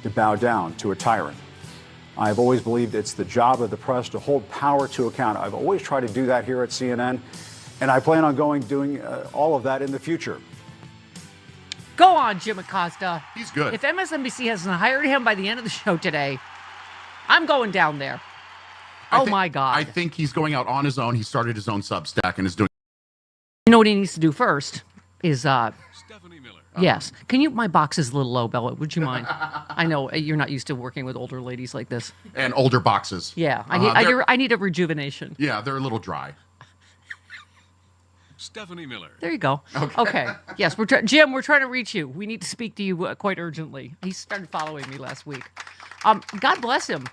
to bow down to a tyrant. I've always believed it's the job of the press to hold power to account. I've always tried to do that here at CNN, and I plan on doing all of that in the future. Go on, Jim Acosta. He's good. If MSNBC hasn't hired him by the end of the show today, I'm going down there. My God. I think he's going out on his own. He started his own Substack and is doing... You know what he needs to do first is... Stephanie Miller. Yes. Can you... My box is a little low, Bella. Would you mind? I know you're not used to working with older ladies like this. And older boxes. Yeah. I need a rejuvenation. Yeah, they're a little dry. Stephanie Miller. There you go. Okay. Yes, Jim, we're trying to reach you. We need to speak to you quite urgently. He started following me last week. God bless him.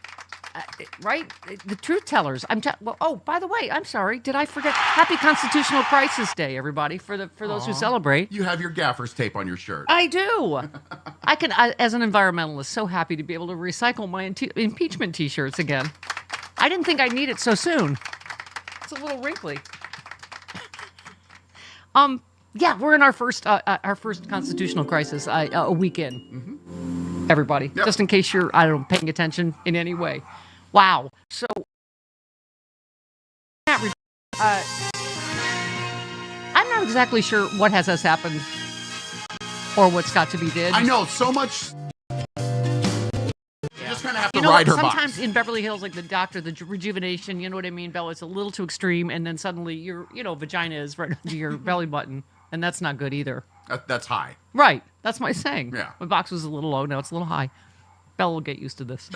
Right? The truth tellers. By the way, I'm sorry. Did I forget? Happy Constitutional Crisis Day, everybody, for those who celebrate. You have your gaffer's tape on your shirt. I do. As an environmentalist, so happy to be able to recycle my impeachment T-shirts again. I didn't think I'd need it so soon. It's a little wrinkly. Yeah, we're in our first constitutional crisis a week in. Mm-hmm. Everybody, yep. Just in case you're, paying attention in any way. Wow. So, I'm not exactly sure what has us happened or what's got to be did. I know, so much. You just kind of have to ride her box. Sometimes in Beverly Hills, like the doctor, the rejuvenation, you know what I mean, Bella, it's a little too extreme, and then suddenly your, vagina is right under your belly button, and that's not good either. That's high. Right. That's my saying. Yeah. My box was a little low, now it's a little high. Bella will get used to this.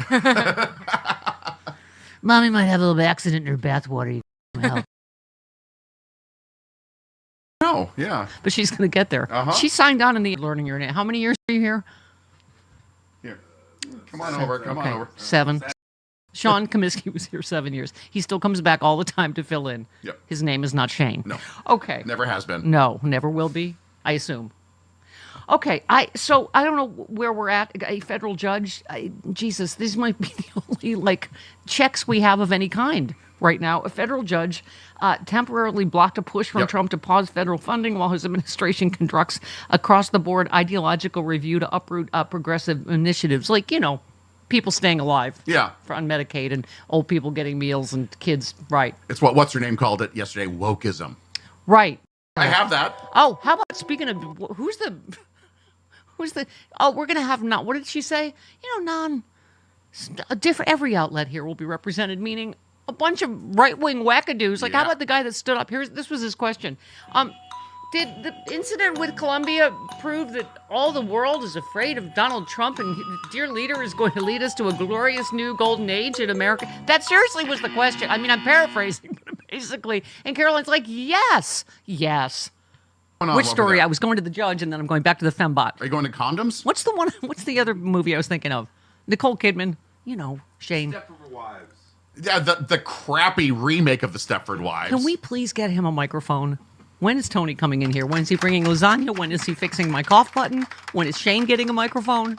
Mommy might have a little accident in her bathwater. Oh, yeah. But she's going to get there. Uh-huh. She signed on in the learning your name. How many years are you here? Here. Come on over. 7. Sean Comiskey was here 7 years. He still comes back all the time to fill in. Yep. His name is not Shane. No. Okay. Never has been. No, never will be, I assume. Okay, so I don't know where we're at. A federal judge, Jesus, this might be the only, checks we have of any kind right now. A federal judge temporarily blocked a push from Trump to pause federal funding while his administration conducts across-the-board ideological review to uproot progressive initiatives, people staying alive. Yeah. On Medicaid and old people getting meals and kids, right. It's what's her name called it yesterday, wokeism. Right. I have that. Oh, how about, speaking of, who's the, we're going to have what did she say? Different, every outlet here will be represented, meaning a bunch of right-wing wackadoos. How about the guy that stood up? This was his question. Did the incident with Colombia prove that all the world is afraid of Donald Trump and dear leader is going to lead us to a glorious new golden age in America? That seriously was the question. I mean, I'm paraphrasing, but basically. And Caroline's like, yes. Which story? I was going to the judge, and then I'm going back to the fembot. Are you going to condoms? What's the other movie I was thinking of? Nicole Kidman. Shane. Stepford Wives. Yeah, the crappy remake of the Stepford Wives. Can we please get him a microphone? When is Tony coming in here? When is he bringing lasagna? When is he fixing my cough button? When is Shane getting a microphone?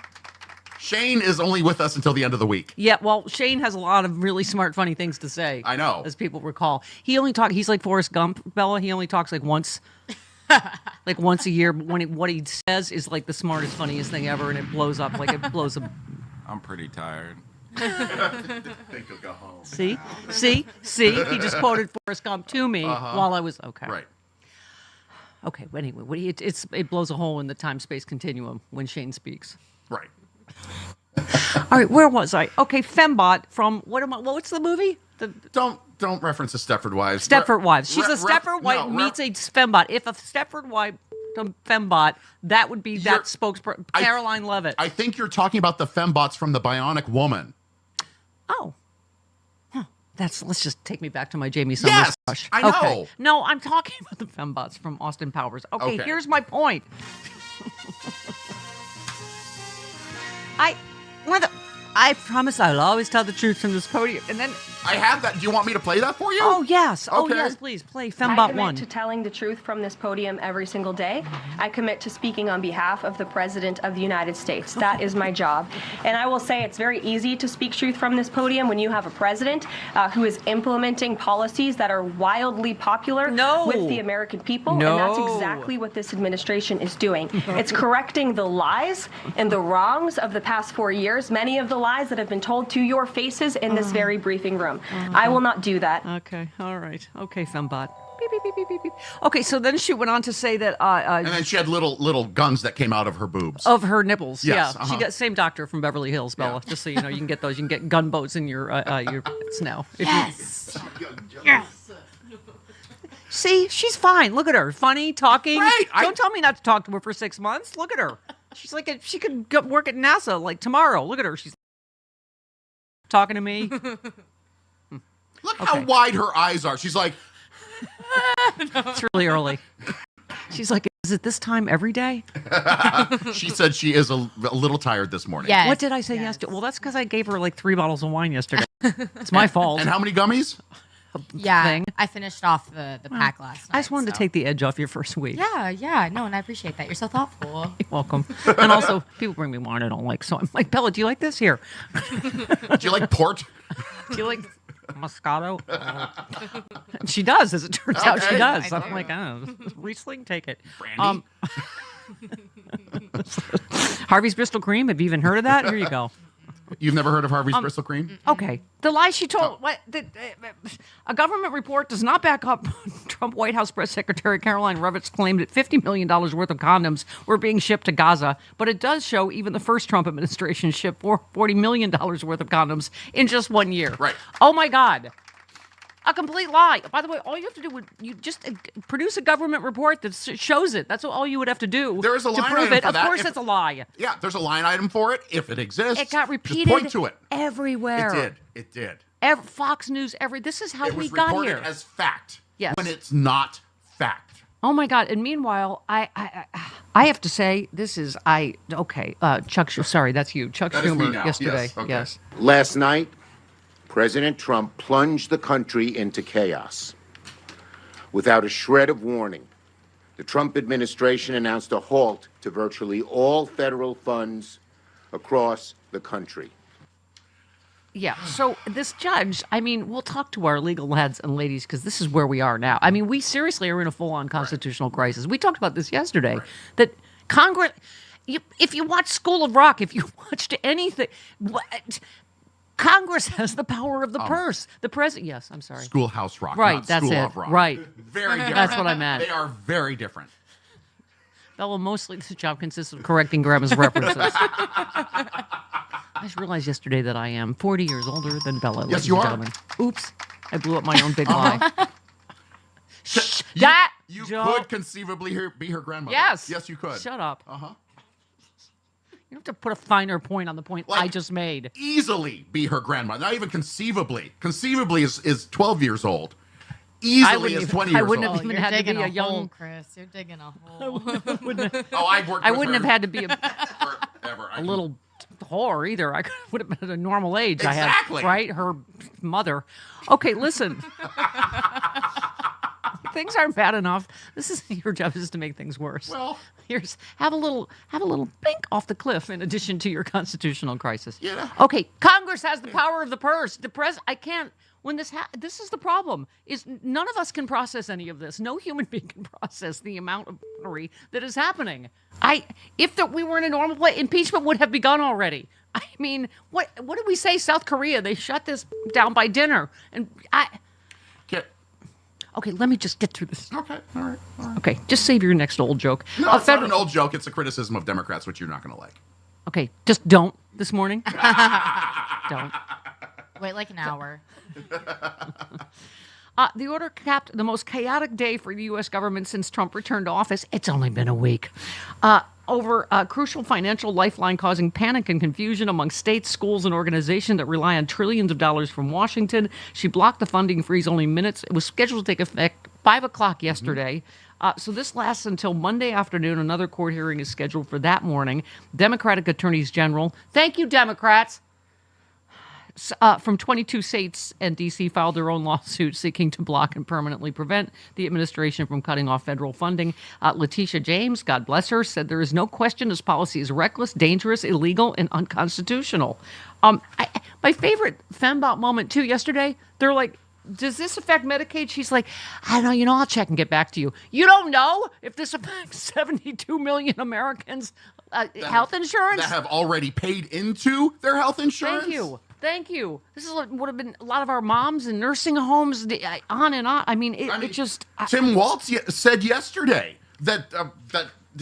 Shane is only with us until the end of the week. Yeah, well, Shane has a lot of really smart, funny things to say. I know. As people recall. He's like Forrest Gump, Bella. He only talks once a year, but what he says is the smartest, funniest thing ever, and it blows up. It blows up. I'm pretty tired. Think you'll go home. See? He just quoted Forrest Gump to me while I was, okay. Right. Okay, but anyway, it blows a hole in the time-space continuum when Shane speaks. Right. All right, where was I? Okay, Fembot from, what's the movie? Don't reference the Stepford Wives. Stepford Wives. She's a Stepford wife meets a Fembot. If a Stepford wife Fembot, that would be that spokesperson. Caroline Levitt. I think you're talking about the fembots from the Bionic Woman. Oh. Let's just take me back to my Jamie Summers crush. I know. Okay. No, I'm talking about the fembots from Austin Powers. Okay, here's my point. I promise I'll always tell the truth from this podium. And then, I have that. Do you want me to play that for you? oh yes, Okay. please play I Fembot commit 1. to telling the truth from this podium every single day. I commit to speaking on behalf of the President of the United States. That is my job. And I will say it's very easy to speak truth from this podium when you have a president who is implementing policies that are wildly popular with the American people. And that's exactly what this administration is doing. It's correcting the lies and the wrongs of the past 4 years, many of the lies that have been told to your faces in this very briefing room. I will not do that. Okay, all right. Okay, Fembot. Beep, beep, beep, beep, beep, beep. Okay, so then she went on to say that... and then she had little guns that came out of her boobs. Of her nipples, Yes, yeah. She got same doctor from Beverly Hills, Bella. Just so you know, you can get those. You can get gunboats in your pants now. Yes. Yes. See, she's fine. Look at her, funny, talking. Right, Don't tell me not to talk to her for 6 months. Look at her. She's like she could go work at NASA like tomorrow. Look at her. She's talking to me. Look how wide her eyes are. She's like, It's really early. She's like, is it this time every day? she said she is a little tired this morning. Yes. What did I say yesterday? Well, that's because I gave her like 3 bottles of wine yesterday. It's my fault. And how many gummies? Yeah, thing. I finished off the pack last night. I just wanted to take the edge off your first week. Yeah, no, and I appreciate that. You're so thoughtful. You're welcome. And also, people bring me wine I don't like, so I'm like, Bella, do you like this? Here. Do you like port? Do you like Moscato? She does, as it turns out, she Okay. does. I I'm do. like, oh, Riesling, take it. Brandy? Harvey's Bristol Cream. Have you even heard of that? Here you go. You've never heard of Harvey's Bristol Cream? Okay. The lie she told, a government report does not back up Trump White House Press Secretary Caroline Leavitt's claim that $50 million worth of condoms were being shipped to Gaza, but it does show even the first Trump administration shipped $40 million worth of condoms in just 1 year. Right. Oh my God. A complete lie. By the way, all you have to do would you just produce a government report that shows it. That's all you would have to do. There is a to line prove item it. for Of that. course, If- it's a lie. Yeah, there's a line item for it if it exists. It got Just repeated. point to it. Everywhere. It did. Fox News. This is how It we was got reported here. as fact. Yes. When it's not fact. Oh my God! And meanwhile, I have to say this is Chuck. Sorry, that's you, Chuck That is me Schumer. now. Yesterday, Yes, okay. yes. Last night, President Trump plunged the country into chaos. Without a shred of warning, the Trump administration announced a halt to virtually all federal funds across the country. Yeah. So this judge, I mean, we'll talk to our legal lads and ladies because this is where we are now. I mean, we seriously are in a full-on constitutional crisis. We talked about this yesterday. That Congress, if you watch School of Rock, if you watched anything, Congress has the power of the purse. The president. Yes, I'm sorry. Schoolhouse Rock. Right. Not that's School it. of Rock. Right. Very different. That's what I meant. They are very different. Bella, mostly this job consists of correcting Grandma's references. I just realized yesterday that I am 40 years older than Bella. Yes, ladies you and are. gentlemen. Oops. I blew up my own big lie. Shh, You don't- could conceivably be her grandmother. Yes. Yes, you could. Shut up. Uh-huh. You have to put a finer point on the point I just made. Easily be her grandmother. Not even conceivably. Conceivably is 12 years old. Easily is 20 years I wouldn't old. have even You're had to digging be a a hole, young. Chris. You're digging a hole. Oh, I've worked I with wouldn't her have had to be forever. a little whore either. I would have been at a normal age. Exactly. I had, right? Her mother. Okay, listen. Things aren't bad enough. This is your job is to make things worse. Well, here's have a little bink off the cliff in addition to your constitutional crisis. Yeah. Okay, Congress has the power of the purse. I can't. When this is the problem is none of us can process any of this. No human being can process the amount of fuckery that is happening. If we were in a normal place, impeachment would have begun already. I mean, what did we say? South Korea, they shut this down by dinner, and Okay, let me just get through this. Okay, all right. Okay, just save your next old joke. No, it's not an old joke. It's a criticism of Democrats, which you're not going to like. Okay, just don't this morning. Don't. Wait like an hour. The order capped the most chaotic day for the U.S. government since Trump returned to office. It's only been a week. Over a crucial financial lifeline causing panic and confusion among states, schools, and organizations that rely on trillions of dollars from Washington. She blocked the funding freeze only minutes. It was scheduled to take effect 5 o'clock yesterday. So this lasts until Monday afternoon. Another court hearing is scheduled for that morning. Democratic attorneys general. Thank you, Democrats. from 22 states and D.C. filed their own lawsuit seeking to block and permanently prevent the administration from cutting off federal funding. Letitia James, God bless her, said there is no question this policy is reckless, dangerous, illegal, and unconstitutional. My favorite fembot moment, too, yesterday, they're like, does this affect Medicaid? She's like, I don't know, I'll check and get back to you. You don't know if this affects 72 million Americans' health insurance? That have already paid into their health insurance? Thank you. This would have been a lot of our moms in nursing homes, on and on. I mean, Tim Waltz said yesterday that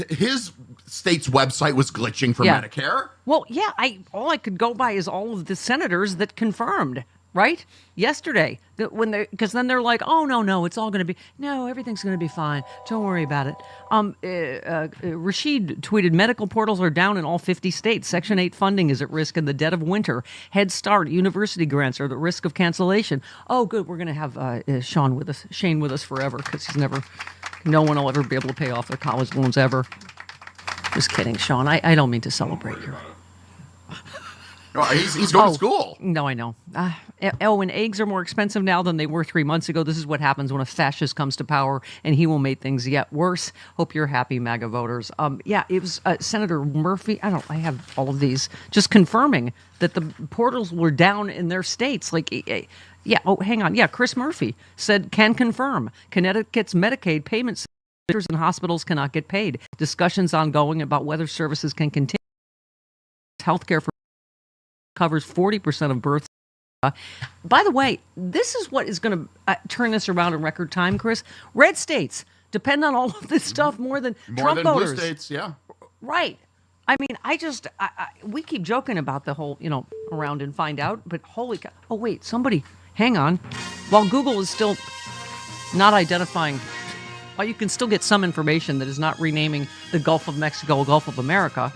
his state's website was glitching for Medicare. Well, yeah, all I could go by is all of the senators that confirmed. Right? Yesterday, because then they're like, oh, no, it's all going to be, no, everything's going to be fine. Don't worry about it. Rashid tweeted, medical portals are down in all 50 states. Section 8 funding is at risk in the dead of winter. Head Start, university grants are at risk of cancellation. Oh, good. We're going to have Shane with us forever because no one will ever be able to pay off their college loans ever. Just kidding, Sean. I don't mean to celebrate you. No, he's going to school. No, I know. And eggs are more expensive now than they were 3 months ago. This is what happens when a fascist comes to power, and he will make things yet worse. Hope you're happy, MAGA voters. It was Senator Murphy. I have all of these just confirming that the portals were down in their states. Hang on. Yeah, Chris Murphy said, can confirm. Connecticut's Medicaid payments and hospitals cannot get paid. Discussions ongoing about whether services can continue. Healthcare for covers 40% of births. By the way, this is what is going to turn this around in record time, Chris. Red states depend on all of this stuff more than Trump voters. Blue states, yeah. Right. I mean, we keep joking about the whole, around and find out, but holy cow. Oh, wait, somebody, hang on. While Google is still not identifying, while you can still get some information that is not renaming the Gulf of Mexico, Gulf of America,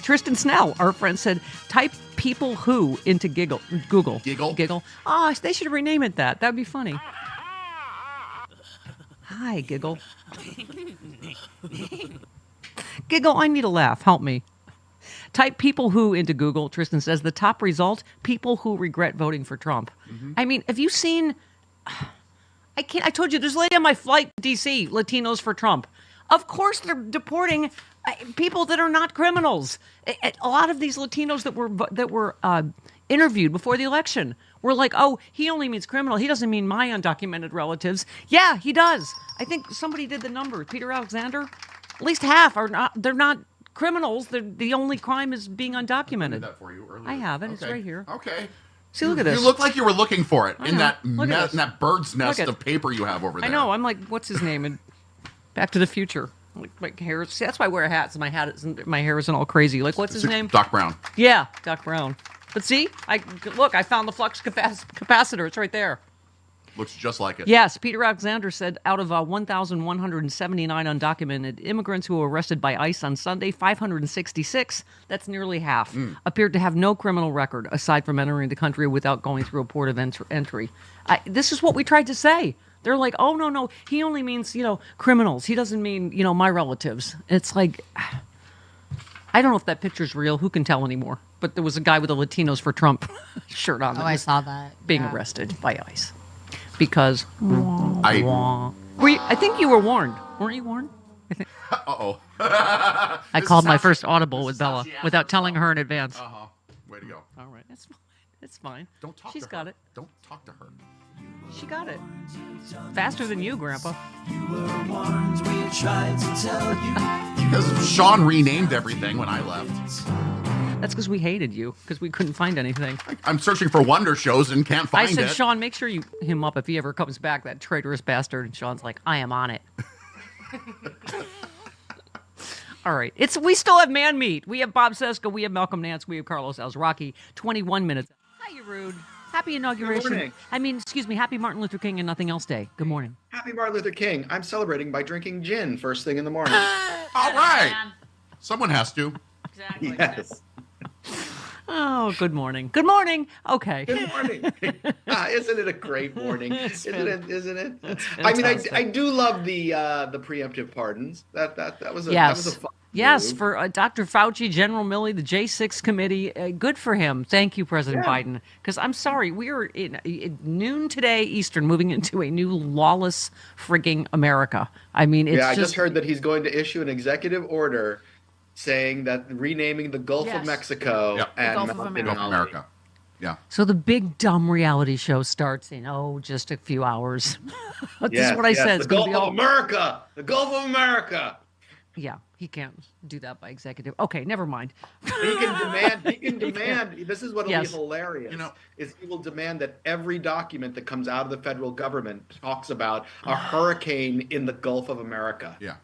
Tristan Snell, our friend, said, type people who into Google. Giggle. Oh, they should rename it that. That'd be funny. Hi, Giggle. Giggle, I need a laugh. Help me. Type people who into Google. Tristan says the top result, people who regret voting for Trump. Mm-hmm. I mean, have you seen... I told you, there's a lady on my flight to D.C., Latinos for Trump. Of course they're deporting people that are not criminals. A lot of these Latinos that were interviewed before the election were like, oh, he only means criminal. He doesn't mean my undocumented relatives. Yeah, he does. I think somebody did the numbers. Peter Alexander, at least half are not. They're not criminals. The only crime is being undocumented. I did that for you earlier. I have it. Okay. It's right here. Okay. See, look at this. You look like you were looking for it in that bird's nest of paper you have over there. I know. I'm like, what's his name? And Back to the Future. My hair. See, that's why I wear a hat. So my hair isn't all crazy. Like, what's his name? Doc Brown. Yeah, Doc Brown. But see, I found the flux capacitor. It's right there. Looks just like it. Yes, Peter Alexander said out of 1,179 undocumented immigrants who were arrested by ICE on Sunday, 566, that's nearly half, appeared to have no criminal record aside from entering the country without going through a port of entry. This is what we tried to say. They're like, oh, no, he only means, criminals. He doesn't mean, my relatives. It's like, I don't know if that picture's real. Who can tell anymore? But there was a guy with a Latinos for Trump shirt on. Oh, I saw that. Being arrested by ICE. Because I think you were warned. Weren't you warned? Uh-oh. I called my first audible with Bella without telling her in advance. Uh-huh. Way to go. All right. That's fine. Don't talk She's to her. got it. Don't talk to her. She got it. Faster than you, Grandpa. You were warned, we tried to tell you. Because Sean renamed everything when I left. That's because we hated you, because we couldn't find anything. I'm searching for Wonder shows and can't find it. I said, Sean, make sure you him up if he ever comes back, that traitorous bastard. And Sean's like, I am on it. All right. We still have Man Meat. We have Bob Seska. We have Malcolm Nance. We have Carlos Alzraki. 21 minutes. Hi, you rude. Happy inauguration. Good morning. Happy Martin Luther King and Nothing Else Day. Good morning. Happy Martin Luther King. I'm celebrating by drinking gin first thing in the morning. All right. Someone has to. Exactly. Yes. Oh, good morning. Good morning. Okay. Good morning. Isn't it a great morning? Isn't it? I mean, I do love the preemptive pardons. That was a fun. Yes, for Dr. Fauci, General Milley, the J6 committee. Good for him. Thank you, President Biden. Because I'm sorry, we are in noon today Eastern, moving into a new lawless frigging America. I mean, it's I just heard that he's going to issue an executive order saying that renaming the Gulf of Mexico and Gulf of America. Yeah. So the big dumb reality show starts in just a few hours. This is what I said. The Gulf of America. The Gulf of America. Yeah, he can't do that by executive. Okay, never mind. He can demand. He can demand. This is what'll be Yes. hilarious. Is he will demand that every document that comes out of the federal government talks about a hurricane in the Gulf of America. Yeah.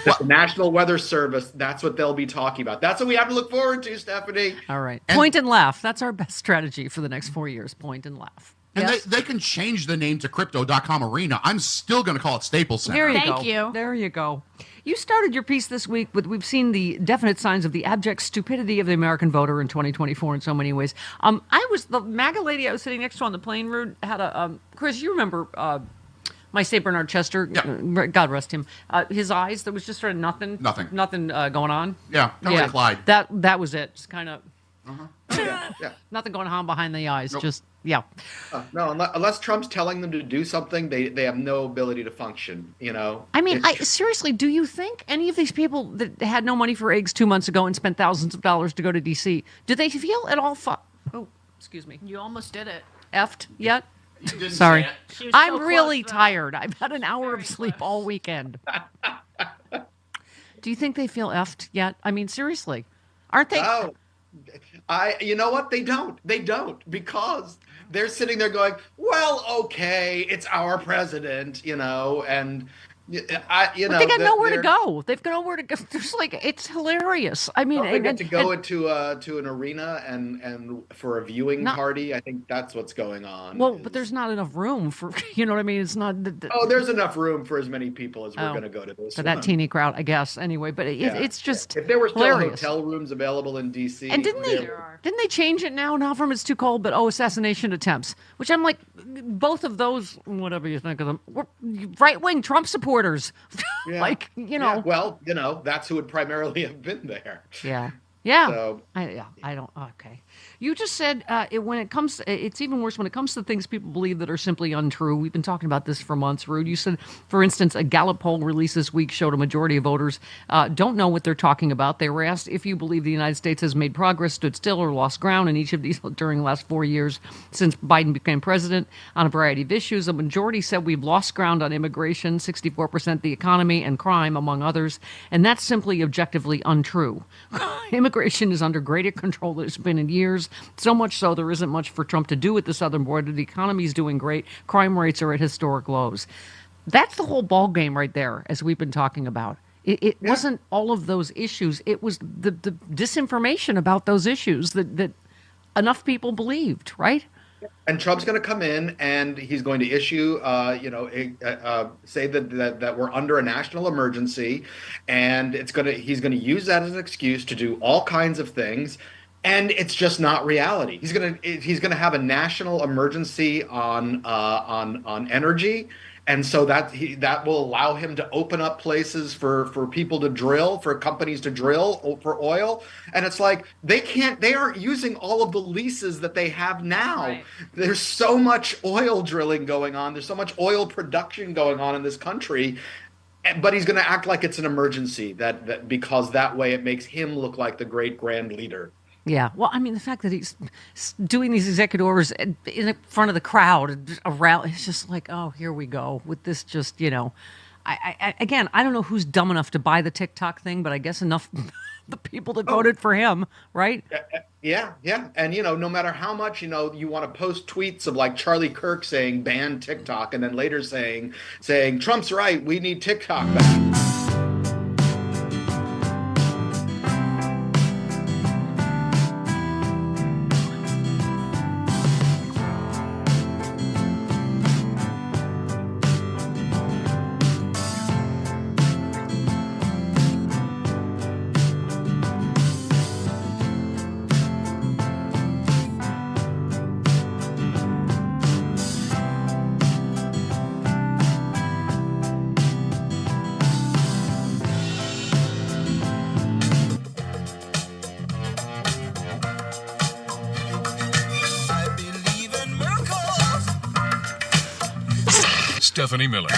The National Weather Service. That's what they'll be talking about. That's what we have to look forward to, Stephanie. All right. Point and laugh. That's our best strategy for the next 4 years. Point and laugh. And Yes? they can change the name to Crypto.com Arena. I'm still going to call it Staples Center. There you Thank go. you. There you go. You started your piece this week with we've seen the definite signs of the abject stupidity of the American voter in 2024 in so many ways. I was the MAGA lady I was sitting next to on the plane route had a Chris. You remember my St. Bernard Chester? Yeah. God rest him. His eyes. There was just sort of nothing going on. Yeah, kind of like Clyde. That was it. Just kind of nothing going on behind the eyes. Nope. Just yeah. No, unless Trump's telling them to do something, they have no ability to function. I mean, seriously, do you think any of these people that had no money for eggs 2 months ago and spent thousands of dollars to go to D.C., do they feel at all oh, excuse me. You almost did it. Effed yet? didn't Sorry. say She was I'm so really close, though. tired. I've had an hour of Very sleep close. all weekend. Do you think they feel effed yet? I mean, seriously. Aren't they? Oh, you know what? They don't. They don't, because they're sitting there going, well, okay, it's our president, and But they got nowhere to go. They've got nowhere to go. There's it's hilarious. I mean, they get to go to an arena and for a viewing party. I think that's what's going on. Well, but there's not enough room for, you know what I mean? It's not. There's enough room for as many people as we're going to go to this. For that teeny crowd, I guess. Anyway, but it's just if there were still hilarious. hotel rooms available in D.C. And didn't they change it now from it's too cold, but assassination attempts, which I'm like, both of those, whatever you think of them, were right-wing Trump supporters. Yeah. Well, that's who would primarily have been there. Yeah. So, I don't. Okay. You just said when it comes, it's even worse when it comes to things people believe that are simply untrue. We've been talking about this for months, Rude. You said, for instance, a Gallup poll released this week showed a majority of voters don't know what they're talking about. They were asked if you believe the United States has made progress, stood still, or lost ground in each of these during the last 4 years since Biden became president on a variety of issues. A majority said we've lost ground on immigration, 64% the economy, and crime, among others. And that's simply objectively untrue. Immigration is under greater control than it's been in years. So much so there isn't much for Trump to do at the southern border. The economy is doing great. Crime rates are at historic lows. That's the whole ball game right there, as we've been talking about. It wasn't all of those issues. It was the disinformation about those issues that enough people believed, right? And Trump's going to come in and he's going to issue, say that we're under a national emergency, and he's going to use that as an excuse to do all kinds of things, and it's just not reality. He's going to have a national emergency on energy. And so that will allow him to open up places for people to drill, for companies to drill for oil. And it's like they aren't using all of the leases that they have now. Right. There's so much oil drilling going on. There's so much oil production going on in this country. But he's going to act like it's an emergency because that way it makes him look like the great grand leader. Yeah. Well, I mean, the fact that he's doing these executive orders in front of the crowd around, it's just like, oh, here we go with this. Just, I don't know who's dumb enough to buy the TikTok thing, but I guess enough the people that voted for him, right? Yeah. And, no matter how much, you want to post tweets of like Charlie Kirk saying ban TikTok and then later saying Trump's right, we need TikTok back. Stephanie Miller.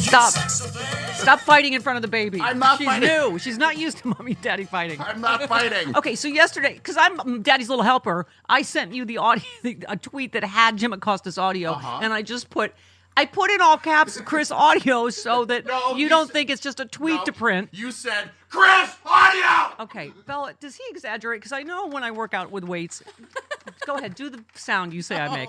Stop fighting in front of the baby. I'm not fighting. She's new. She's not used to mommy and daddy fighting. I'm not fighting. Okay, so yesterday, because I'm daddy's little helper, I sent you the audio, a tweet that had Jim Acosta's audio, and I put in all caps Chris audio so that you don't think it's just a tweet to print. You said, Chris audio! Okay, Bella, does he exaggerate? Because I know when I work out with weights. Go ahead, do the sound you say I make.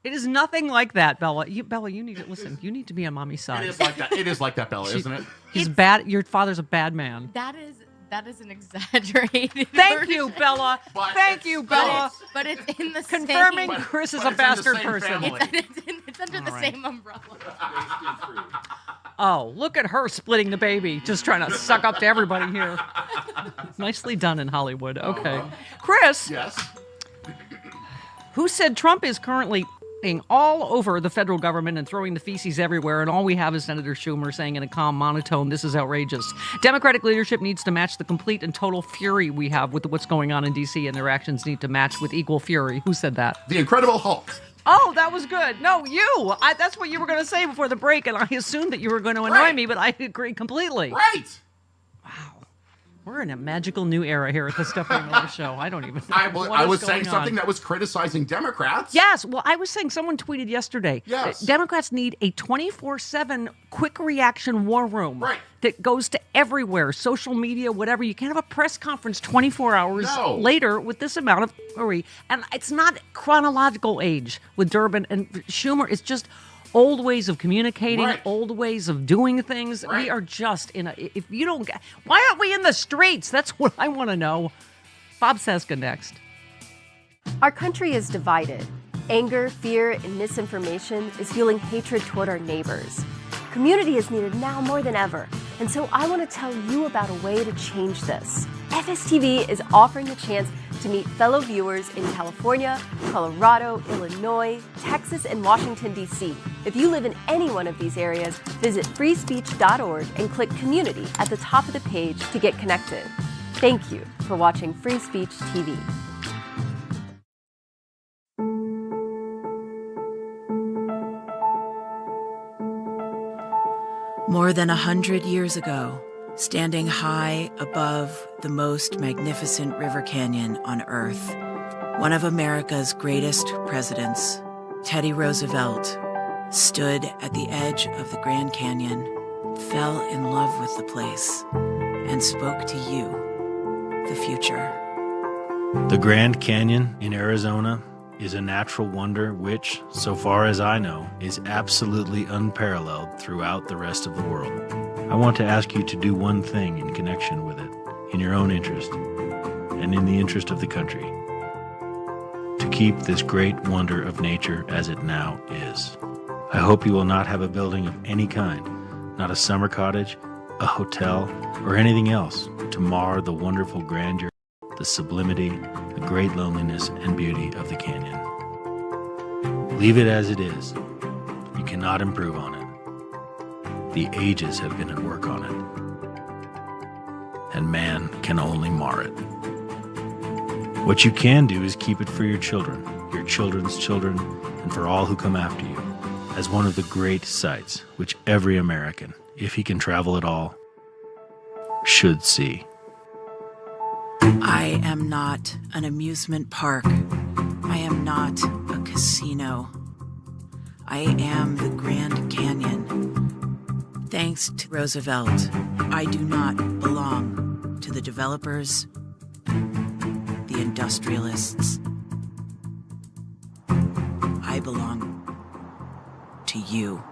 It is nothing like that, Bella. Bella, you need to listen. You need to be on mommy's side. It is like that. It is like that, Bella, isn't it? He's bad. Your father's a bad man. That is an exaggerated. Thank you, Bella. Thank you, Bella. But it's in the confirming same, Chris is a bastard person. It's under the same umbrella. Oh, look at her splitting the baby, just trying to suck up to everybody here. Nicely done in Hollywood. Okay, Chris. Yes. Who said Trump is currently all over the federal government and throwing the feces everywhere, and all we have is Senator Schumer saying in a calm monotone, this is outrageous. Democratic leadership needs to match the complete and total fury we have with what's going on in D.C., and their actions need to match with equal fury. Who said that? The Incredible Hulk. Oh, that was good. No, you. That's what you were going to say before the break, and I assumed that you were going to annoy me, but I agree completely. Right. We're in a magical new era here at the Stephanie Miller Show. I don't even know I was saying something that was criticizing Democrats. Yes. Well, I was saying someone tweeted yesterday. Yes. Democrats need a 24/7 quick reaction war room that goes to everywhere, social media, whatever. You can't have a press conference 24 hours later with this amount of hurry. And it's not chronological age with Durbin and Schumer. It's just old ways of communicating, old ways of doing things. We are just in a... If you don't... Why aren't we in the streets? That's what I want to know. Bob Seska next. Our country is divided. Anger, fear, and misinformation is fueling hatred toward our neighbors. Community is needed now more than ever. And so I want to tell you about a way to change this. FSTV is offering the chance to meet fellow viewers in California, Colorado, Illinois, Texas, and Washington, D.C. If you live in any one of these areas, visit freespeech.org and click Community at the top of the page to get connected. Thank you for watching Free Speech TV. More than 100 years ago, standing high above the most magnificent river canyon on Earth, one of America's greatest presidents, Teddy Roosevelt, stood at the edge of the Grand Canyon, fell in love with the place, and spoke to you, the future. The Grand Canyon in Arizona is a natural wonder which, so far as I know, is absolutely unparalleled throughout the rest of the world. I want to ask you to do one thing in connection with it, in your own interest, and in the interest of the country, to keep this great wonder of nature as it now is. I hope you will not have a building of any kind, not a summer cottage, a hotel, or anything else to mar the wonderful grandeur, the sublimity, the great loneliness and beauty of the canyon. Leave it as it is. You cannot improve on it. The ages have been at work on it, and man can only mar it. What you can do is keep it for your children, your children's children, and for all who come after you, as one of the great sights which every American, if he can travel at all, should see. I am not an amusement park. I am not a casino. I am the Grand Canyon. Thanks to Roosevelt, I do not belong to the developers, the industrialists. I belong to you.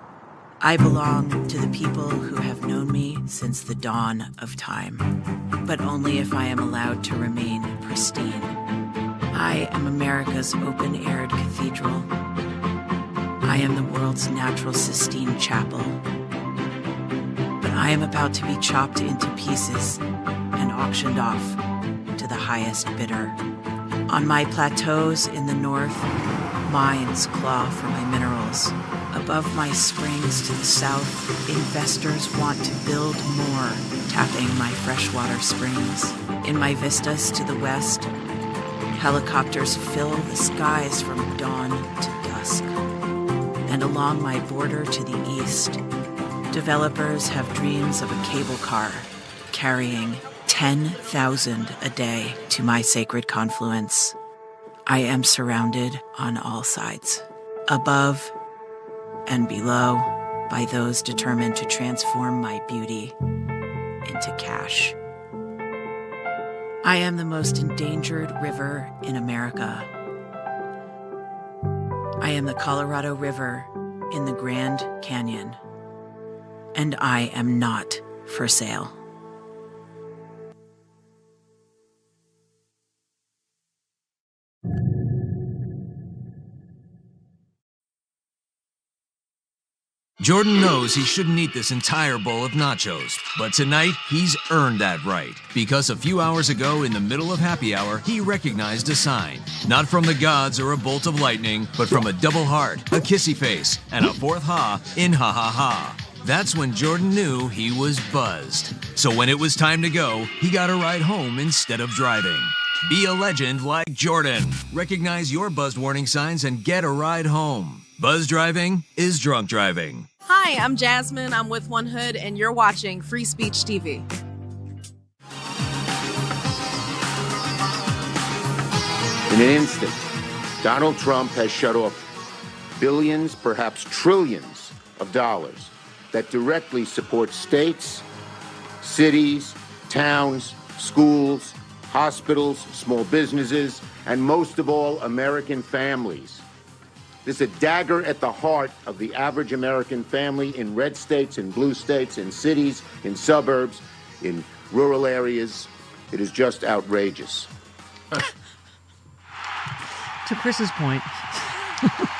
I belong to the people who have known me since the dawn of time, but only if I am allowed to remain pristine. I am America's open-aired cathedral. I am the world's natural Sistine Chapel. But I am about to be chopped into pieces and auctioned off to the highest bidder. On my plateaus in the north, mines claw for my minerals. Above my springs to the south, investors want to build more, tapping my freshwater springs. In my vistas to the west, Helicopters fill the skies from dawn to dusk. And along my border to the east, developers have dreams of a cable car carrying 10,000 a day to my sacred confluence. I am surrounded on all sides, above and below, by those determined to transform my beauty into cash. I am the most endangered river in America. I am the Colorado River in the Grand Canyon, and I am not for sale. Jordan knows he shouldn't eat this entire bowl of nachos, but tonight he's earned that right, because a few hours ago in the middle of happy hour, he recognized a sign. Not from the gods or a bolt of lightning, but from a double heart, a kissy face, and a fourth ha in ha ha ha. That's when Jordan knew he was buzzed. So when it was time to go, he got a ride home instead of driving. Be a legend like Jordan. Recognize your buzzed warning signs and get a ride home. Buzz driving is drunk driving. Hi, I'm Jasmine. I'm with One Hood, and you're watching Free Speech TV. In an instant, Donald Trump has shut off billions, perhaps trillions of dollars that directly support states, cities, towns, schools, hospitals, small businesses, and most of all, American families. This is a dagger at the heart of the average American family in red states, in blue states, in cities, in suburbs, in rural areas. It is just outrageous. To Chris's point.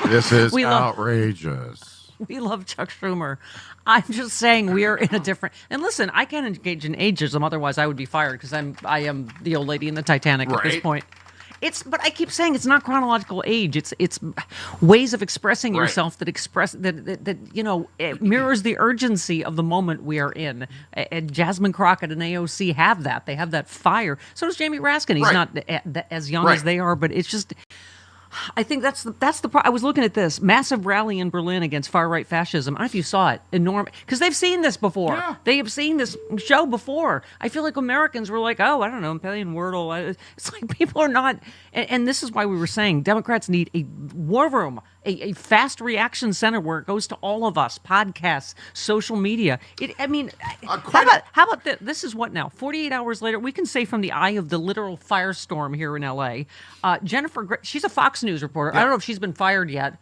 This is outrageous. We love Chuck Schumer. I'm just saying we are in a different. And listen, I can't engage in ageism, otherwise I would be fired because I am the old lady in the Titanic at this point. But I keep saying it's not chronological age. It's ways of expressing yourself that express that it mirrors the urgency of the moment we are in. And Jasmine Crockett and AOC have that. They have that fire. So does Jamie Raskin. He's not as young as they are, but it's just. I think that's the I was looking at this massive rally in Berlin against far right fascism. I don't know if you saw it. Enormous, because they've seen this before. Yeah. They have seen this show before. I feel like Americans were like, oh, I don't know, playing Wordle. It's like people are not. And this is why we were saying Democrats need a war room, a fast reaction center where it goes to all of us, podcasts, social media. How about this? This is what now? 48 hours later, we can say from the eye of the literal firestorm here in L.A., Jennifer, she's a Fox News reporter. I don't know if she's been fired yet.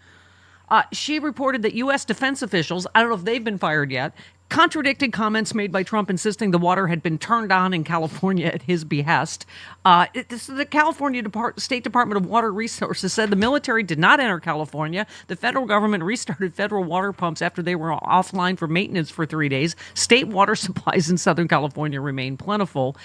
She reported that U.S. defense officials, I don't know if they've been fired yet, contradicted comments made by Trump insisting the water had been turned on in California at his behest. The California State Department of Water Resources said the military did not enter California. The federal government restarted federal water pumps after they were offline for maintenance for 3 days. State water supplies in Southern California remain plentiful.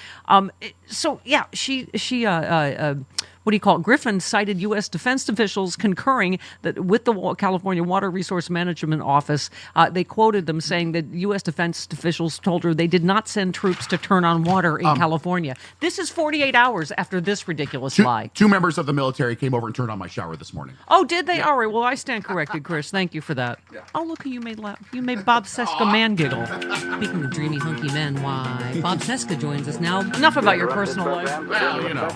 What do you call it? Griffin cited U.S. defense officials concurring that with the California Water Resource Management Office. They quoted them saying that U.S. defense officials told her they did not send troops to turn on water in California. This is 48 hours after this ridiculous lie. Two members of the military came over and turned on my shower this morning. Oh, did they? Yeah. All right. Well, I stand corrected, Chris. Thank you for that. Yeah. Oh, look who you made laugh. You made Bob Seska man giggle. Speaking of dreamy, hunky men, why? Bob Seska joins us now. Enough about your personal life. Well, you know.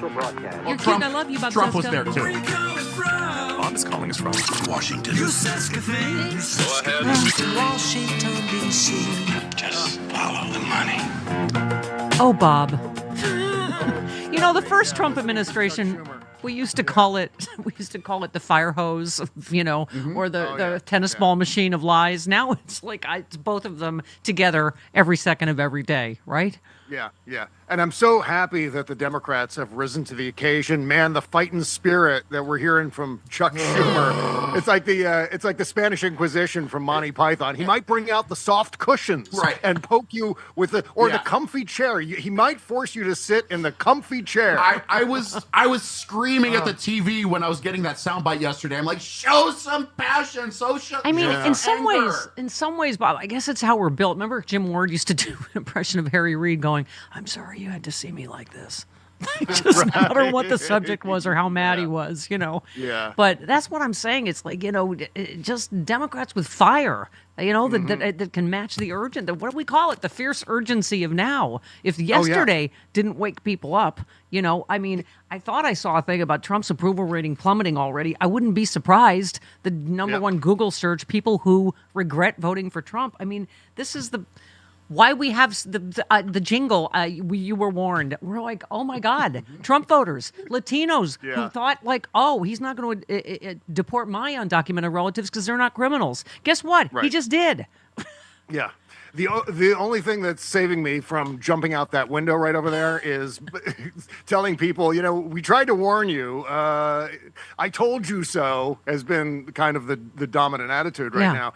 You're cute. I love you, Bob Trump Seska. was there, too. Bob is calling us from Washington. You Seska things. Go ahead. Washington, D.C. Just follow the money. Oh, Bob. You know, the first Trump administration, we used to call it the fire hose, or the tennis ball machine of lies. Now it's like it's both of them together every second of every day, right? Yeah. And I'm so happy that the Democrats have risen to the occasion. Man, the fighting spirit that we're hearing from Chuck Schumer. It's like the Spanish Inquisition from Monty Python. He might bring out the soft cushions and poke you with the comfy chair. He might force you to sit in the comfy chair. I was screaming at the TV when I was getting that soundbite yesterday. I'm like, show some passion. In some ways, Bob, I guess it's how we're built. Remember Jim Ward used to do an impression of Harry Reid going, I'm sorry you had to see me like this. Just no matter what the subject was or how mad he was, Yeah. But that's what I'm saying. It's like, just Democrats with fire, that can match the urgent, what do we call it? The fierce urgency of now. If yesterday didn't wake people up, I thought I saw a thing about Trump's approval rating plummeting already. I wouldn't be surprised. The number one Google search, people who regret voting for Trump. I mean, this is why we have the jingle, you were warned. We're like, oh my God, Trump voters, Latinos who thought like, oh, he's not going to deport my undocumented relatives because they're not criminals. Guess what? He just did. Yeah. The only thing that's saving me from jumping out that window right over there is telling people, we tried to warn you. I told you so has been kind of the dominant attitude right now.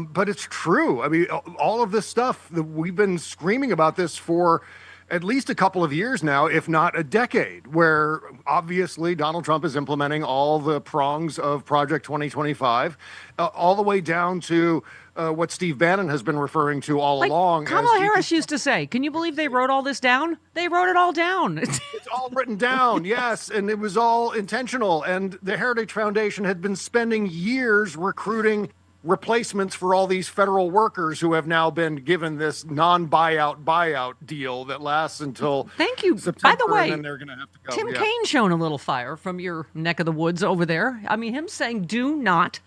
But it's true. I mean, all of this stuff, we've been screaming about this for at least a couple of years now, if not a decade, where obviously Donald Trump is implementing all the prongs of Project 2025, all the way down to what Steve Bannon has been referring to all along. Kamala Harris used to say, can you believe they wrote all this down? They wrote it all down. It's all written down, yes, and it was all intentional. And the Heritage Foundation had been spending years recruiting replacements for all these federal workers who have now been given this non-buyout deal that lasts until September. By the way, and then they're going to have to go. Tim Kaine showing a little fire from your neck of the woods over there. I mean, him saying, do not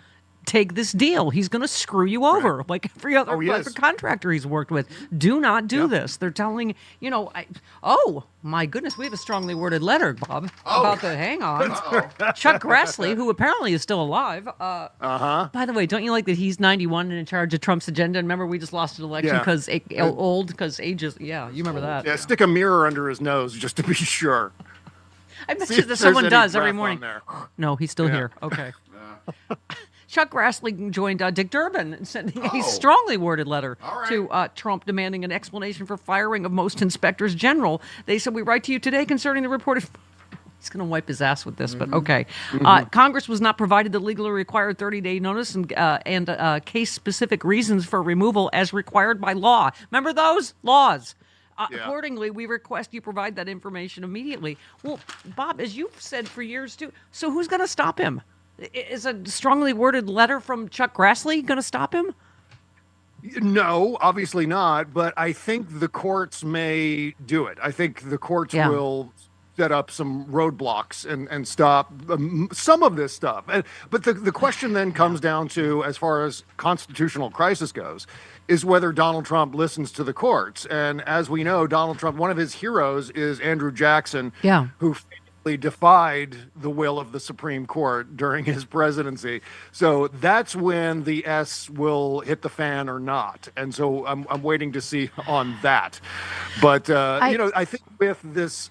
take this deal. He's going to screw you over like every other contractor he's worked with. Do not do this. They're telling, oh, my goodness, we have a strongly worded letter, Bob, about the hang on. Chuck Grassley, who apparently is still alive. By the way, don't you like that he's 91 and in charge of Trump's agenda? Remember, we just lost an election because ages. Yeah, you remember that. Yeah, stick a mirror under his nose just to be sure. I bet you that someone does every morning. No, he's still here. Okay. Chuck Grassley joined Dick Durbin, sending a strongly worded letter to Trump demanding an explanation for firing of most inspectors general. They said, we write to you today concerning the reported... He's going to wipe his ass with this, but okay. Congress was not provided the legally required 30-day notice and case-specific reasons for removal as required by law. Remember those? Laws. Accordingly, we request you provide that information immediately. Well, Bob, as you've said for years, too, so who's going to stop him? Is a strongly worded letter from Chuck Grassley going to stop him? No, obviously not. But I think the courts may do it. I think the courts will set up some roadblocks and stop some of this stuff. But the question then comes down to, as far as constitutional crisis goes, is whether Donald Trump listens to the courts. And as we know, Donald Trump, one of his heroes is Andrew Jackson, who defied the will of the Supreme Court during his presidency. So that's when the S will hit the fan or not. And so I'm waiting to see on that. But, I think with this...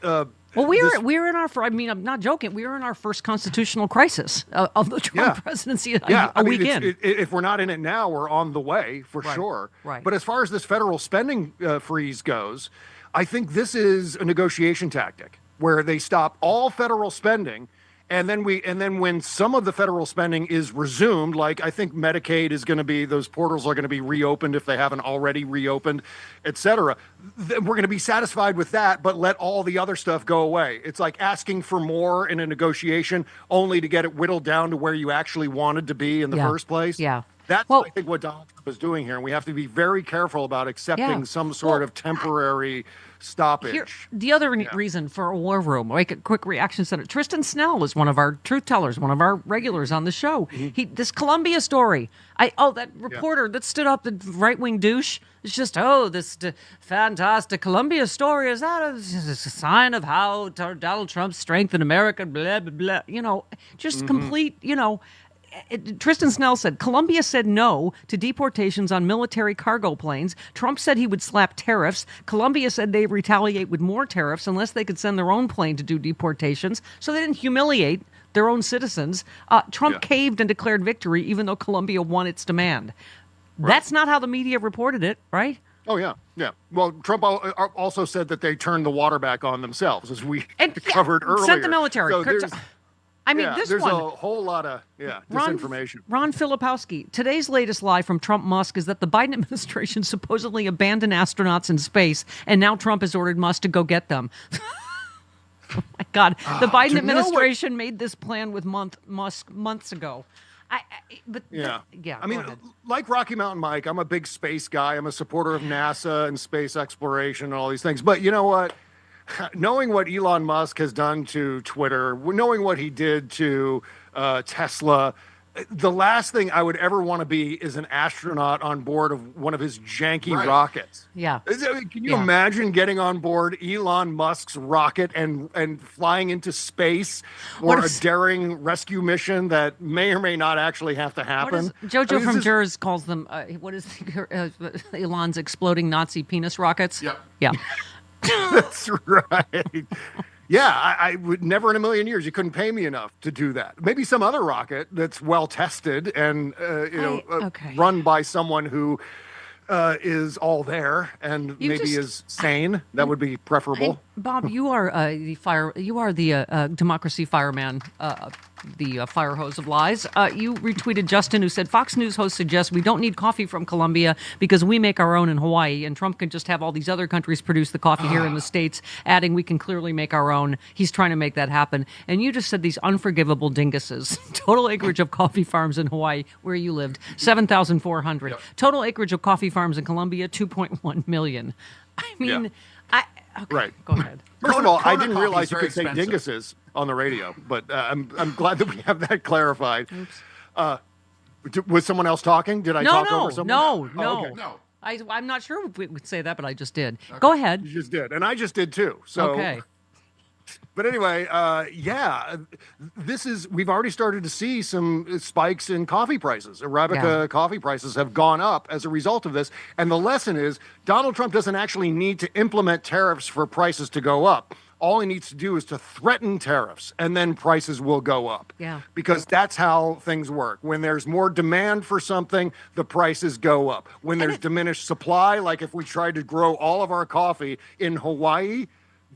we're in our... I mean, I'm not joking. We are in our first constitutional crisis of the Trump presidency a week in. If we're not in it now, we're on the way for sure. Right. But as far as this federal spending freeze goes, I think this is a negotiation tactic where they stop all federal spending, and then when some of the federal spending is resumed, like I think Medicaid is going to be, those portals are going to be reopened if they haven't already reopened, et cetera. We're going to be satisfied with that, but let all the other stuff go away. It's like asking for more in a negotiation only to get it whittled down to where you actually wanted to be in the first place. Yeah. That's, I think, what Donald Trump is doing here, and we have to be very careful about accepting some sort of temporary stoppage. Here, the other reason for a war room, like a quick reaction center. Tristan Snell is one of our truth tellers, one of our regulars on the show. This Columbia story. That reporter that stood up, the right-wing douche, it's just, this fantastic Columbia story. Is that a sign of how Donald Trump's strength in America, blah, blah, blah. Just complete, Tristan Snell said, Colombia said no to deportations on military cargo planes. Trump said he would slap tariffs. Colombia said they'd retaliate with more tariffs unless they could send their own plane to do deportations. So they didn't humiliate their own citizens. Trump caved and declared victory, even though Colombia won its demand. Right. That's not how the media reported it, right? Oh, yeah. Yeah. Well, Trump also said that they turned the water back on themselves, as we covered earlier. Sent the military. So there's there's a whole lot of disinformation. Ron Filipowski, today's latest lie from Trump Musk is that the Biden administration supposedly abandoned astronauts in space, and now Trump has ordered Musk to go get them. My God, the Biden do you know what- administration made this plan with Musk months ago. Yeah. I mean, go ahead. like Rocky Mountain Mike, I'm a big space guy. I'm a supporter of NASA and space exploration and all these things. But you know what? Knowing what Elon Musk has done to Twitter, knowing what he did to Tesla, the last thing I would ever want to be is an astronaut on board of one of his janky rockets. Yeah. Can you imagine getting on board Elon Musk's rocket and flying into space for a daring rescue mission that may or may not actually have to happen? Jojo from Jers calls them, what is Elon's exploding Nazi penis rockets? Yep. Yeah. That's right. Yeah, I would never in a million years. You couldn't pay me enough to do that. Maybe some other rocket that's well tested and run by someone who is all there and is sane. That would be preferable. Bob, you are the democracy fireman, the fire hose of lies. You retweeted Justin, who said Fox News host suggests we don't need coffee from Colombia because we make our own in Hawaii, and Trump can just have all these other countries produce the coffee here in the States, adding we can clearly make our own. He's trying to make that happen. And you just said these unforgivable dinguses. Total acreage of coffee farms in Hawaii, where you lived, 7,400. Yep. Total acreage of coffee farms in Colombia, 2.1 million. I mean, right. Go ahead. First of all, I Kona didn't coffee realize is you very could say expensive. dinguses on the radio, but I'm glad that we have that clarified. Was someone else talking? Did I talk over someone? No. Oh, okay. No. I'm not sure if we would say that, but I just did. Okay. Go ahead. You just did, and I just did too. So, okay. But anyway, we've already started to see some spikes in coffee prices. Arabica coffee prices have gone up as a result of this. And the lesson is Donald Trump doesn't actually need to implement tariffs for prices to go up. All he needs to do is to threaten tariffs, and then prices will go up. Yeah. Because that's how things work. When there's more demand for something, the prices go up. When there's diminished supply, like if we tried to grow all of our coffee in Hawaii,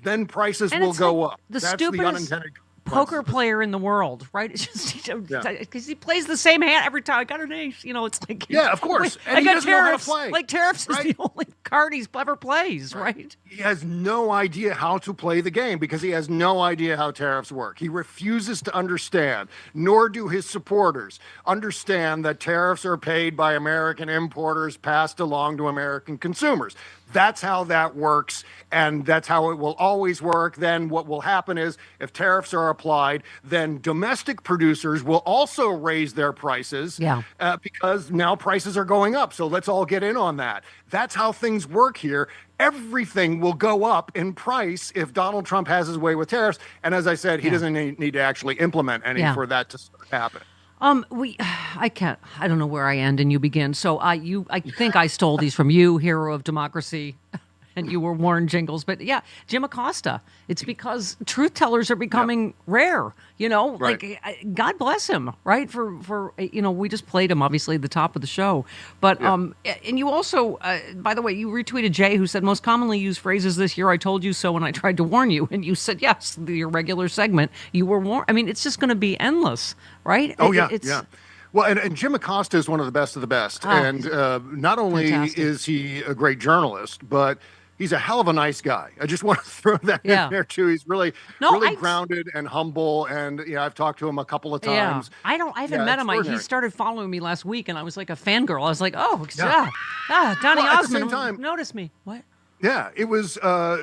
then prices will go up. The That's stupidest the unintended poker player in the world, right? It's just because he plays the same hand every time. I got an ace, it's like of course. And I he got doesn't know how to tariffs. play. Like tariffs is the only card he ever plays, right? He has no idea how to play the game because he has no idea how tariffs work. He refuses to understand, nor do his supporters understand that tariffs are paid by American importers passed along to American consumers. That's how that works, and that's how it will always work. Then what will happen is if tariffs are applied, then domestic producers will also raise their prices because now prices are going up. So let's all get in on that. That's how things work here. Everything will go up in price if Donald Trump has his way with tariffs. And as I said, he doesn't need to actually implement any for that to happen. I don't know where I end and you begin. So I think I stole these from you, hero of democracy, and you were Warren Jingles. But yeah, Jim Acosta. It's because truth tellers are becoming rare. Like God bless him, right? For we just played him obviously at the top of the show. But and you also, by the way, you retweeted Jay, who said most commonly used phrases this year. I told you so when I tried to warn you, and you said yes. Your regular segment, you were warned. I mean, it's just going to be endless, right? Oh yeah. Well, and Jim Acosta is one of the best of the best. And not only is he a great journalist, but he's a hell of a nice guy. I just want to throw that in there too. He's really grounded and humble. And I've talked to him a couple of times. I haven't met him. He started following me last week, and I was like a fangirl. I was like, Donny Osmond noticed me. What? Yeah, it was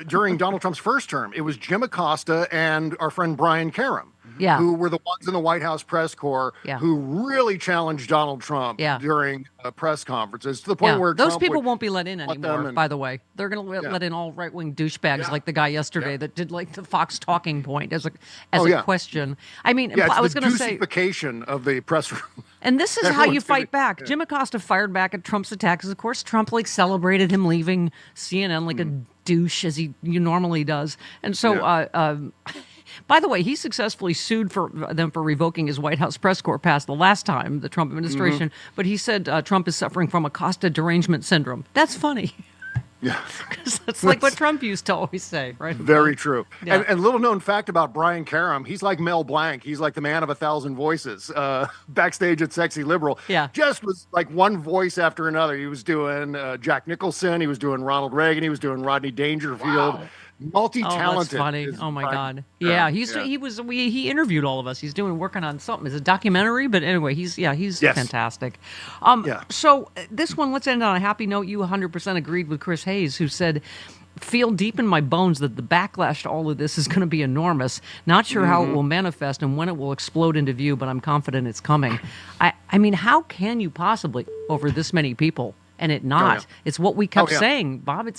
during Donald Trump's first term. It was Jim Acosta and our friend Brian Karem. Who were the ones in the White House press corps who really challenged Donald Trump during press conferences to the point where those Trump people won't be let in anymore. By the way, they're going to let in all right wing douchebags like the guy yesterday that did like the Fox talking point as a question. I mean, I was going to say deucification of the press room. And this is how you fight back. Jim Acosta fired back at Trump's attacks. Of course, Trump celebrated him leaving CNN like a douche as he normally does, and so. By the way, he successfully sued them for revoking his White House press corps pass the last time, the Trump administration. But he said Trump is suffering from Acosta derangement syndrome. That's funny. Yeah. Because that's like what Trump used to always say, right? Very true. Yeah. And little known fact about Brian Karem, he's like Mel Blanc. He's like the man of 1,000 voices. Backstage at Sexy Liberal. Yeah. Just was like one voice after another. He was doing Jack Nicholson. He was doing Ronald Reagan. He was doing Rodney Dangerfield. Wow. multi-talented. Oh, that's funny. is Oh my fine. God. Yeah, he interviewed all of us. He's working on something. It's a documentary, but anyway, he's fantastic. So this one, let's end on a happy note. You 100% agreed with Chris Hayes, who said, "Feel deep in my bones that the backlash to all of this is going to be enormous. Not sure how it will manifest and when it will explode into view, but I'm confident it's coming." I mean, how can you possibly over this many people and it not? It's what we kept saying, Bob.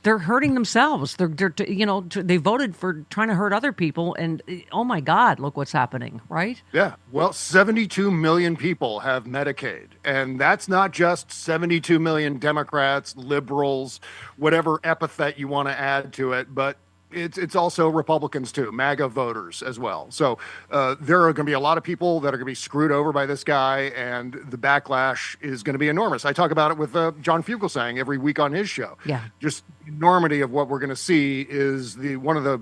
They're hurting themselves. They voted for trying to hurt other people, and oh my God, look what's happening, right? Yeah. Well, 72 million people have Medicaid, and that's not just 72 million Democrats, liberals, whatever epithet you want to add to it, but it's also Republicans too, MAGA voters as well. So there are going to be a lot of people that are going to be screwed over by this guy, and the backlash is going to be enormous. I talk about it with John Fugelsang every week on his show. Yeah. Just the enormity of what we're going to see is one of the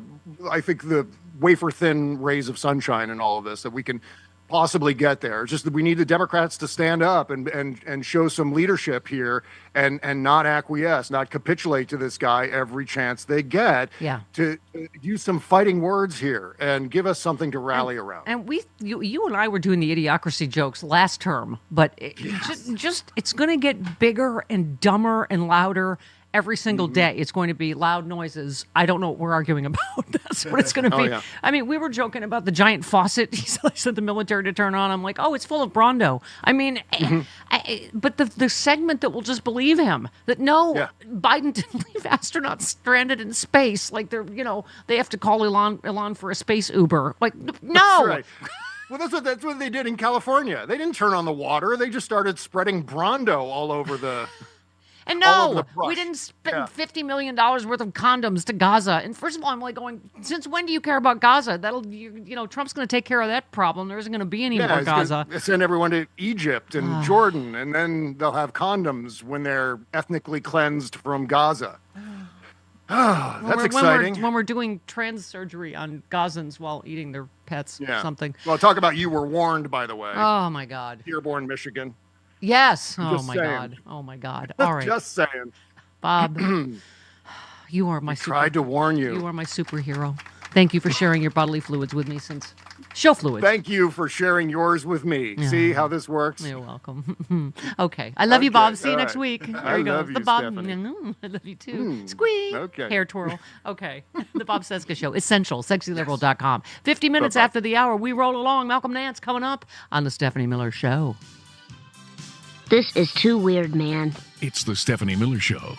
wafer thin rays of sunshine in all of this that we can possibly get there. It's just that we need the Democrats to stand up and show some leadership here and not acquiesce, not capitulate to this guy every chance they get. Yeah. To use some fighting words here and give us something to rally around. And you and I were doing the idiocracy jokes last term, but it's going to get bigger and dumber and louder every single day. It's going to be loud noises. I don't know what we're arguing about. That's what it's going to be. Yeah. I mean, we were joking about the giant faucet he said the military to turn on. I'm like, oh, it's full of Brawndo. I mean, but the segment that will just believe him, that Biden didn't leave astronauts stranded in space. Like they have to call Elon for a space Uber. Like, no. That's right. Well, that's what they did in California. They didn't turn on the water. They just started spreading Brawndo all over the... And no, we didn't spend $50 million worth of condoms to Gaza. And first of all, I'm like going, since when do you care about Gaza? Trump's going to take care of that problem. There isn't going to be any more Gaza. Send everyone to Egypt and Jordan, and then they'll have condoms when they're ethnically cleansed from Gaza. That's exciting. When we're doing trans surgery on Gazans while eating their pets or something. Well, talk about you were warned, by the way. Oh, my God. Dearborn, Michigan. Yes. Just saying. God. Oh my God. All right. Just saying. Bob, you are my tried to warn you. You are my superhero. Thank you for sharing your bodily fluids with me since show fluids. Thank you for sharing yours with me. Yeah. See how this works? You're welcome. Okay. I love you, Bob. See you next week. There you go. Love you, Bob. Stephanie. I love you too. Squeak. Okay. Hair twirl. Okay. The Bob Cesca Show. Essential. SexyLiberal.com. 50 minutes after the hour, we roll along. Malcolm Nance coming up on the Stephanie Miller Show. This is too weird, man. It's the Stephanie Miller Show.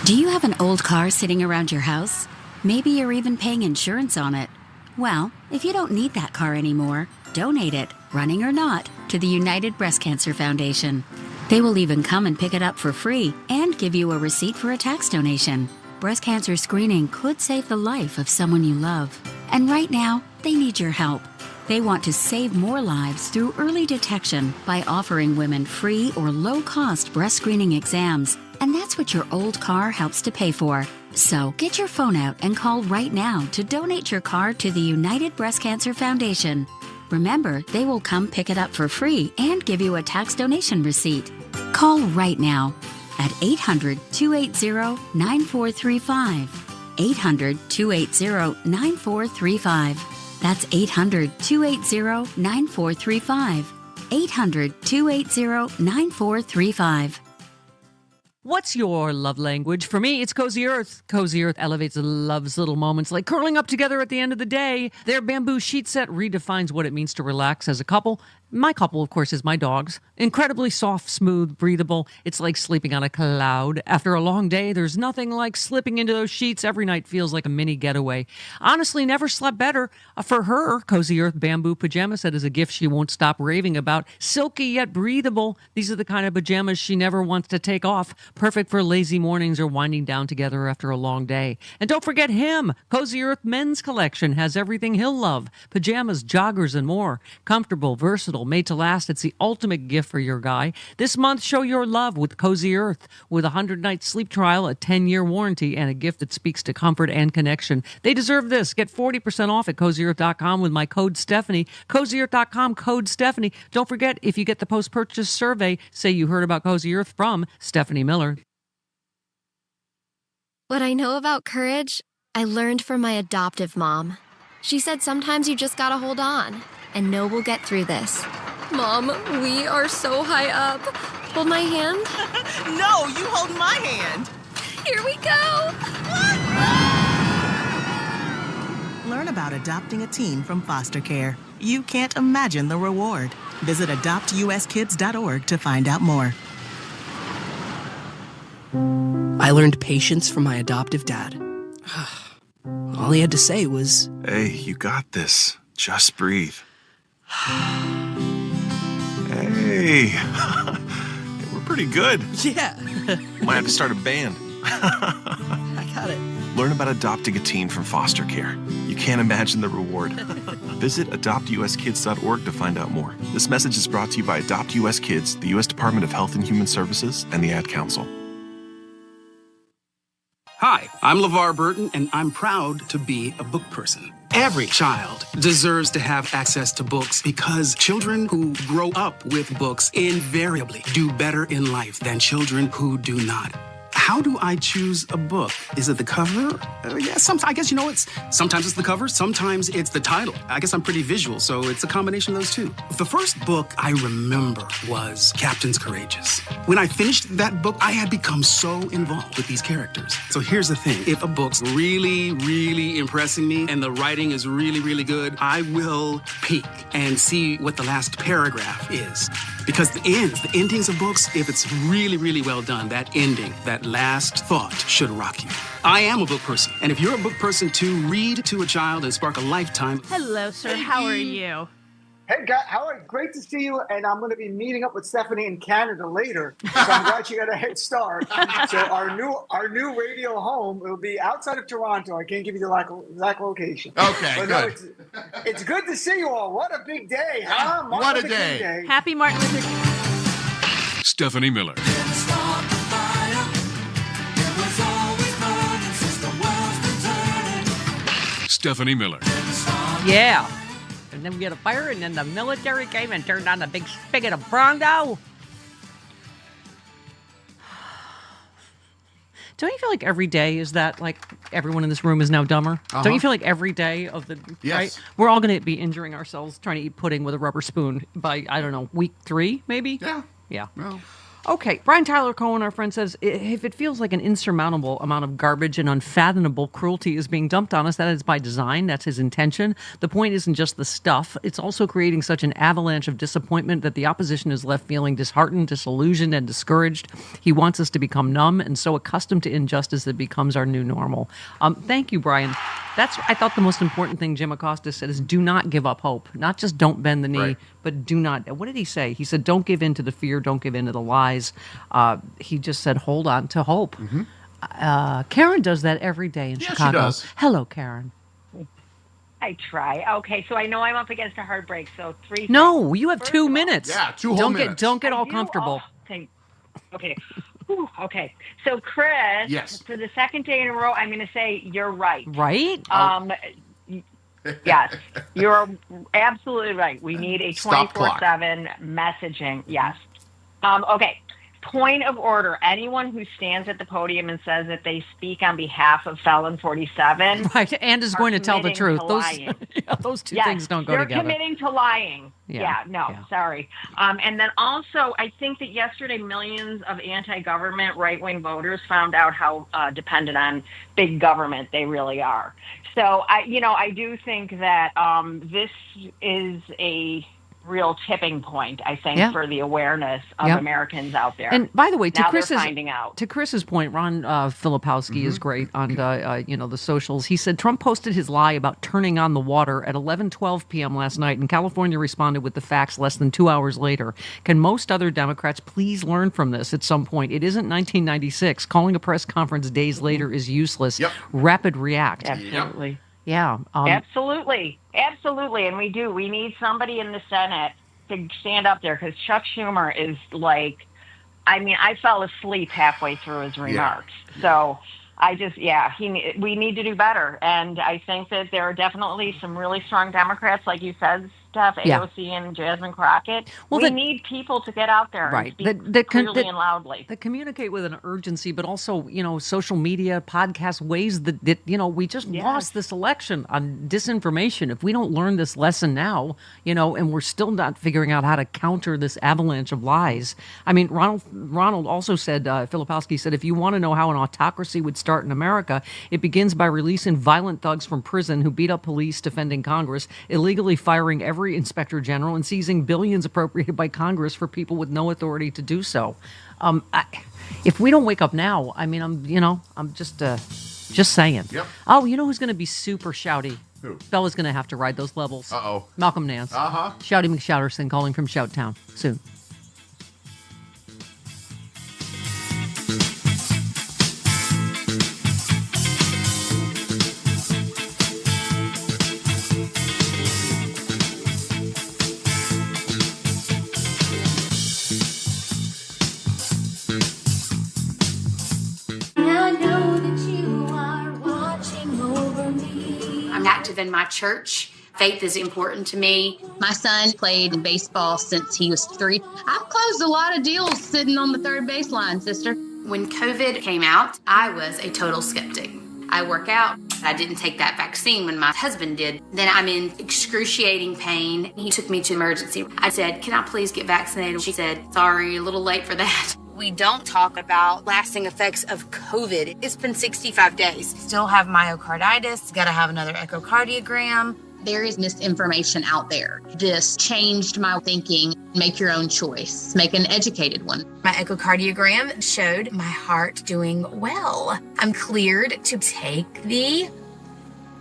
Do you have an old car sitting around your house? Maybe you're even paying insurance on it. Well, if you don't need that car anymore, donate it, running or not, to the United Breast Cancer Foundation. They will even come and pick it up for free and give you a receipt for a tax donation. Breast cancer screening could save the life of someone you love. And right now, they need your help. They want to save more lives through early detection by offering women free or low-cost breast screening exams. And that's what your old car helps to pay for. So get your phone out and call right now to donate your car to the United Breast Cancer Foundation. Remember, they will come pick it up for free and give you a tax donation receipt. Call right now at 800-280-9435. 800-280-9435. That's 800-280-9435. 800-280-9435. What's your love language? For me, it's Cozy Earth. Cozy Earth elevates love's little moments like curling up together at the end of the day. Their bamboo sheet set redefines what it means to relax as a couple. My couple, of course, is my dogs. Incredibly soft, smooth, breathable. It's like sleeping on a cloud. After a long day, there's nothing like slipping into those sheets. Every night feels like a mini getaway. Honestly, never slept better. For her, Cozy Earth bamboo pajama set is a gift she won't stop raving about. Silky yet breathable. These are the kind of pajamas she never wants to take off. Perfect for lazy mornings or winding down together after a long day. And don't forget him. Cozy Earth men's collection has everything he'll love. Pajamas, joggers, and more. Comfortable, versatile, Meal, made to last. It's the ultimate gift for your guy. This month, show your love with Cozy Earth, with a 100-night sleep trial, a 10-year warranty, and a gift that speaks to comfort and connection. They deserve this. Get 40% off at CozyEarth.com with my code Stephanie. CozyEarth.com, code Stephanie. Don't forget, if you get the post-purchase survey, say you heard about Cozy Earth from Stephanie Miller. What I know about courage, I learned from my adoptive mom. She said sometimes you just gotta hold on and know we'll get through this. Mom, we are so high up. Hold my hand. No, you hold my hand. Here we go. Learn about adopting a teen from foster care. You can't imagine the reward. Visit adoptuskids.org to find out more. I learned patience from my adoptive dad. All he had to say was, "Hey, you got this. Just breathe." Hey, we're pretty good. Yeah. Might have to start a band. I got it. Learn about adopting a teen from foster care. You can't imagine the reward. Visit adoptuskids.org to find out more. This message is brought to you by Adopt US Kids, the U.S. Department of Health and Human Services, and the Ad Council. Hi, I'm LeVar Burton, and I'm proud to be a book person. Every child deserves to have access to books because children who grow up with books invariably do better in life than children who do not. How do I choose a book? Is it the cover? Yeah, I guess, sometimes it's the cover, sometimes it's the title. I guess I'm pretty visual, so it's a combination of those two. The first book I remember was Captain's Courageous. When I finished that book, I had become so involved with these characters. So here's the thing. If a book's really, really impressing me and the writing is really, really good, I will peek and see what the last paragraph is. Because the endings of books, if it's really, really well done, that ending, that last thought should rock you. I am a book person. And if you're a book person too, read to a child and spark a lifetime. Hello, sir. How are you? Hey, guys, Howard, great to see you. And I'm going to be meeting up with Stephanie in Canada later. So I'm glad you got a head start. So our new radio home will be outside of Toronto. I can't give you the exact location. Okay, but good. No, it's good to see you all. What a big day, huh? What a day. Happy Martin Luther. Stephanie Miller. Stephanie Miller. Yeah. And then we had a fire, and then the military came and turned on the big spigot of Brongo. Don't you feel like every day is that, like, everyone in this room is now dumber? Uh-huh. Don't you feel like every day of the... Yes. Right? We're all going to be injuring ourselves trying to eat pudding with a rubber spoon by, I don't know, week 3, maybe? Yeah. Yeah. Well. Okay, Brian Tyler Cohen, our friend, says, if it feels like an insurmountable amount of garbage and unfathomable cruelty is being dumped on us, that is by design. That's his intention. The point isn't just the stuff. It's also creating such an avalanche of disappointment that the opposition is left feeling disheartened, disillusioned, and discouraged. He wants us to become numb and so accustomed to injustice that it becomes our new normal. Thank you, Brian. That's, I thought, the most important thing Jim Acosta said is do not give up hope. Not just don't bend the knee, right. But do not. What did he say? He said, don't give in to the fear, don't give in to the lies. He just said, hold on to hope. Mm-hmm. Karen does that every day in Chicago. She does. Hello, Karen. I try. Okay, so I know I'm up against a hard break, so 3 No, you have 2 minutes. Yeah, 2 whole minutes. Don't get all comfortable. Okay. Whew, okay. So, Chris, Yes. for the second day in a row, I'm going to say you're right. Right? Yes, you're absolutely right. We need a Stop clock. 24/7 messaging. Yes. Okay. Point of order. Anyone who stands at the podium and says that they speak on behalf of Felon 47. Right, and is going to tell the truth. Those two Yes, things don't go together. They're committing to lying. Sorry. And then also, I think that yesterday millions of anti-government right-wing voters found out how dependent on big government they really are. So, I do think that this is a real tipping point, I think, for the awareness of Americans out there. And by the way, they're finding out. To Chris's point, Ron Filipowski is great on the socials. He said Trump posted his lie about turning on the water at 11:12 p.m. last night, and California responded with the facts less than 2 hours later. Can most other Democrats please learn from this at some point? It isn't 1996. Calling a press conference days later is useless. Rapid react. Absolutely. Yeah. Absolutely. And we need somebody in the Senate to stand up there because Chuck Schumer is like, I mean, I fell asleep halfway through his remarks. Yeah. So I just, we need to do better. And I think that there are definitely some really strong Democrats, like you said, Steph, AOC and Jasmine Crockett. Well, we need people to get out there and speak clearly and loudly. That communicate with an urgency, but also, social media, podcast, ways that we just lost this election on disinformation. If we don't learn this lesson now, and we're still not figuring out how to counter this avalanche of lies. I mean, Ronald also said, Filipowski said, if you want to know how an autocracy would start in America, it begins by releasing violent thugs from prison who beat up police defending Congress, illegally firing every inspector general, and seizing billions appropriated by Congress for people with no authority to do so. If we don't wake up now, I mean, I'm just saying. Yep. Oh, you know who's going to be super shouty? Who? Bella's going to have to ride those levels. Uh-oh. Malcolm Nance. Uh-huh. Shouty McShouterson calling from Shouttown soon. In my church. Faith is important to me. My son played baseball since he was 3. I've closed a lot of deals sitting on the third baseline, sister. When COVID came out, I was a total skeptic. I work out. I didn't take that vaccine when my husband did. Then I'm in excruciating pain. He took me to emergency. I said, can I please get vaccinated? She said, sorry, a little late for that. We don't talk about lasting effects of COVID. It's been 65 days. Still have myocarditis. Got to have another echocardiogram. There is misinformation out there. This changed my thinking. Make your own choice. Make an educated one. My echocardiogram showed my heart doing well. I'm cleared to take the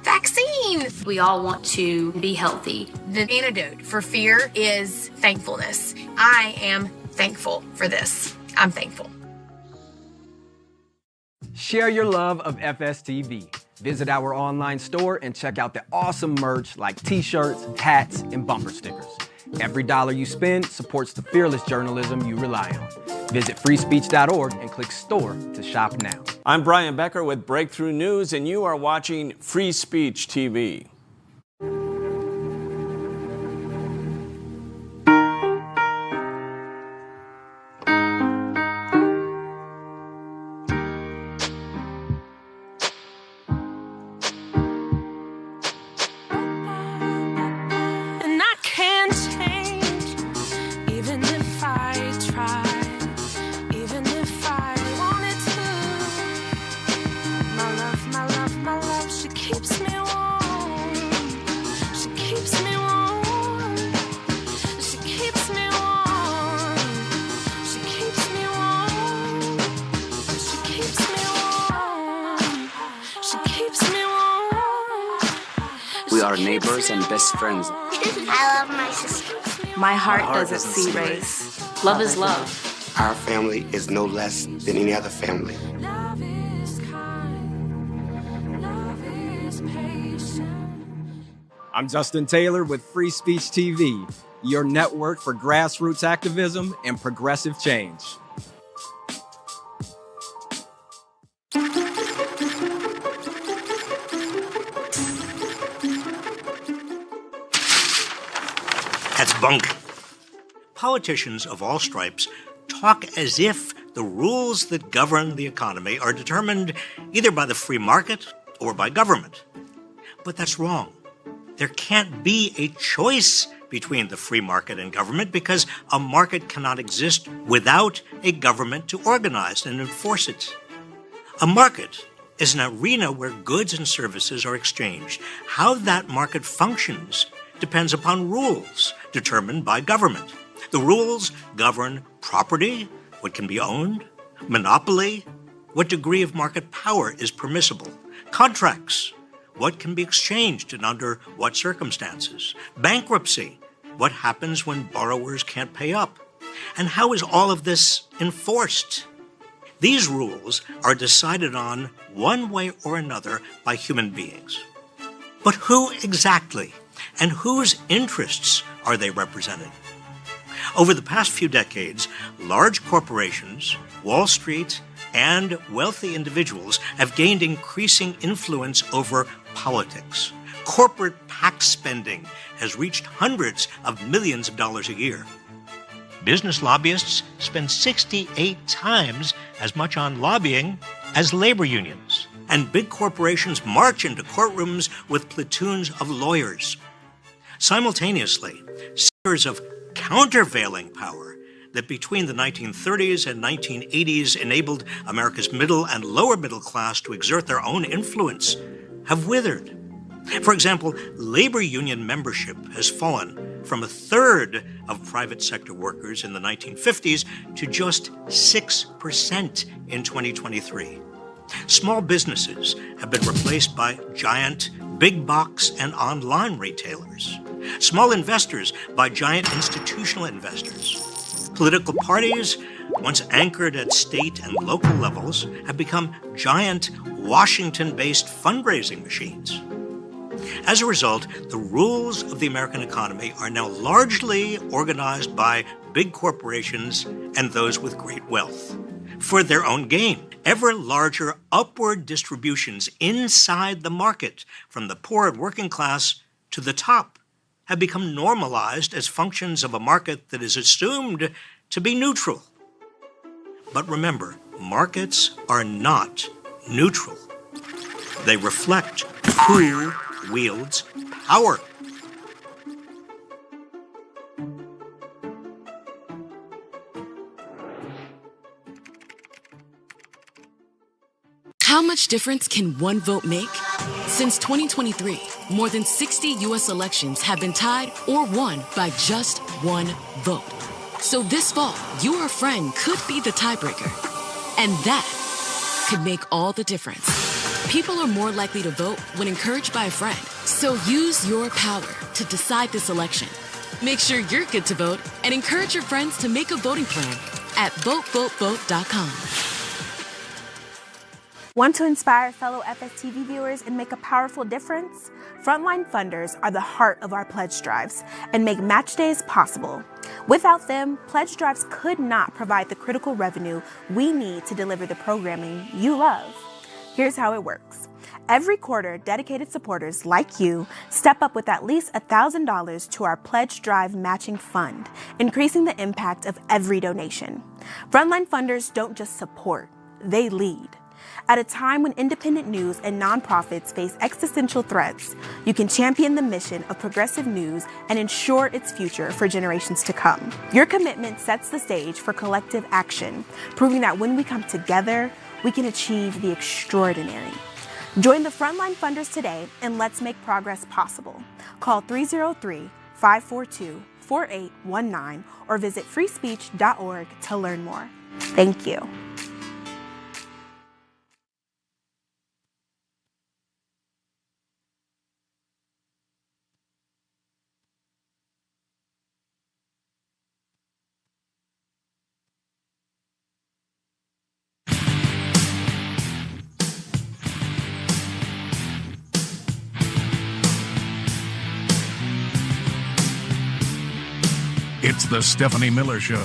vaccine. We all want to be healthy. The antidote for fear is thankfulness. I am thankful for this. I'm thankful. Share your love of FSTV. Visit our online store and check out the awesome merch like t-shirts, hats, and bumper stickers. Every dollar you spend supports the fearless journalism you rely on. Visit freespeech.org and click store to shop now. I'm Brian Becker with Breakthrough News, and you are watching Free Speech TV. Neighbors and best friends. I love my sister. My heart doesn't see race. Love is love. Our family is no less than any other family. I'm Justin Taylor with Free Speech TV, your network for grassroots activism and progressive change. That's bunk. Politicians of all stripes talk as if the rules that govern the economy are determined either by the free market or by government. But that's wrong. There can't be a choice between the free market and government because a market cannot exist without a government to organize and enforce it. A market is an arena where goods and services are exchanged. How that market functions depends upon rules determined by government. The rules govern property, what can be owned, monopoly, what degree of market power is permissible, contracts, what can be exchanged and under what circumstances, bankruptcy, what happens when borrowers can't pay up, and how is all of this enforced? These rules are decided on one way or another by human beings. But who exactly? And whose interests are they representing? Over the past few decades, large corporations, Wall Street, and wealthy individuals have gained increasing influence over politics. Corporate PAC spending has reached hundreds of millions of dollars a year. Business lobbyists spend 68 times as much on lobbying as labor unions. And big corporations march into courtrooms with platoons of lawyers. Simultaneously, centers of countervailing power that between the 1930s and 1980s enabled America's middle and lower middle class to exert their own influence have withered. For example, labor union membership has fallen from a third of private sector workers in the 1950s to just 6% in 2023. Small businesses have been replaced by giant big box and online retailers. Small investors by giant institutional investors. Political parties, once anchored at state and local levels, have become giant Washington-based fundraising machines. As a result, the rules of the American economy are now largely organized by big corporations and those with great wealth for their own gain. Ever larger upward distributions inside the market, from the poor and working class to the top, have become normalized as functions of a market that is assumed to be neutral. But remember, markets are not neutral. They reflect who wields power. How much difference can one vote make? Since 2023, more than 60 U.S. elections have been tied or won by just one vote. So this fall, your friend could be the tiebreaker. And that could make all the difference. People are more likely to vote when encouraged by a friend. So use your power to decide this election. Make sure you're good to vote and encourage your friends to make a voting plan at VoteVoteVote.com. Want to inspire fellow FSTV viewers and make a powerful difference? Frontline funders are the heart of our pledge drives and make match days possible. Without them, pledge drives could not provide the critical revenue we need to deliver the programming you love. Here's how it works. Every quarter, dedicated supporters like you step up with at least $1,000 to our Pledge Drive Matching Fund, increasing the impact of every donation. Frontline funders don't just support, they lead. At a time when independent news and nonprofits face existential threats, you can champion the mission of progressive news and ensure its future for generations to come. Your commitment sets the stage for collective action, proving that when we come together, we can achieve the extraordinary. Join the Frontline Funders today and let's make progress possible. Call 303-542-4819 or visit freespeech.org to learn more. Thank you. It's the Stephanie Miller Show.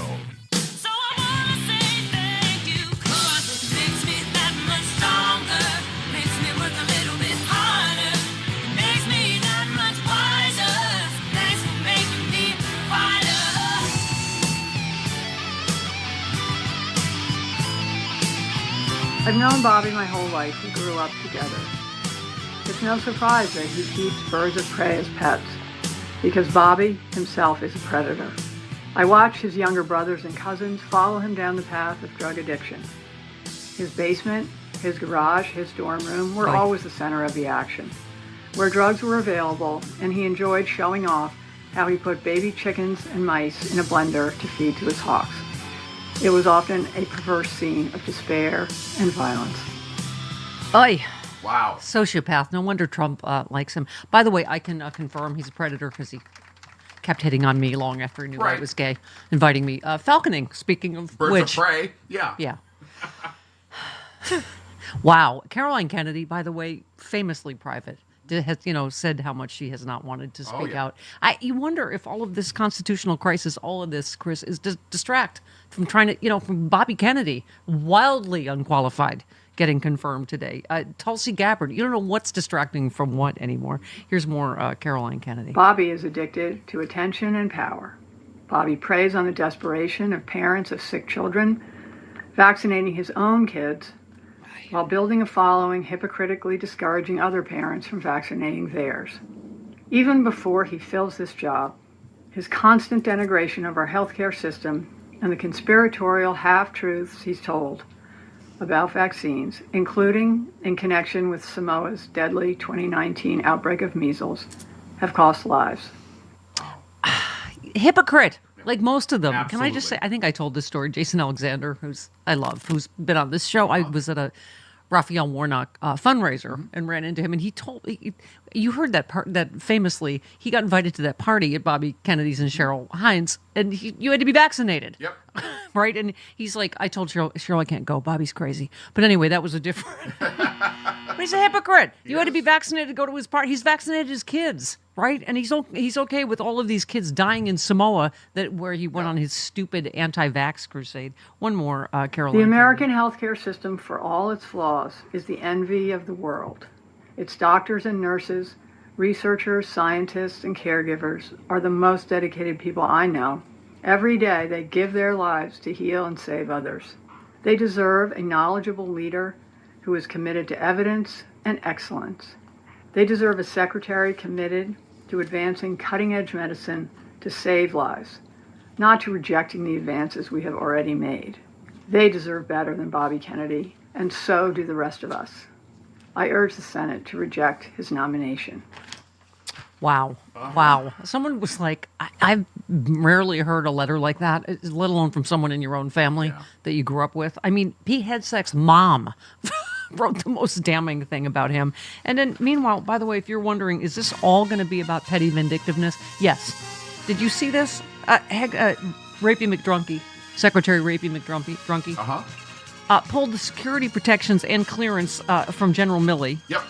I've known Bobby my whole life. We grew up together. It's no surprise that he keeps birds of prey as pets, because Bobby himself is a predator. I watch his younger brothers and cousins follow him down the path of drug addiction. His basement, his garage, his dorm room were always the center of the action, where drugs were available, and he enjoyed showing off how he put baby chickens and mice in a blender to feed to his hawks. It was often a perverse scene of despair and violence. Oy. Wow. Sociopath. No wonder Trump likes him. By the way, I can confirm he's a predator because he kept hitting on me long after he knew I was gay, inviting me. Falconing, speaking of Birds which. of prey. Yeah. Yeah. Wow. Caroline Kennedy, by the way, famously private. has, said how much she has not wanted to speak out. You wonder if all of this constitutional crisis, all of this, Chris, is distract from trying to, from Bobby Kennedy, wildly unqualified, getting confirmed today. Tulsi Gabbard, you don't know what's distracting from what anymore. Here's more Caroline Kennedy. Bobby is addicted to attention and power. Bobby preys on the desperation of parents of sick children, vaccinating his own kids while building a following, hypocritically discouraging other parents from vaccinating theirs. Even before he fills this job, his constant denigration of our healthcare system and the conspiratorial half-truths he's told about vaccines, including in connection with Samoa's deadly 2019 outbreak of measles, have cost lives. Hypocrite, like most of them. Absolutely. Can I just say, I think I told this story. Jason Alexander, who's been on this show. I was at a Raphael Warnock fundraiser and ran into him, and he told me, you heard that famously, he got invited to that party at Bobby Kennedy's and Cheryl Hines, and you had to be vaccinated. Yep. Right? And he's like, I told Cheryl I can't go. Bobby's crazy. But anyway, that was a different... But he's a hypocrite. You had to be vaccinated to go to his party. He's vaccinated his kids, right? And he's okay with all of these kids dying in Samoa where he went on his stupid anti-vax crusade. One more, Caroline. The American healthcare system, for all its flaws, is the envy of the world. Its doctors and nurses, researchers, scientists, and caregivers are the most dedicated people I know. Every day they give their lives to heal and save others. They deserve a knowledgeable leader who is committed to evidence and excellence. They deserve a secretary committed to advancing cutting-edge medicine to save lives, not to rejecting the advances we have already made. They deserve better than Bobby Kennedy, and so do the rest of us. I urge the Senate to reject his nomination. Wow. Wow. Someone was like, I've rarely heard a letter like that, let alone from someone in your own family that you grew up with. I mean, Pete Hegseth's mom wrote the most damning thing about him. And then, meanwhile, by the way, if you're wondering, is this all going to be about petty vindictiveness? Yes. Did you see this? Rapey McDrunky, Secretary Rapey McDrunky, pulled the security protections and clearance from General Milley. Yep.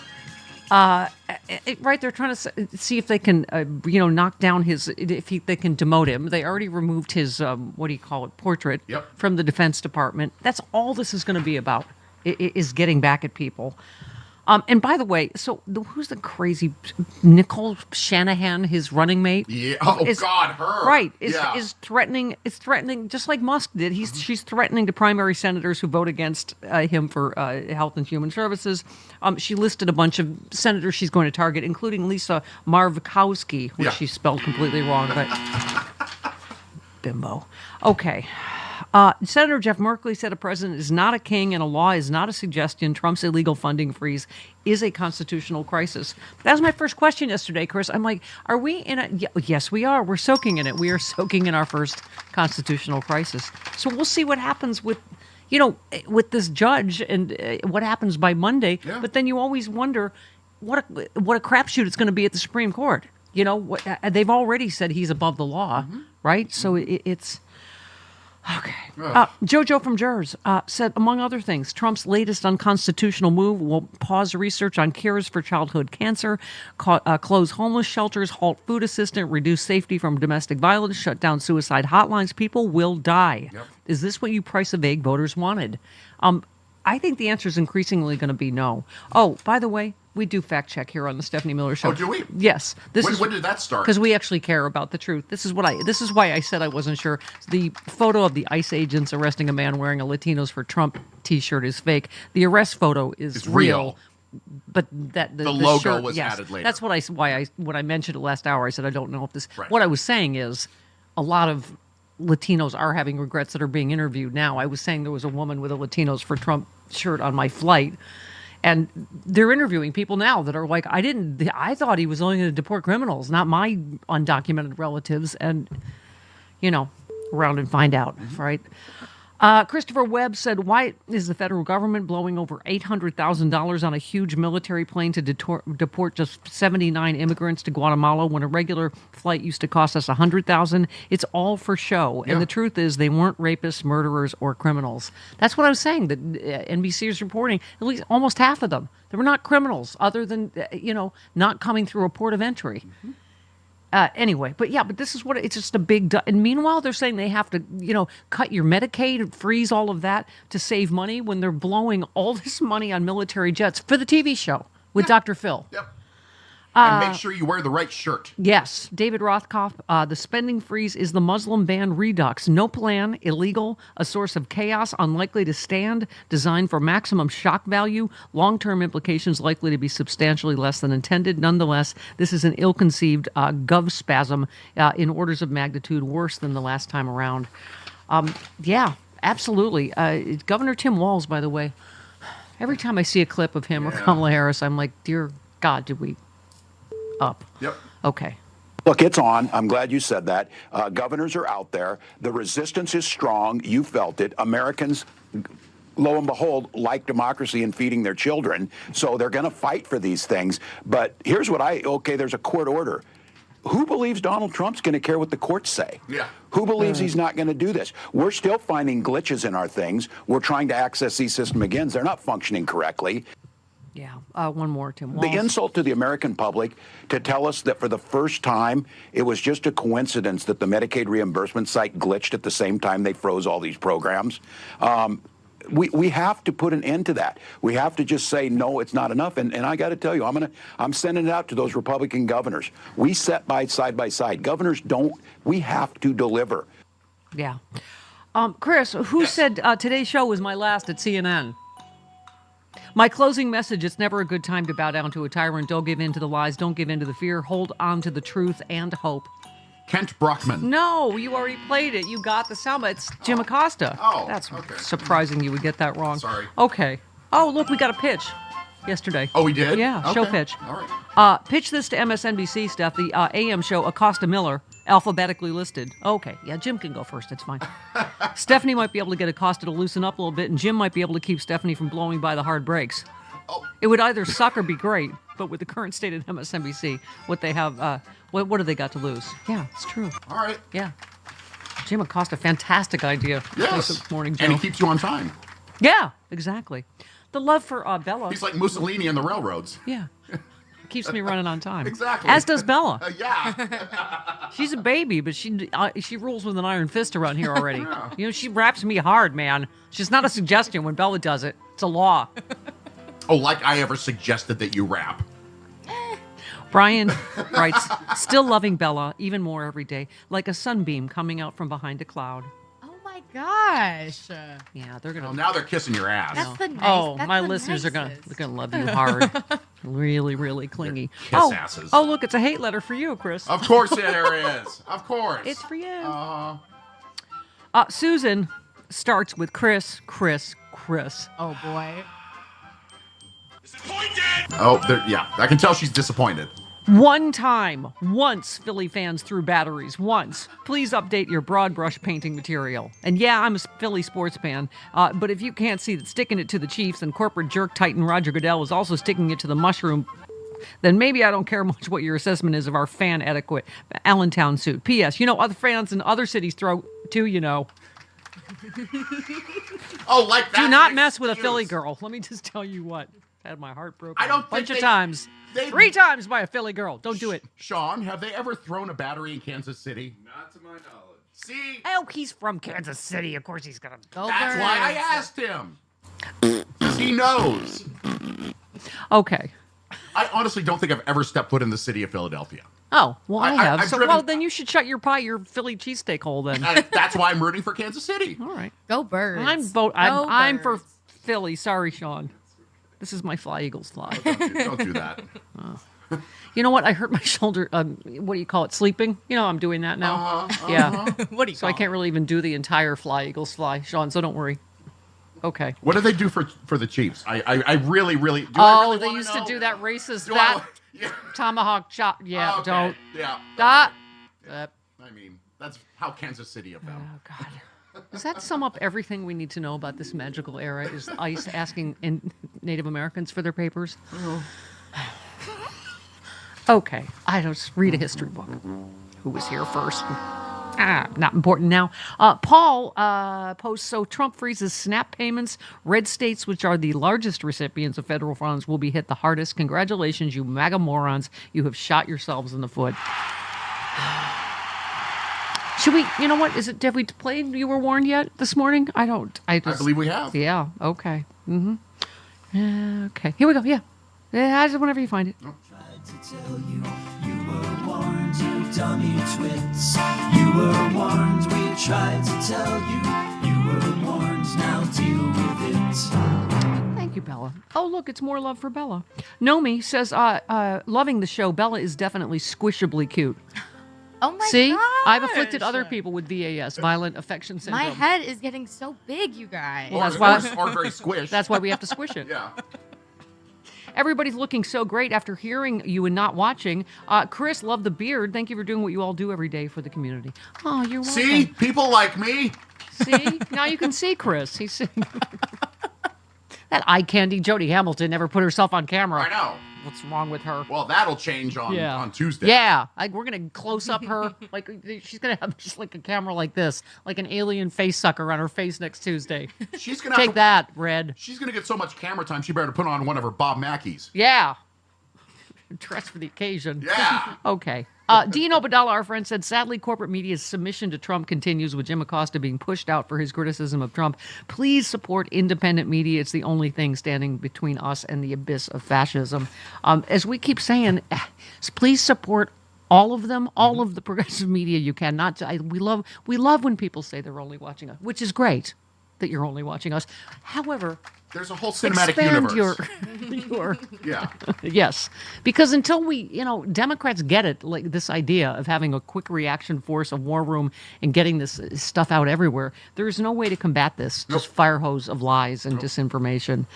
Right, they're trying to see if they can, knock down they can demote him. They already removed his, portrait from the Defense Department. That's all this is going to be about, is getting back at people. And by the way, so who's the crazy Nicole Shanahan, his running mate? Yeah. Oh, God, her. Right. Is threatening. It's threatening, just like Musk did. She's threatening to primary senators who vote against him for Health and Human Services. She listed a bunch of senators she's going to target, including Lisa Marvkowski, which she spelled completely wrong, but bimbo. Okay. Senator Jeff Merkley said a president is not a king and a law is not a suggestion. Trump's illegal funding freeze is a constitutional crisis. That was my first question yesterday, Chris. I'm like, are we in a... Yes, we are. We're soaking in it. We are soaking in our first constitutional crisis. So we'll see what happens with this judge and what happens by Monday. Yeah. But then you always wonder what a crapshoot it's going to be at the Supreme Court. They've already said he's above the law, right? So it's... Okay. Jojo from Jers said, among other things, Trump's latest unconstitutional move will pause research on cures for childhood cancer, close homeless shelters, halt food assistance, reduce safety from domestic violence, shut down suicide hotlines. People will die. Yep. Is this what you price of egg voters wanted? I think the answer is increasingly going to be no. Oh, by the way, we do fact check here on the Stephanie Miller Show. Oh, do we? Yes. When did that start? Because we actually care about the truth. This is why I said I wasn't sure. The photo of the ICE agents arresting a man wearing a Latinos for Trump T-shirt is fake. The arrest photo is real. But the logo shirt, was added later. That's when I mentioned it last hour, I said I don't know if this. Right. What I was saying is a lot of Latinos are having regrets that are being interviewed now. I was saying there was a woman with a Latinos for Trump shirt on my flight, and they're interviewing people now that are like, I thought he was only going to deport criminals, not my undocumented relatives, and around and find out, right? Christopher Webb said, why is the federal government blowing over $800,000 on a huge military plane to deport just 79 immigrants to Guatemala when a regular flight used to cost us $100,000? It's all for show. Yeah. And the truth is they weren't rapists, murderers, or criminals. That's what I was saying, that NBC is reporting, at least almost half of them. They were not criminals, other than, not coming through a port of entry. Mm-hmm. Anyway, but this is what it's just a big. And meanwhile, they're saying they have to, cut your Medicaid, freeze all of that to save money when they're blowing all this money on military jets for the TV show with Dr. Phil. Yep. And make sure you wear the right shirt. Yes. David Rothkopf, the spending freeze is the Muslim ban redux. No plan, illegal, a source of chaos, unlikely to stand, designed for maximum shock value, long-term implications likely to be substantially less than intended. Nonetheless, this is an ill-conceived gov spasm in orders of magnitude worse than the last time around. Absolutely. Governor Tim Walz, by the way, every time I see a clip of him or Kamala Harris, I'm like, dear God, did we... up. Yep. Okay. Look, it's on. I'm glad you said that. Governors are out there. The resistance is strong. You felt it. Americans, lo and behold, like democracy and feeding their children. So they're going to fight for these things. But here's what there's a court order. Who believes Donald Trump's going to care what the courts say? Yeah. Who believes he's not going to do this? We're still finding glitches in our things. We're trying to access these systems again. They're not functioning correctly. Yeah, one more, Tim Walz. The insult to the American public to tell us that for the first time, it was just a coincidence that the Medicaid reimbursement site glitched at the same time they froze all these programs. We have to put an end to that. We have to just say, no, it's not enough. And I got to tell you, I'm sending it out to those Republican governors. We side by side. Governors don't. We have to deliver. Yeah. Chris, who said today's show was my last at CNN? My closing message, it's never a good time to bow down to a tyrant. Don't give in to the lies. Don't give in to the fear. Hold on to the truth and hope. Kent Brockman. No, you already played it. You got the soundbite. It's Jim Acosta. Oh, that's okay. Surprising you would get that wrong. Sorry. Okay. Oh, look, we got a pitch yesterday. Oh, we did? Yeah, okay. Show pitch. All right. Pitch this to MSNBC, Steph, the AM show Acosta Miller, alphabetically listed. Okay, yeah, Jim can go first. It's fine. Stephanie might be able to get Acosta to loosen up a little bit, and Jim might be able to keep Stephanie from blowing by the hard brakes. Oh. It would either suck or be great, but with the current state of MSNBC, what they have, what do they got to lose? Yeah, it's true. All right. Yeah. Jim Acosta, fantastic idea. Yes. This morning, Joe. And he keeps you on time. Yeah, exactly. The love for Bella. He's like Mussolini in the railroads. Yeah. Keeps me running on time. Exactly. As does Bella. Yeah. She's a baby, but she rules with an iron fist around here already. Yeah. She raps me hard, man. She's not a suggestion when Bella does it. It's a law. Oh, like I ever suggested that you rap. Brian writes, still loving Bella even more every day, like a sunbeam coming out from behind a cloud. Oh my gosh. Yeah, they're gonna. Well, now they're kissing your ass. That's the nice. Oh, that's my the listeners nicest. are gonna love you hard. Really, really clingy. Kiss asses. Oh, look, it's a hate letter for you, Chris. Of course there is. Of course. It's for you. Susan starts with Chris. Oh boy. Oh, yeah. I can tell she's disappointed. Once Philly fans threw batteries. Once. Please update your broad brush painting material. And yeah, I'm a Philly sports fan, but if you can't see that sticking it to the Chiefs and corporate jerk titan Roger Goodell was also sticking it to the mushroom, then maybe I don't care much what your assessment is of our fan etiquette. Allentown suit. P.S. Other fans in other cities throw too, Oh, like that. Do not mess with a Philly girl. Let me just tell you what. Had my heart broken. I don't a bunch think of times. 3 times by a Philly girl. Don't do it. Sean, have they ever thrown a battery in Kansas City? Not to my knowledge. See? Oh, he's from Kansas City. Of course he's gonna go. That's why I asked him. He knows. Okay. I honestly don't think I've ever stepped foot in the city of Philadelphia. Oh, well, I have. I've So, driven- well, then you should shut your Philly cheesesteak hole then. That's why I'm rooting for Kansas City. All right. Go Birds. I'm for Philly. Sorry, Sean. This is my Fly Eagles fly. Don't do that. You know what? I hurt my shoulder. What do you call it? Sleeping? I'm doing that now. Yeah. What do you So I can't really even do the entire Fly Eagles fly, Sean. So don't worry. Okay. What do they do for the Chiefs? I really do. They used to do that racist tomahawk chop. Yeah. Okay. Don't. Yeah. Stop. I mean, that's how Kansas City of them. Oh God. Does that sum up everything we need to know about this magical era? Is ICE asking Native Americans for their papers? Okay, I just read a history book. Who was here first? Not important now. Paul posts, so Trump freezes SNAP payments. Red states, which are the largest recipients of federal funds, will be hit the hardest. Congratulations, you MAGA morons. You have shot yourselves in the foot. Should we, you know what, have we played You Were Warned yet this morning? I believe we have. Yeah, okay. Okay, here we go, yeah. Whenever you find it. To tell you, you were warned, you dummy twits. You were warned, we tried to tell you. You were warned, now deal with it. Thank you, Bella. Oh, look, it's more love for Bella. Nomi says, loving the show. Bella is definitely squishably cute. Oh my See? gosh. I've afflicted other people with VAS, violent affection syndrome. My head is getting so big, you guys. Well, that's why, or very squished. That's why we have to squish it. Yeah. Everybody's looking so great after hearing you and not watching. Chris, love the beard. Thank you for doing what you all do every day for the community. Oh, you're welcome. See? People like me. See? Now you can see Chris. He's sitting. That eye candy Jody Hamilton never put herself on camera. I know. What's wrong with her? Well, that'll change on Tuesday. Yeah, we're gonna close up her. Like she's gonna have just like a camera like this, like an alien face sucker on her face next Tuesday. She's gonna take that, Red. She's gonna get so much camera time. She better put on one of her Bob Mackies. Yeah. Dressed for the occasion. Yeah. Okay. Dean Obadala, our friend, said, sadly, corporate media's submission to Trump continues with Jim Acosta being pushed out for his criticism of Trump. Please support independent media. It's the only thing standing between us and the abyss of fascism. As we keep saying, please support all of them, all of the progressive media you can. We love when people say they're only watching us, which is great that you're only watching us. However, there's a whole cinematic universe. Your yeah. Yes. Because until Democrats get it, like this idea of having a quick reaction force, a war room, and getting this stuff out everywhere, there's no way to combat this. Just fire hose of lies and disinformation.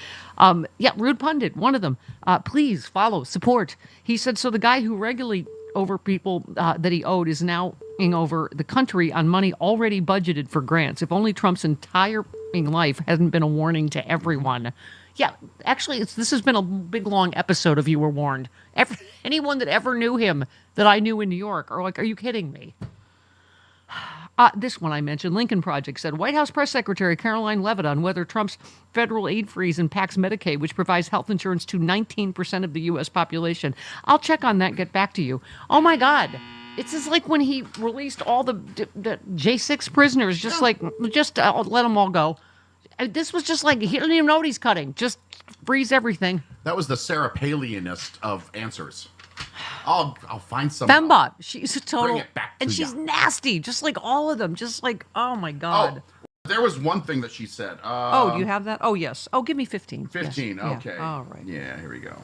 Rude Pundit, one of them. Please follow, support. He said, so the guy who regularly over people that he owed is now over the country on money already budgeted for grants. If only Trump's entire life hadn't been a warning to everyone. Yeah, actually, this has been a big, long episode of You Were Warned. Anyone that ever knew him that I knew in New York are like, are you kidding me? This one I mentioned, Lincoln Project said, White House Press Secretary Caroline Leavitt on whether Trump's federal aid freeze impacts Medicaid, which provides health insurance to 19% of the U.S. population. I'll check on that, get back to you. Oh, my God. It's just like when he released all the J6 prisoners, just let them all go. This was just like, he doesn't even know what he's cutting. Just freeze everything. That was the Sarah Palinist of answers. I'll find some. Fembot. She's a total. Bring it back to and she's ya. nasty, just like all of them. Just like, oh my God. Oh, there was one thing that she said. Do you have that? Oh, yes. Oh, give me 15. 15, yes. okay. Yeah. All right. Yeah, here we go.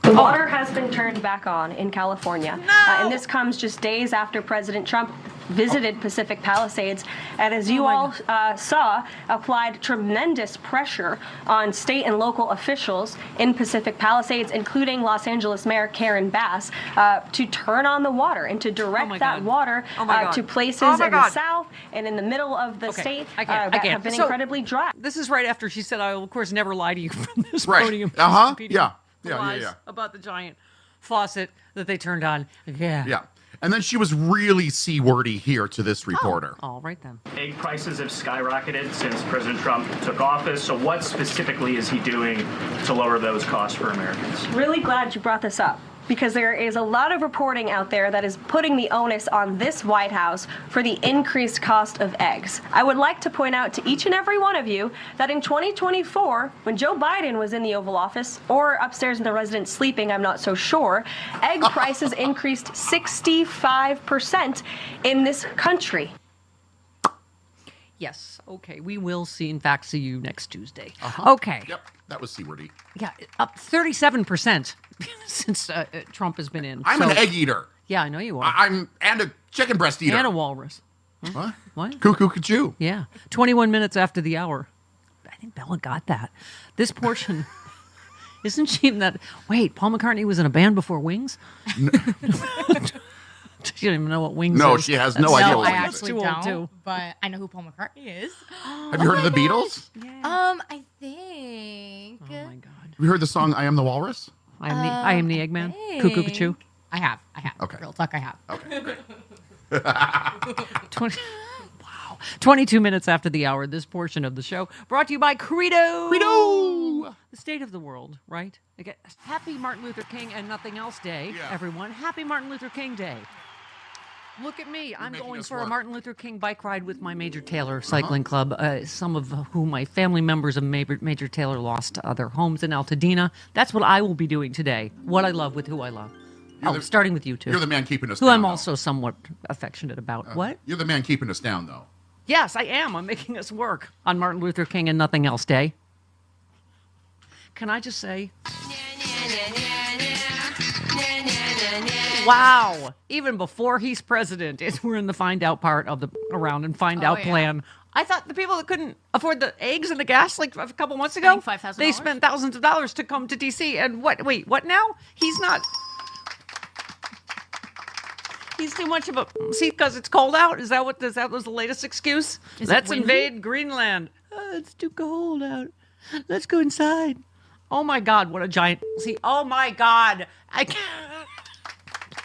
The water has been turned back on in California. And this comes just days after President Trump visited Pacific Palisades, and as you all saw, applied tremendous pressure on state and local officials in Pacific Palisades, including Los Angeles Mayor Karen Bass, to turn on the water and to direct that water to places in the south and in the middle of the state that have been incredibly dry. This is right after she said, I will, of course, never lie to you from this Right. podium. Yeah. About the giant faucet that they turned on. Yeah. And then she was really C-wordy here to this reporter. All right, then. Egg prices have skyrocketed since President Trump took office. So what specifically is he doing to lower those costs for Americans? Really glad you brought this up, because there is a lot of reporting out there that is putting the onus on this White House for the increased cost of eggs. I would like to point out to each and every one of you that in 2024, when Joe Biden was in the Oval Office, or upstairs in the residence sleeping, I'm not so sure, egg prices increased 65% in this country. Yes. Okay. We will in fact see you next Tuesday. Okay. Yep. That was C-wordy. Yeah. Up 37% since Trump has been in. I'm an egg eater. Yeah, I know you are. And a chicken breast eater. And a walrus. What? What? Cuckoo. Yeah. 21 minutes after the hour. I think Bella got that. This portion, isn't she in that? Wait, Paul McCartney was in a band before Wings? She don't even know what Wings No, is. she has no idea No, what I Wings is. actually Too old, don't. too. But I know who Paul McCartney is. Have you heard of the Beatles? I think. Oh my God. Have you heard the song "I Am the Walrus"? I am the Eggman. Cuckoo, cuckoo. I have. Okay. Real talk, I have. Okay, great. 22 minutes after the hour, this portion of the show brought to you by Credo. Credo! The state of the world, right? Okay. Happy Martin Luther King and Nothing Else Day, everyone. Happy Martin Luther King Day. Look at me. I'm going for a Martin Luther King bike ride with my Major Taylor Cycling Club, some of whom my family members of Major Taylor lost their homes in Altadena. That's what I will be doing today. What I love with who I love. Starting with you two. You're the man keeping us who down. I'm though. also somewhat affectionate about. What? You're the man keeping us down, though. Yes, I am. I'm making us work on Martin Luther King and Nothing Else Day. Can I just say... Wow. Even before he's president, we're in the find out part of the around and find out plan. I thought the people that couldn't afford the eggs and the gas like a couple months ago, they spent thousands of dollars to come to D.C. And what now? He's not... He's too much of a... See, because it's cold out? That was the latest excuse? Let's invade Greenland. Oh, it's too cold out. Let's go inside. Oh, my God. What a giant... See, oh, my God. I can't...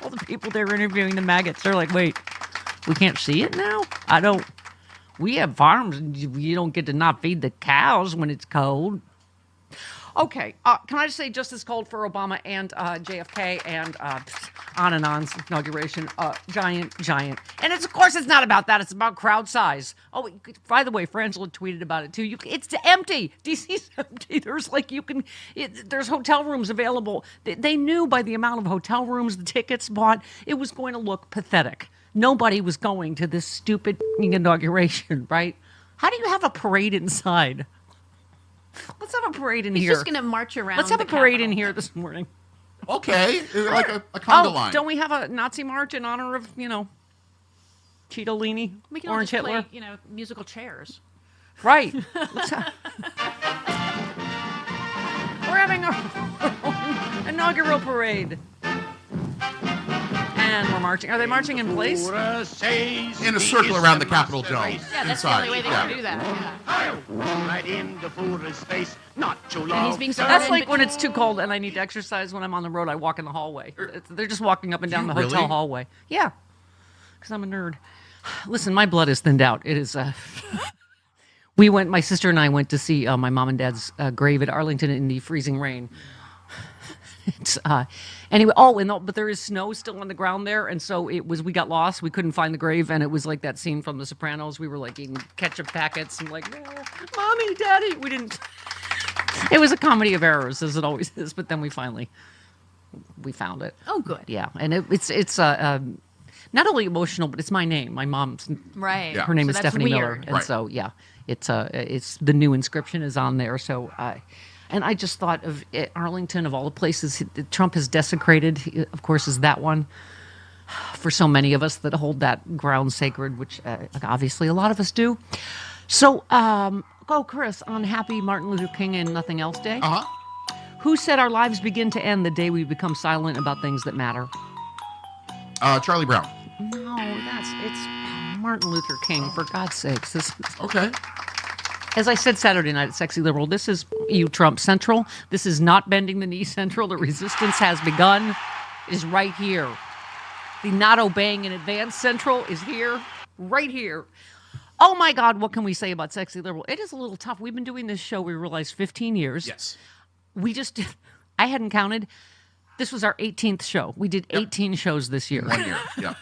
All the people they were interviewing, the maggots, they're like, wait, we can't see it now? We have farms, and you don't get to not feed the cows when it's cold. Okay, can I just say just as cold for Obama and JFK and on and on's inauguration, giant. And of course it's not about that, it's about crowd size. Oh, by the way, Frangela tweeted about it too. It's empty. DC's empty. There's there's hotel rooms available. They knew by the amount of hotel rooms, the tickets bought, it was going to look pathetic. Nobody was going to this stupid inauguration, right? How do you have a parade inside? Let's have a parade in here. He's just going to march around. Let's have a parade in here this morning. Okay, like a conga line. Don't we have a Nazi march in honor of, Cheetolini, We can Orange all just Hitler? play, musical chairs. Right. We're having our own inaugural parade. And we're marching. Are they marching in place? In a circle around the Capitol dome. Yeah, that's inside. the only way they can do that. Yeah. Right in the Führer's face, not too And long. he's being That's like when it's too cold and I need to exercise when I'm on the road, I walk in the hallway. They're just walking up and down the hotel really? hallway. Yeah, because I'm a nerd. Listen, my blood is thinned out. It is... my sister and I went to see my mom and dad's grave at Arlington in the freezing rain. It's anyway. But there is snow still on the ground there, and so we got lost. We couldn't find the grave, and it was like that scene from The Sopranos. We were like eating ketchup packets and like, "Mommy, Daddy." We didn't. It was a comedy of errors, as it always is. But then we finally found it. Oh, good. Yeah, and it's not only emotional, but it's my name. My mom's Right. Her name So is that's Stephanie Miller, weird. and so it's the new inscription is on there. So and I just thought of Arlington, of all the places Trump has desecrated, of course, is that one for so many of us that hold that ground sacred, which obviously a lot of us do. So, go, Chris, on Happy Martin Luther King and Nothing Else Day. Who said our lives begin to end the day we become silent about things that matter? Charlie Brown. No, it's Martin Luther King, for God's sakes. This is, okay. As I said Saturday night at Sexy Liberal, this is you Trump Central. This is not bending the knee Central. The resistance has begun. It is right here. The not obeying in advance Central is here, right here. Oh my God, what can we say about Sexy Liberal? It is a little tough. We've been doing this show, we realized, 15 years. Yes. I hadn't counted. This was our 18th show. We did 18 shows this year. 1 year, yeah.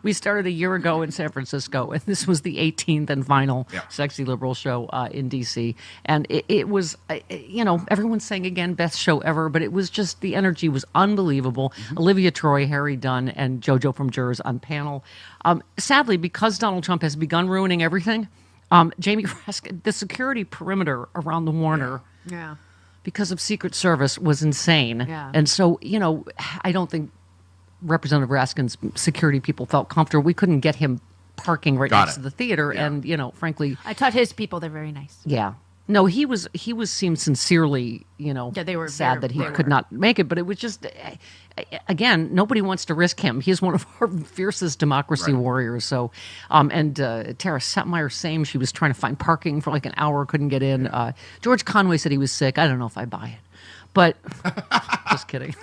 We started a year ago in San Francisco, and this was the 18th and final Sexy Liberal show in D.C. And it was, everyone's saying again, best show ever, but it was just, the energy was unbelievable. Mm-hmm. Olivia Troy, Harry Dunn, and JoJo from Jurors on panel. Sadly, because Donald Trump has begun ruining everything, Jamie Raskin, the security perimeter around the Warner... Yeah. Because of Secret Service was insane. Yeah. And so, I don't think Representative Raskin's security people felt comfortable. We couldn't get him parking right next to the theater. Yeah. And, frankly... I taught his people, they're very nice. Yeah. No, he seemed sincerely, they were sad very- that he they could were. not make it. But it was just, again, nobody wants to risk him. He's one of our fiercest democracy warriors. So, and Tara Setmeyer, same. She was trying to find parking for like an hour, couldn't get in. George Conway said he was sick. I don't know if I buy it, but just kidding.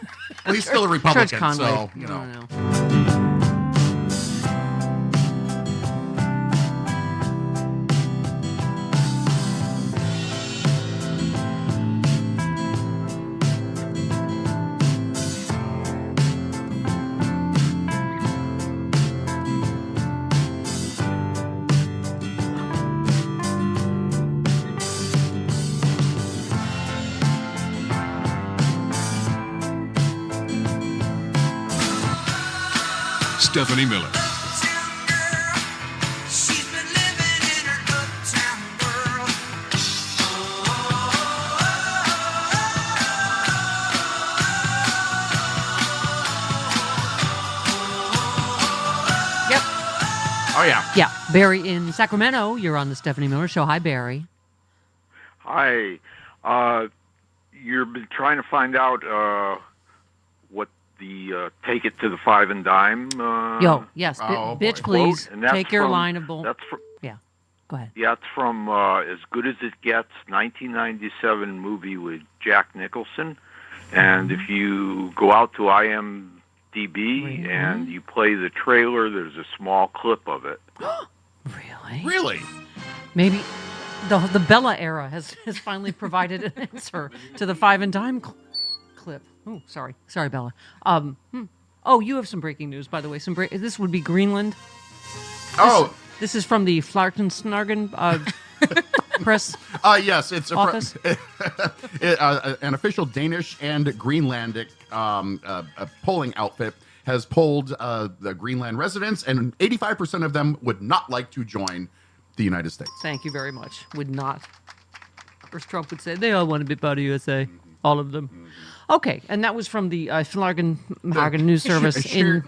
Well, he's still a Republican, George Conway. so I don't know. Stephanie Miller. Oh, yeah. Yeah. Barry in Sacramento, you're on the Stephanie Miller Show. Hi, Barry. Hi. You've been trying to find out what the take it to the five and dime. Yes. Bitch, please. And that's Take your from- line of bull. That's from, yeah. Go ahead. yeah, it's from As Good as It Gets, 1997 movie with Jack Nicholson. And if you go out to IMDb and you play the trailer, there's a small clip of it. Really? Maybe the Bella era has finally provided an answer to the five and dime clip. Oh, sorry, Bella. Oh, you have some breaking news, by the way. This would be Greenland. This is from the Flartensnargen press. Yes, it's office. An official Danish and Greenlandic polling outfit has polled the Greenland residents, and 85% of them would not like to join the United States. Thank you very much. Would not. First, Trump would say they all want to be part of USA. All of them. Okay, and that was from the Flargen News Service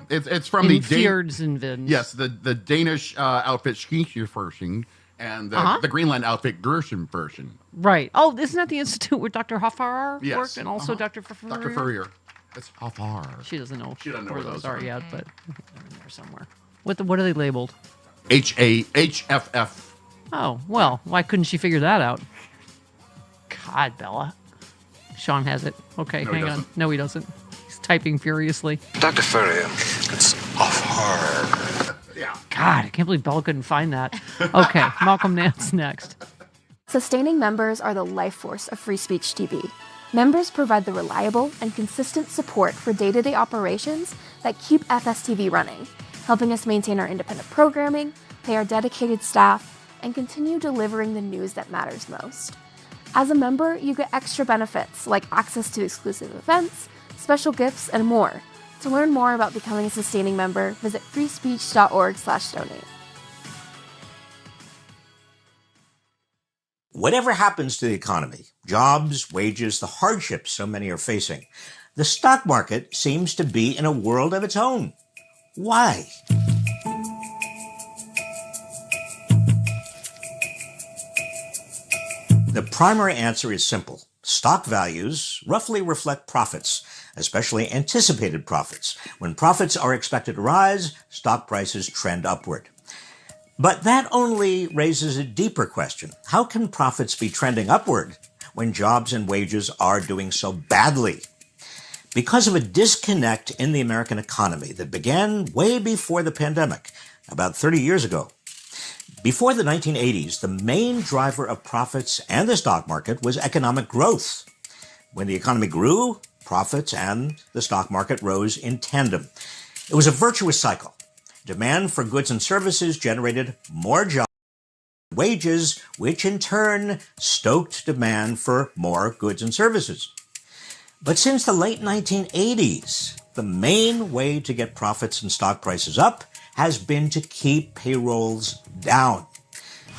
it's from the Fjords and Vind. Yes, the Danish outfit Skisjøforskning and the Greenland outfit Gershenforskning. Right. Oh, isn't that the institute where Dr. Hoffarer worked, and also Dr. Furrier? Dr. Furrier. It's Hoffarer. She doesn't know. She doesn't know where those are are. yet, but they're in there somewhere. What are they labeled? HFF. Oh, well, why couldn't she figure that out? God, Bella. Sean has it. Okay, No, he hang on. doesn't. No, he doesn't. He's typing furiously. Dr. Furrier, it's off hard. Yeah. God, I can't believe Bella couldn't find that. Okay, Malcolm Nance next. Sustaining members are the life force of Free Speech TV. Members provide the reliable and consistent support for day-to-day operations that keep FSTV running, helping us maintain our independent programming, pay our dedicated staff, and continue delivering the news that matters most. As a member, you get extra benefits like access to exclusive events, special gifts, and more. To learn more about becoming a sustaining member, visit freespeech.org/donate. Whatever happens to the economy, jobs, wages, the hardships so many are facing, the stock market seems to be in a world of its own. Why? The primary answer is simple. Stock values roughly reflect profits, especially anticipated profits. When profits are expected to rise, stock prices trend upward. But that only raises a deeper question. How can profits be trending upward when jobs and wages are doing so badly? Because of a disconnect in the American economy that began way before the pandemic, about 30 years ago. Before the 1980s, the main driver of profits and the stock market was economic growth. When the economy grew, profits and the stock market rose in tandem. It was a virtuous cycle. Demand for goods and services generated more jobs and wages, which in turn stoked demand for more goods and services. But since the late 1980s, the main way to get profits and stock prices up has been to keep payrolls down.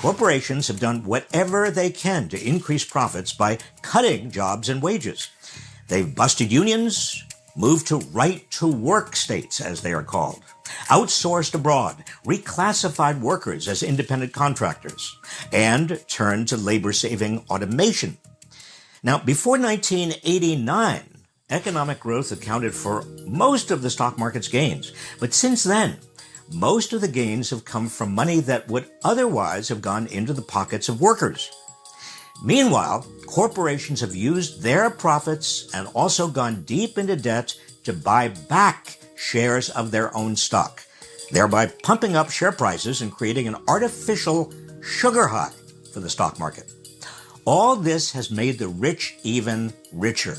Corporations have done whatever they can to increase profits by cutting jobs and wages. They've busted unions, moved to right-to-work states, as they are called, outsourced abroad, reclassified workers as independent contractors, and turned to labor-saving automation. Now, before 1989, economic growth accounted for most of the stock market's gains. But since then, most of the gains have come from money that would otherwise have gone into the pockets of workers. Meanwhile, corporations have used their profits and also gone deep into debt to buy back shares of their own stock, thereby pumping up share prices and creating an artificial sugar high for the stock market. All this has made the rich even richer.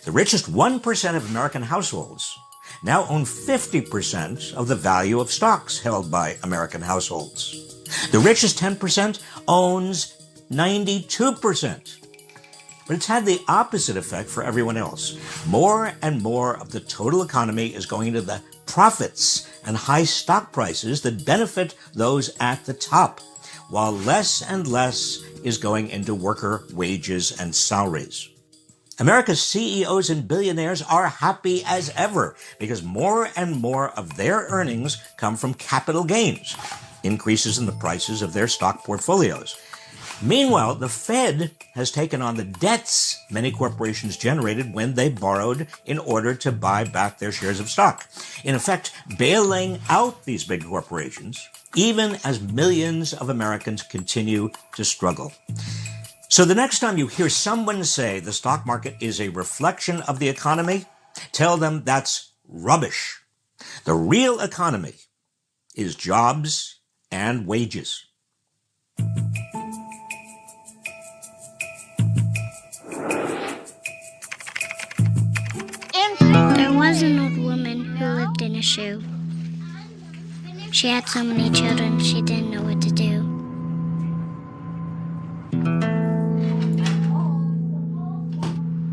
The richest 1% of American households now own 50% of the value of stocks held by American households. The richest 10% owns 92%. But it's had the opposite effect for everyone else. More and more of the total economy is going into the profits and high stock prices that benefit those at the top, while less and less is going into worker wages and salaries. America's CEOs and billionaires are happy as ever because more and more of their earnings come from capital gains, increases in the prices of their stock portfolios. Meanwhile, the Fed has taken on the debts many corporations generated when they borrowed in order to buy back their shares of stock, in effect bailing out these big corporations, even as millions of Americans continue to struggle. So the next time you hear someone say the stock market is a reflection of the economy, tell them that's rubbish. The real economy is jobs and wages. There was an old woman who lived in a shoe. She had so many children, she didn't know what to do.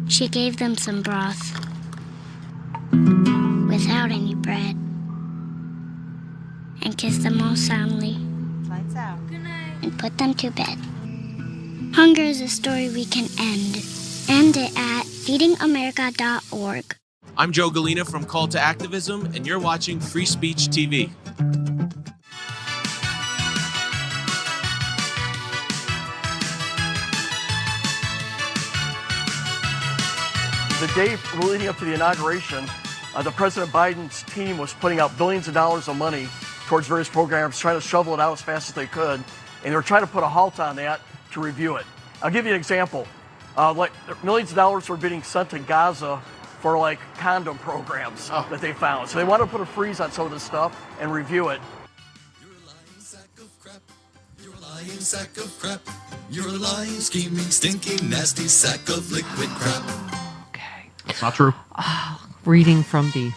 She gave them some broth without any bread and kissed them all soundly. Lights out. Good night. And put them to bed. Hunger is a story we can end. End it at feedingamerica.org. I'm Joe Galena from Call to Activism, and you're watching Free Speech TV. The day leading up to the inauguration, the President Biden's team was putting out billions of dollars of money towards various programs, trying to shovel it out as fast as they could, and they were trying to put a halt on that to review it. I'll give you an example. Like millions of dollars were being sent to Gaza for like condom programs that they found. So they wanted to put a freeze on some of this stuff and review it. You're a lying sack of crap. You're a lying sack of crap. You're a lying, scheming, stinking, nasty sack of liquid crap. That's not true. Reading from the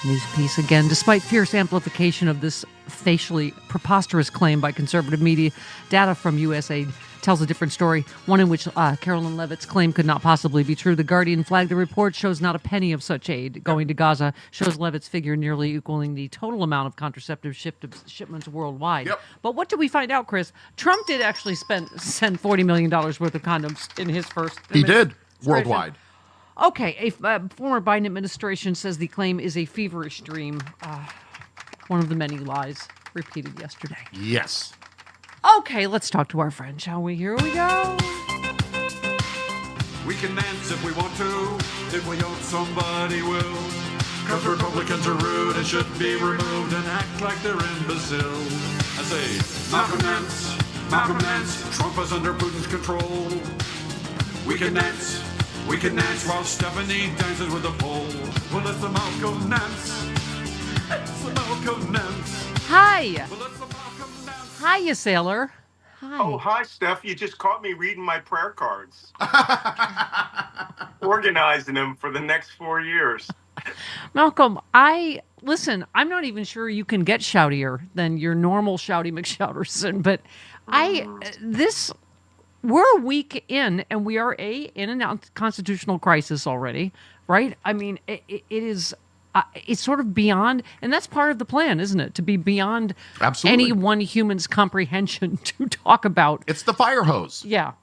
news piece again. Despite fierce amplification of this facially preposterous claim by conservative media, data from USAID tells a different story, one in which Carolyn Levitt's claim could not possibly be true. The Guardian flagged the report shows not a penny of such aid going to Gaza, shows Levitt's figure nearly equaling the total amount of contraceptive shipments worldwide. Yep. But what did we find out, Chris? Trump did actually send $40 million worth of condoms in his first... He did, worldwide. Okay, a former Biden administration says the claim is a feverish dream. One of the many lies repeated yesterday. Yes. Okay, let's talk to our friend, shall we? Here we go. We can dance if we want to, if we hope somebody will. Cause Republicans are rude and should be removed and act like they're imbecile. I say, Malcolm Nance, Trump is under Putin's control. We can dance while Stephanie dances with the pole. Well, it's the Malcolm Nance. It's the Malcolm Nance. Hi. Hiya, sailor. Hi. Oh, hi, Steph. You just caught me reading my prayer cards. Organizing them for the next 4 years. Malcolm, listen, I'm not even sure you can get shoutier than your normal Shouty McShouterson, but we're a week in, and we are in a constitutional crisis already, right? I mean, it is... it's sort of beyond, and that's part of the plan, isn't it? To be beyond any one human's comprehension to talk about. It's the fire hose. Yeah.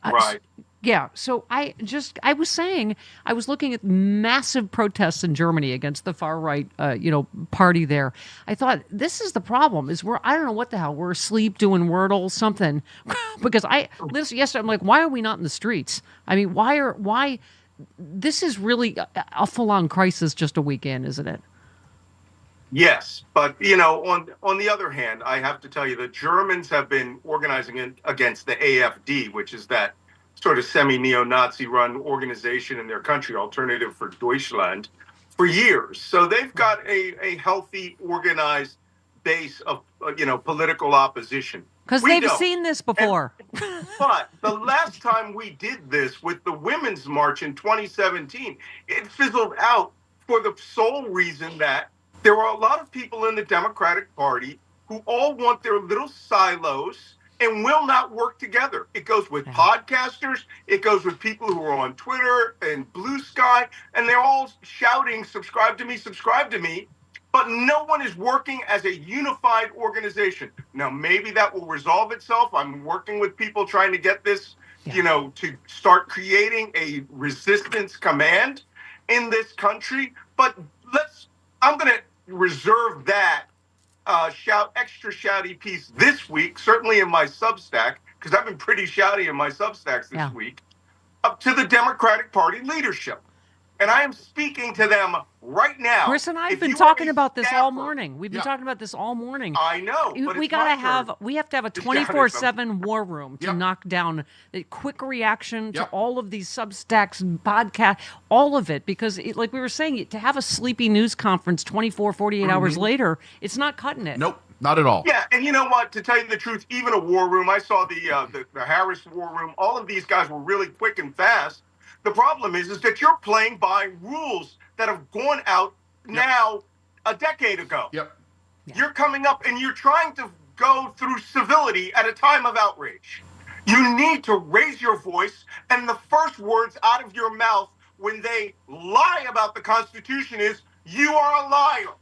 Right. Yeah, so I was looking at massive protests in Germany against the far right, party there. I thought this is the problem is I don't know what the hell, we're asleep doing Wordle something, because yesterday I'm like, why are we not in the streets? I mean, why? This is really a full-on crisis just a week in, isn't it? Yes, but on the other hand, I have to tell you, the Germans have been organizing against the AfD, which is that sort of semi-neo-Nazi run organization in their country, Alternative for Deutschland, for years. So they've got a healthy, organized base of political opposition. Because they've seen this before. But the last time we did this with the Women's March in 2017, it fizzled out for the sole reason that there are a lot of people in the Democratic Party who all want their little silos and will not work together. It goes with podcasters. It goes with people who are on Twitter and Blue Sky, and they're all shouting, subscribe to me, but no one is working as a unified organization. Now, maybe that will resolve itself. I'm working with people trying to get this, to start creating a resistance command in this country. But I'm going to reserve that extra shouty piece this week, certainly in my Substack, because I've been pretty shouty in my Substacks this week, up to the Democratic Party leadership. And I am speaking to them right now. Chris and I have been talking about this all morning. We've been talking about this all morning. I know. But we have to have a 24/7 war room to knock down a quick reaction to all of these Substacks and podcasts, all of it, because like we were saying, to have a sleepy news conference 48 hours later, it's not cutting it. Nope. Not at all. Yeah, and you know what? To tell you the truth, even a war room, I saw the Harris war room. All of these guys were really quick and fast. The problem is that you're playing by rules that have gone out now a decade ago. Yep. You're coming up and you're trying to go through civility at a time of outrage. You need to raise your voice, and the first words out of your mouth when they lie about the Constitution is, you are a liar.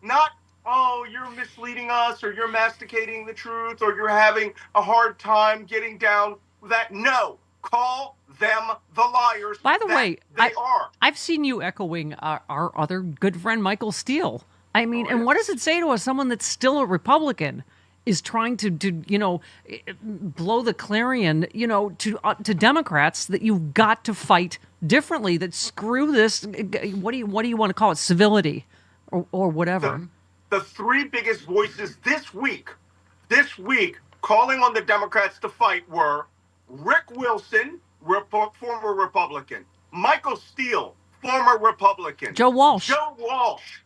Not, oh, you're misleading us, or you're masticating the truth, or you're having a hard time getting down that. No. Call them the liars. By the way, they are. I've seen you echoing our other good friend Michael Steele. I mean, and what does it say to us? Someone that's still a Republican is trying to blow the clarion, to Democrats that you've got to fight differently. That screw this. What do you want to call it? Civility, or whatever. The three biggest voices this week, calling on the Democrats to fight were Rick Wilson, former Republican. Michael Steele, former Republican. Joe Walsh,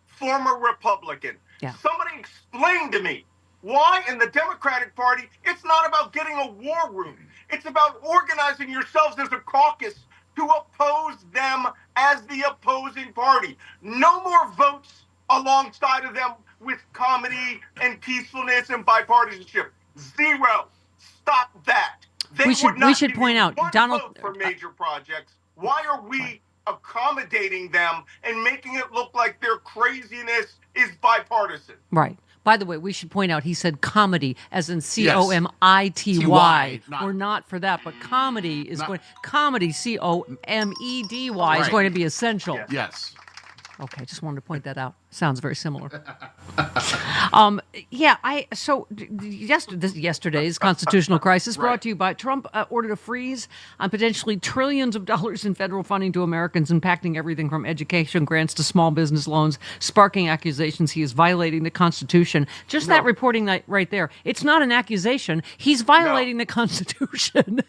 former Republican. Yeah. Somebody explain to me why in the Democratic Party it's not about getting a war room. It's about organizing yourselves as a caucus to oppose them as the opposing party. No more votes alongside of them with comedy and peacefulness and bipartisanship. Zero. Stop that. We should point out, Donald, for major projects. Why are we accommodating them and making it look like their craziness is bipartisan? Right. By the way, we should point out he said comedy, as in COMITY. We're not for that, but comedy is comedy COMEDY is going to be essential. Yes. Okay, just wanted to point that out. Sounds very similar. Yesterday's constitutional crisis brought to you by Trump ordered a freeze on potentially trillions of dollars in federal funding to Americans, impacting everything from education grants to small business loans, sparking accusations he is violating the Constitution. That reporting right there. It's not an accusation. He's violating the Constitution.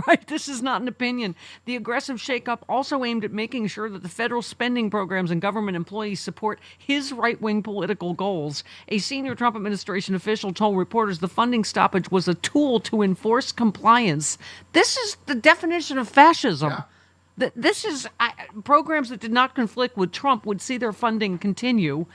Right? This is not an opinion. The aggressive shakeup also aimed at making sure that the federal spending programs and government employees support his right-wing political goals. A senior Trump administration official told reporters the funding stoppage was a tool to enforce compliance. This is the definition of fascism. Yeah. This is programs that did not conflict with Trump would see their funding continue.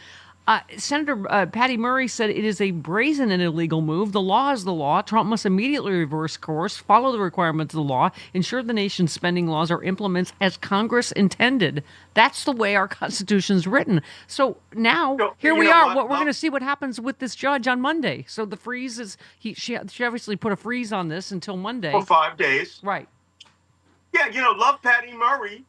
Senator Patty Murray said it is a brazen and illegal move. The law is the law. Trump must immediately reverse course, follow the requirements of the law, ensure the nation's spending laws are implemented as Congress intended. That's the way our Constitution is written. So now, here we are. We're going to see what happens with this judge on Monday. So the freeze is, she obviously put a freeze on this until Monday. For 5 days. Right. Yeah, love Patty Murray.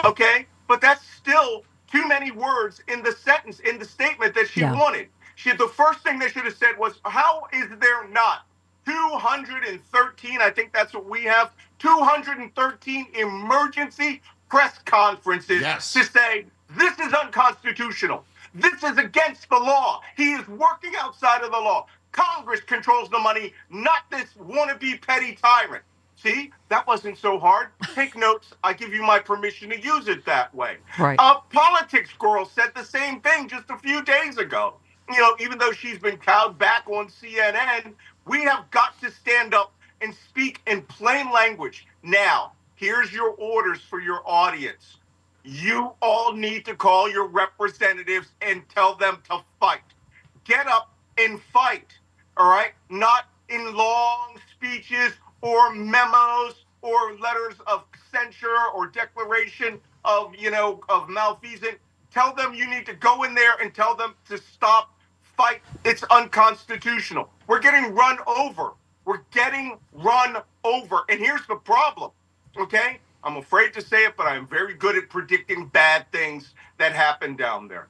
Okay, but that's still too many words in the sentence, in the statement that she wanted. The first thing they should have said was, how is there not 213, I think that's what we have, 213 emergency press conferences to say, this is unconstitutional. This is against the law. He is working outside of the law. Congress controls the money, not this wannabe petty tyrant. See, that wasn't so hard. Take notes. I give you my permission to use it that way. Right. Politics Girl said the same thing just a few days ago. Even though she's been cowed back on CNN, we have got to stand up and speak in plain language. Now, here's your orders for your audience. You all need to call your representatives and tell them to fight. Get up and fight, all right? Not in long speeches or memos or letters of censure or declaration of malfeasance. Tell them you need to go in there and tell them to stop, fight. It's unconstitutional. We're getting run over. And here's the problem, okay? I'm afraid to say it, but I'm very good at predicting bad things that happen down there.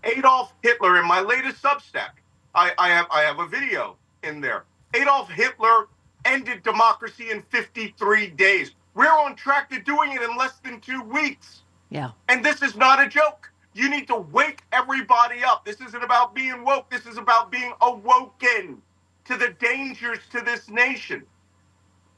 Adolf Hitler, in my latest Substack, I have a video in there. Adolf Hitler ended democracy in 53 days. We're on track to doing it in less than 2 weeks. Yeah. And this is not a joke. You need to wake everybody up. This isn't about being woke. This is about being awoken to the dangers to this nation.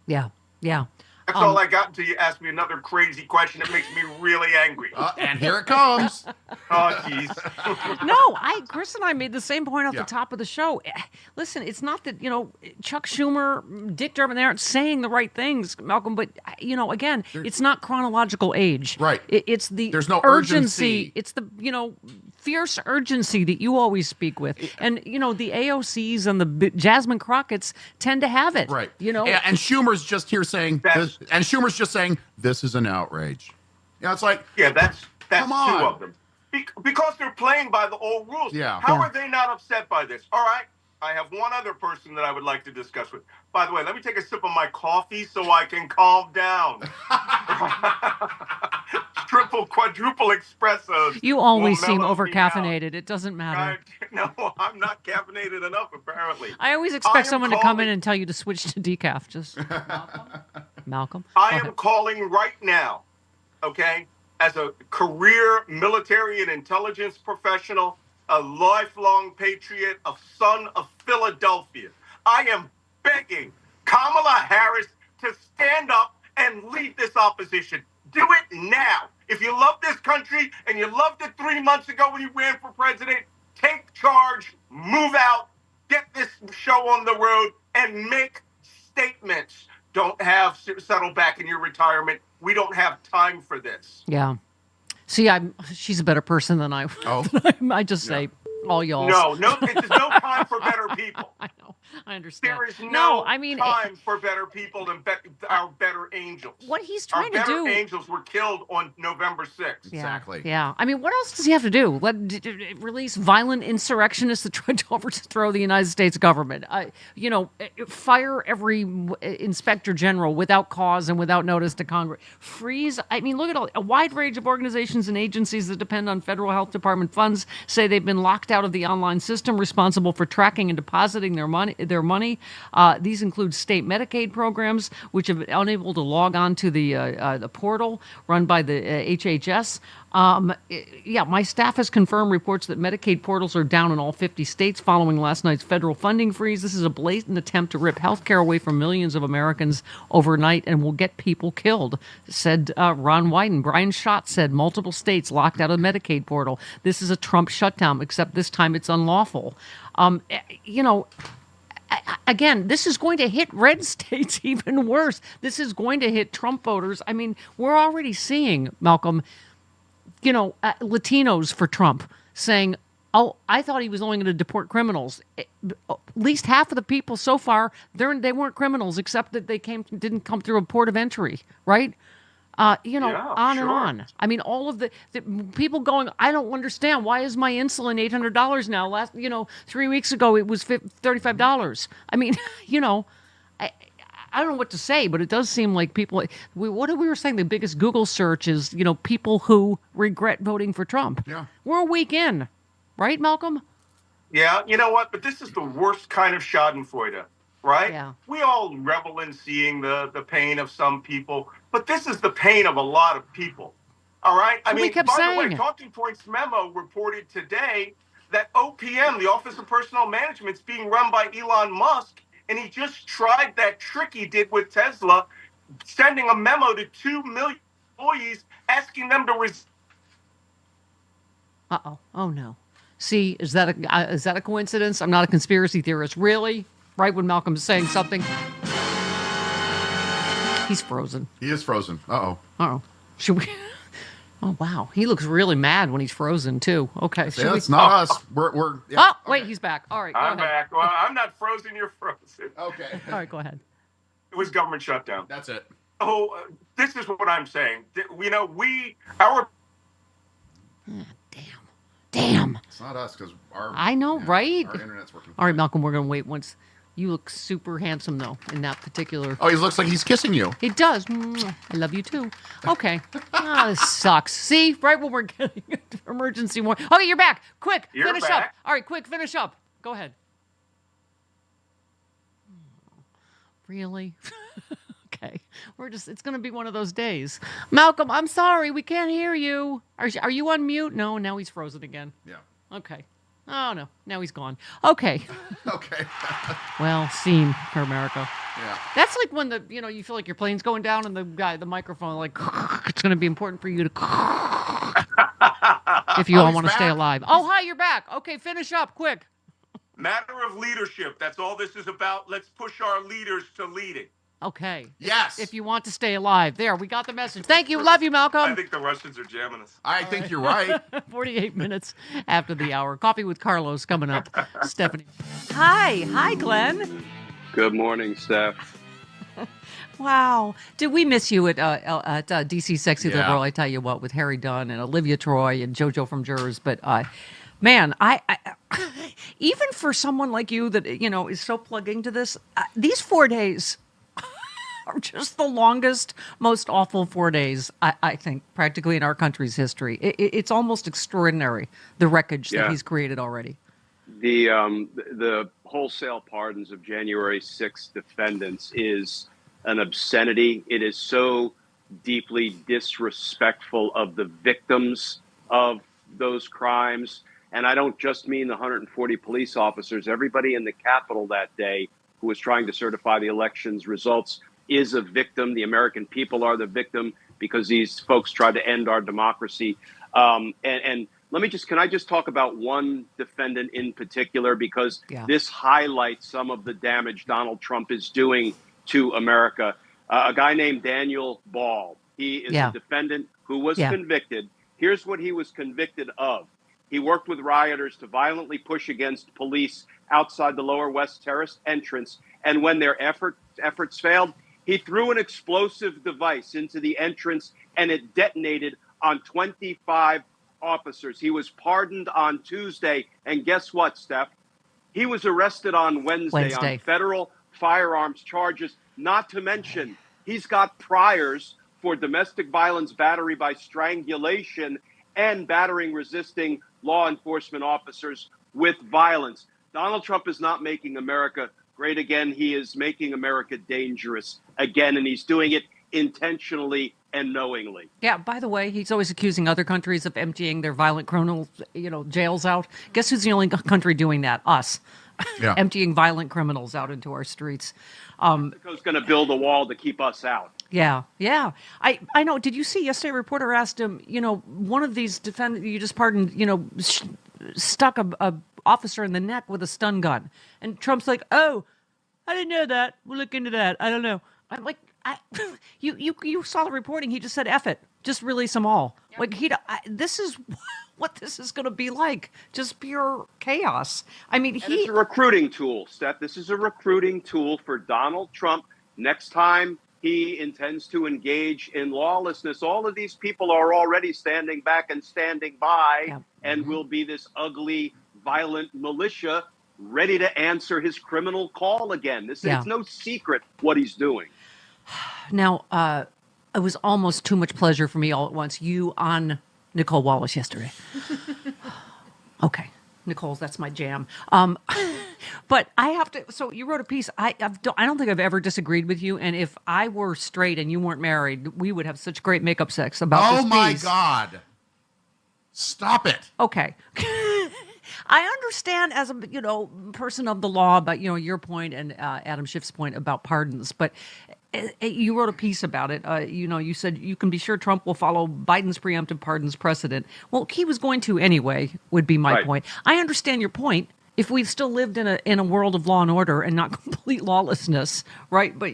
Yeah. Yeah. That's all I got until you ask me another crazy question that makes me really angry. And here it comes. Oh, jeez. No, Chris and I made the same point off the top of the show. Listen, it's not that, Chuck Schumer, Dick Durbin, they aren't saying the right things, Malcolm, but, again, it's not chronological age. Right. It's the There's no urgency. It's the, fierce urgency that you always speak with. And, the AOCs and the Jasmine Crockett's tend to have it. Right. And Schumer's just here saying, this is an outrage. It's like, that's come on. Two of them. Because they're playing by the old rules. Yeah. How are they not upset by this? All right. I have one other person that I would like to discuss with. By the way, let me take a sip of my coffee so I can calm down. Triple, quadruple espressos. You always seem over-caffeinated. It doesn't matter. No, I'm not caffeinated enough, apparently. I always expect someone to come in and tell you to switch to decaf. Just Malcolm. I am calling right now, okay, as a career military and intelligence professional, a lifelong patriot, a son of Philadelphia. I am begging Kamala Harris to stand up and lead this opposition. Do it now. If you love this country and you loved it 3 months ago when you ran for president, take charge, move out, get this show on the road, and make statements. Don't settle back in your retirement. We don't have time for this. Yeah. See, she's a better person than I. Oh. I just say all y'all. No, there's no time for better people. I know. I understand. There is no time for better people than our better angels. What he's trying to do. Our better angels were killed on November 6th. Exactly. Yeah. I mean, what else does he have to do? Release violent insurrectionists that tried to overthrow the United States government. Fire every inspector general without cause and without notice to Congress. Freeze. I mean, look at a wide range of organizations and agencies that depend on federal health department funds say they've been locked out of the online system responsible for tracking and depositing their money. These include state Medicaid programs, which have been unable to log on to the portal run by the HHS. My staff has confirmed reports that Medicaid portals are down in all 50 states following last night's federal funding freeze. This is a blatant attempt to rip health care away from millions of Americans overnight and will get people killed, said Ron Wyden. Brian Schott said multiple states locked out of the Medicaid portal. This is a Trump shutdown, except this time it's unlawful. Again, this is going to hit red states even worse. This is going to hit Trump voters. I mean, we're already seeing, Malcolm, Latinos for Trump saying, oh, I thought he was only going to deport criminals. At least half of the people so far, they weren't criminals, except that they didn't come through a port of entry, right? On and on. I mean, all of the people going, I don't understand. Why is my insulin $800 now? 3 weeks ago, it was $35. I mean, I don't know what to say, but it does seem like people. What we were saying, the biggest Google search is people who regret voting for Trump. Yeah, we're a week in, right, Malcolm? Yeah, you know what? But this is the worst kind of Schadenfreude, right? Yeah. We all revel in seeing the pain of some people, but this is the pain of a lot of people. All right? I mean, by the way, Talking Points memo reported today that OPM, the Office of Personnel Management, is being run by Elon Musk, and he just tried that trick he did with Tesla, sending a memo to 2 million employees asking them to resign. Uh-oh. Oh, no. See, is that a coincidence? I'm not a conspiracy theorist. Really? Right when Malcolm's saying something? He's frozen. He is frozen. Uh-oh. Uh-oh. Should we... Oh, wow. He looks really mad when he's frozen, too. Okay. Yeah, it's not us. We're yeah. Oh, wait, he's back. All right, go I'm ahead. back. Well, I'm not frozen. You're frozen. Okay. All right, go ahead. It was government shutdown. That's it. Oh, this is what I'm saying. Damn. It's not us because our. I know, right? Our internet's working. All right, Malcolm, we're going to wait once. You look super handsome, though, in that particular... Oh, he looks like he's kissing you. He does. Mwah. I love you, too. Okay. This sucks. See? Right when we're getting emergency warning. Okay, you're back. Quick, finish up. All right, quick, finish up. Go ahead. Really? Okay. It's going to be one of those days. Malcolm, I'm sorry. We can't hear you. Are you on mute? No, now he's frozen again. Yeah. Okay. Oh, no. Now he's gone. Okay. Okay. Well, scene for America. Yeah. That's like when you feel like your plane's going down and the microphone, like, it's going to be important for you to, if you all want to stay alive. Oh, hi, you're back. Okay, finish up, quick. Matter of leadership. That's all this is about. Let's push our leaders to leading. Okay. Yes. If you want to stay alive. There, we got the message. Thank you. Love you, Malcolm. I think the Russians are jamming us. I think you're right. 48 minutes after the hour. Coffee with Carlos coming up. Stephanie. Hi, Glenn. Good morning, Steph. Wow. Did we miss you at DC Sexy Liberal? I tell you what, with Harry Dunn and Olivia Troy and JoJo from Jurors. But, man, I even for someone like you that, is so plugging to this, these 4 days are just the longest, most awful 4 days, I think, practically in our country's history. It's almost extraordinary, the wreckage that he's created already. The wholesale pardons of January 6th defendants is an obscenity. It is so deeply disrespectful of the victims of those crimes. And I don't just mean the 140 police officers. Everybody in the Capitol that day who was trying to certify the election's results is a victim. The American people are the victim because these folks tried to end our democracy. And can I just talk about one defendant in particular, because this highlights some of the damage Donald Trump is doing to America. A guy named Daniel Ball. He is a defendant who was convicted. Here's what he was convicted of. He worked with rioters to violently push against police outside the Lower West Terrace entrance. And when their efforts failed, he threw an explosive device into the entrance and it detonated on 25 officers. He was pardoned on Tuesday. And guess what, Steph? He was arrested on Wednesday on federal firearms charges, not to mention he's got priors for domestic violence, battery by strangulation, and battering resisting law enforcement officers with violence. Donald Trump is not making America great again. He is making America dangerous again, and he's doing it intentionally and knowingly. Yeah, by the way, he's always accusing other countries of emptying their violent criminal, jails out. Guess who's the only country doing that? Us. Yeah. Emptying violent criminals out into our streets. Mexico's going to build a wall to keep us out. Yeah. I know. Did you see yesterday? A reporter asked him, one of these defendants you just pardoned, stuck a officer in the neck with a stun gun. And Trump's like, oh, I didn't know that. We'll look into that. I don't know. I'm like, you saw the reporting. He just said, F it. Just release them all. Yeah. Like, this is what this is going to be like. Just pure chaos. I mean, it's a recruiting tool, Steph. This is a recruiting tool for Donald Trump. Next time he intends to engage in lawlessness, all of these people are already standing back and standing by and will be this ugly, violent militia ready to answer his criminal call again. It's no secret what he's doing. Now, it was almost too much pleasure for me all at once. You on Nicole Wallace yesterday. Okay. Nicole, that's my jam. But I have to, so you wrote a piece. I don't think I've ever disagreed with you. And if I were straight and you weren't married, we would have such great makeup sex about this piece. Oh my God. Stop it. Okay. I understand as a person of the law, but your point and Adam Schiff's point about pardons. But you wrote a piece about it. You said you can be sure Trump will follow Biden's preemptive pardons precedent. Well, he was going to anyway. Would be my point. I understand your point. If we still lived in a world of law and order and not complete lawlessness, right? But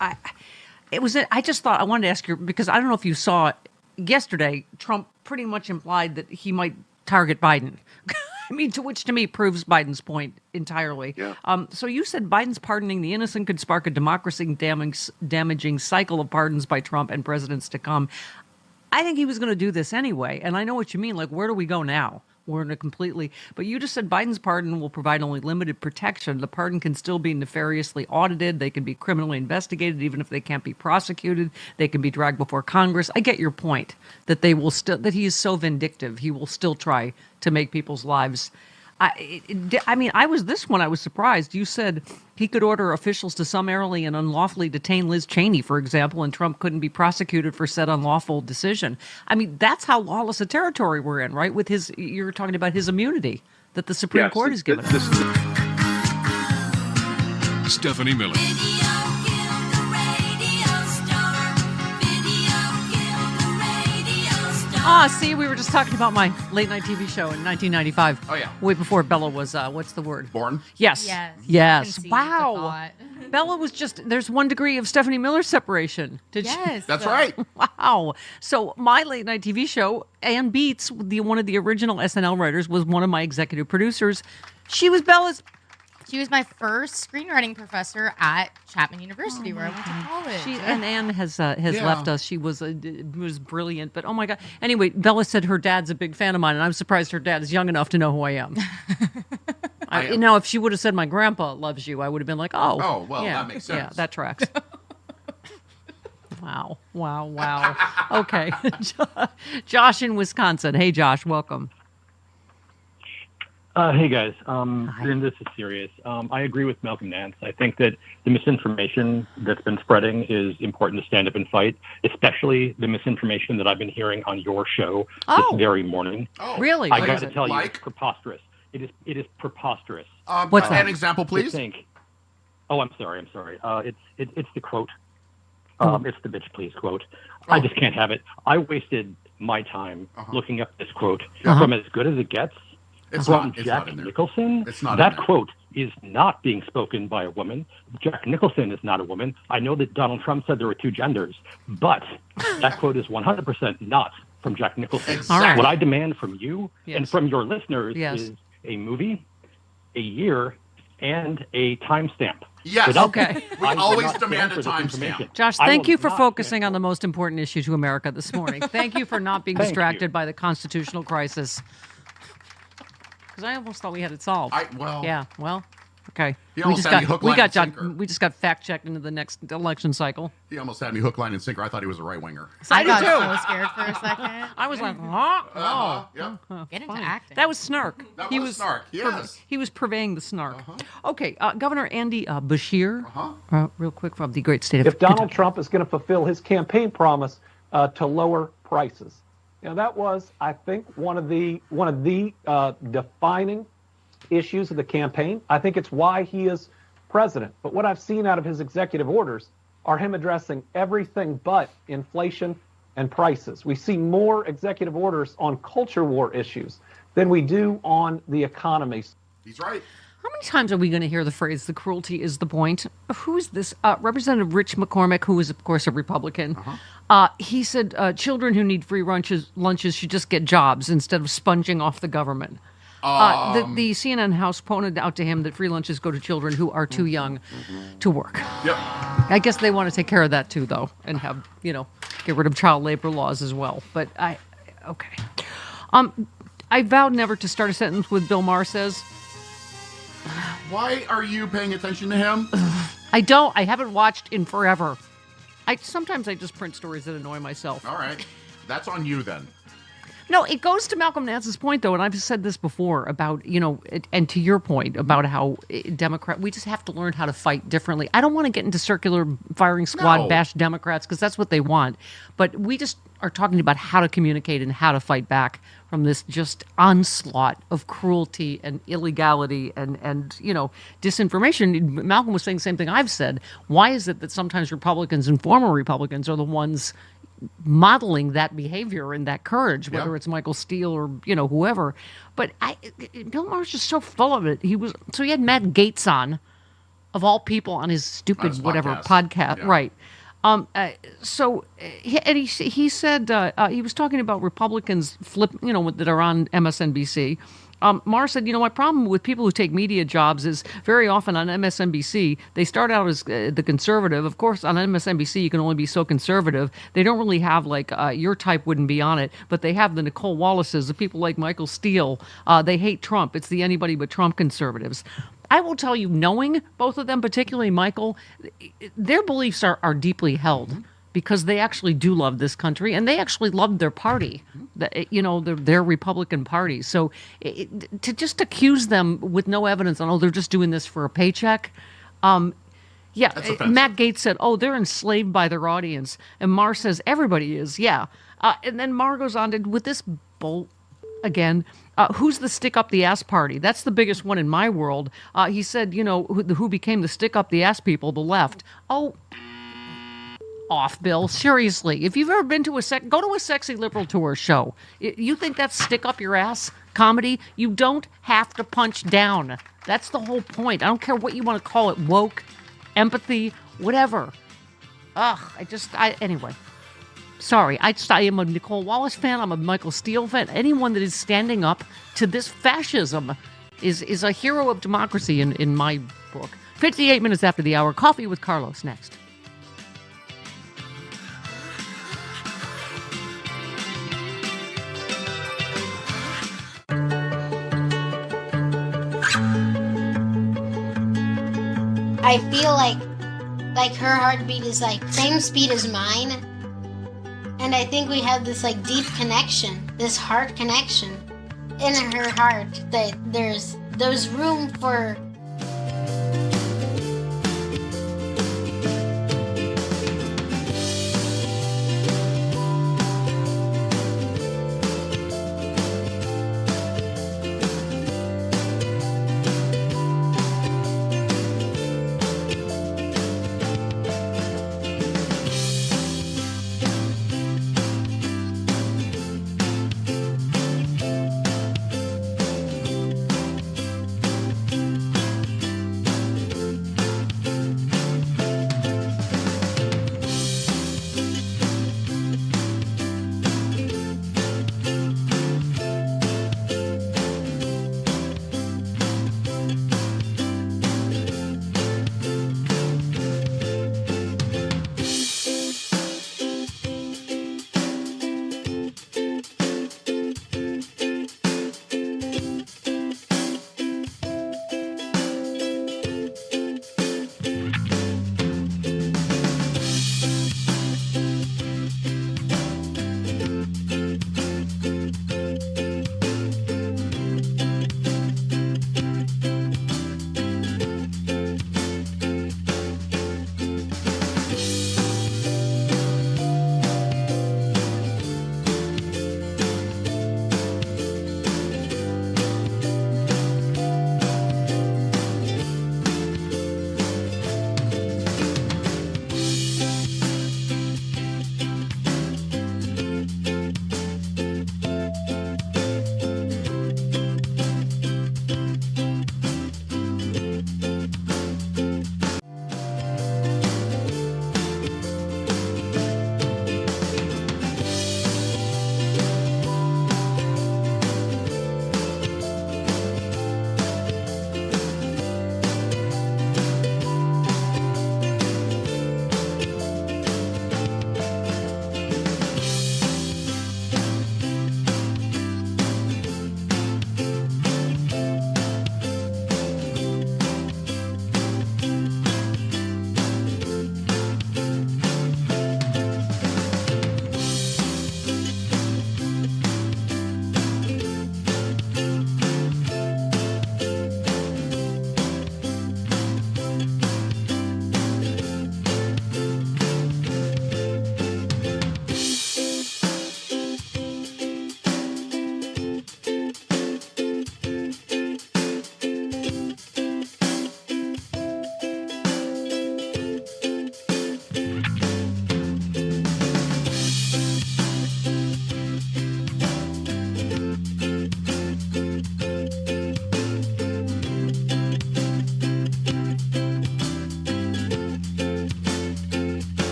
I just thought I wanted to ask you because I don't know if you saw it yesterday. Trump pretty much implied that he might target Biden. I mean, to me proves Biden's point entirely. Yeah. So you said Biden's pardoning the innocent could spark a democracy-damaging cycle of pardons by Trump and presidents to come. I think he was going to do this anyway, and I know what you mean. Like, where do we go now? We're in a completely... But you just said Biden's pardon will provide only limited protection. The pardon can still be nefariously audited. They can be criminally investigated, even if they can't be prosecuted. They can be dragged before Congress. I get your point that they will still... That he is so vindictive. He will still try to make people's lives... I was surprised. You said he could order officials to summarily and unlawfully detain Liz Cheney, for example, and Trump couldn't be prosecuted for said unlawful decision. I mean, that's how lawless a territory we're in, right? With you're talking about his immunity that the Supreme Court has given him. Stephanie Miller. See, we were just talking about my late night TV show in 1995. Oh, yeah. Way before Bella was, what's the word? Born? Yes. Wow. Bella was there's 1 degree of Stephanie Miller separation. That's right. Wow. So my late night TV show, Ann Beats, one of the original SNL writers, was one of my executive producers. She was my first screenwriting professor at Chapman University, where I went to college. And Anne has left us. She was brilliant, but oh my God. Anyway, Bella said her dad's a big fan of mine, and I'm surprised her dad is young enough to know who I am. If she would have said my grandpa loves you, I would have been like, oh, well, that makes sense. Yeah, that tracks. Wow. Okay. Josh in Wisconsin. Hey, Josh, welcome. Hey guys, and this is serious. I agree with Malcolm Nance. I think that the misinformation that's been spreading is important to stand up and fight, especially the misinformation that I've been hearing on your show this very morning. Oh, really? I got to tell you, it's preposterous. It is preposterous. What's that? An example, please? I'm sorry. It's the quote. It's the bitch please quote. I just can't have it. I wasted my time looking up this quote from As Good as It Gets. From Jack Nicholson. That quote is not being spoken by a woman. Jack Nicholson is not a woman. I know that Donald Trump said there were 2 genders, but that quote is 100% not from Jack Nicholson. Exactly. What I demand from you and from your listeners is a movie, a year, and a timestamp. Yes. Okay. We always demand a timestamp. Josh, thank you for focusing on the most important issue to America this morning. Thank you for not being distracted by the constitutional crisis. Because I almost thought we had it solved. Okay. He almost had me hook, line, and sinker. We just got fact-checked into the next election cycle. He almost had me hook, line, and sinker. I thought he was a right-winger. I got so scared for a second. I was like, huh? Get into acting. That was snark. That was snark, yes. He was purveying the snark. Okay, Governor Andy Beshear, real quick, from the great state of If Donald Trump is going to fulfill his campaign promise to lower prices. That was, I think, one of the defining issues of the campaign. I think it's why he is president. But what I've seen out of his executive orders are him addressing everything but inflation and prices. We see more executive orders on culture war issues than we do on the economy. He's right. How many times are we going to hear the phrase, the cruelty is the point? Who is this? Representative Rich McCormick, who is, of course, a Republican. He said children who need free lunches should just get jobs instead of sponging off the government. The CNN House pointed out to him that free lunches go to children who are too young to work. Yep. I guess they want to take care of that, too, though, and have, get rid of child labor laws as well. But okay. I vowed never to start a sentence with Bill Maher says. Why are you paying attention to him? I don't. I haven't watched in forever. Sometimes I just print stories that annoy myself. All right. That's on you then. No, it goes to Malcolm Nance's point, though, and I've said this before about, and to your point about how we just have to learn how to fight differently. I don't want to get into circular firing squad bash Democrats because that's what they want. But we just are talking about how to communicate and how to fight back from this just onslaught of cruelty and illegality and disinformation. Malcolm was saying the same thing I've said. Why is it that sometimes Republicans and former Republicans are the ones modeling that behavior and that courage, whether it's Michael Steele or whoever? But Bill Maher's just so full of it. He had Matt Gaetz on, of all people, on his stupid podcast. Yeah. Right? He said he was talking about Republicans that are on MSNBC. Maher said, my problem with people who take media jobs is very often on MSNBC, they start out as the conservative. Of course, on MSNBC, you can only be so conservative. They don't really have, your type wouldn't be on it, but they have the Nicole Wallaces, the people like Michael Steele. They hate Trump. It's the anybody but Trump conservatives. I will tell you, knowing both of them, particularly Michael, their beliefs are deeply held. Because they actually do love this country, and they actually love their party, their Republican Party. So to just accuse them with no evidence on, they're just doing this for a paycheck. Matt Gaetz said, they're enslaved by their audience. And Maher says, everybody is, yeah. And then Maher goes on with this bull again. Who's the stick up the ass party? That's the biggest one in my world. He said, who became the stick up the ass people, the left. Off, Bill. Seriously, if you've ever been to go to a Sexy Liberal Tour show. You think that's stick up your ass comedy? You don't have to punch down. That's the whole point. I don't care what you want to call it, woke, empathy, whatever. Anyway. Sorry, I am a Nicole Wallace fan. I'm a Michael Steele fan. Anyone that is standing up to this fascism is a hero of democracy in my book. 58 minutes after the hour. Coffee with Carlos next. I feel like her heartbeat is same speed as mine, and I think we have this deep connection, this heart connection in her heart, that there's room for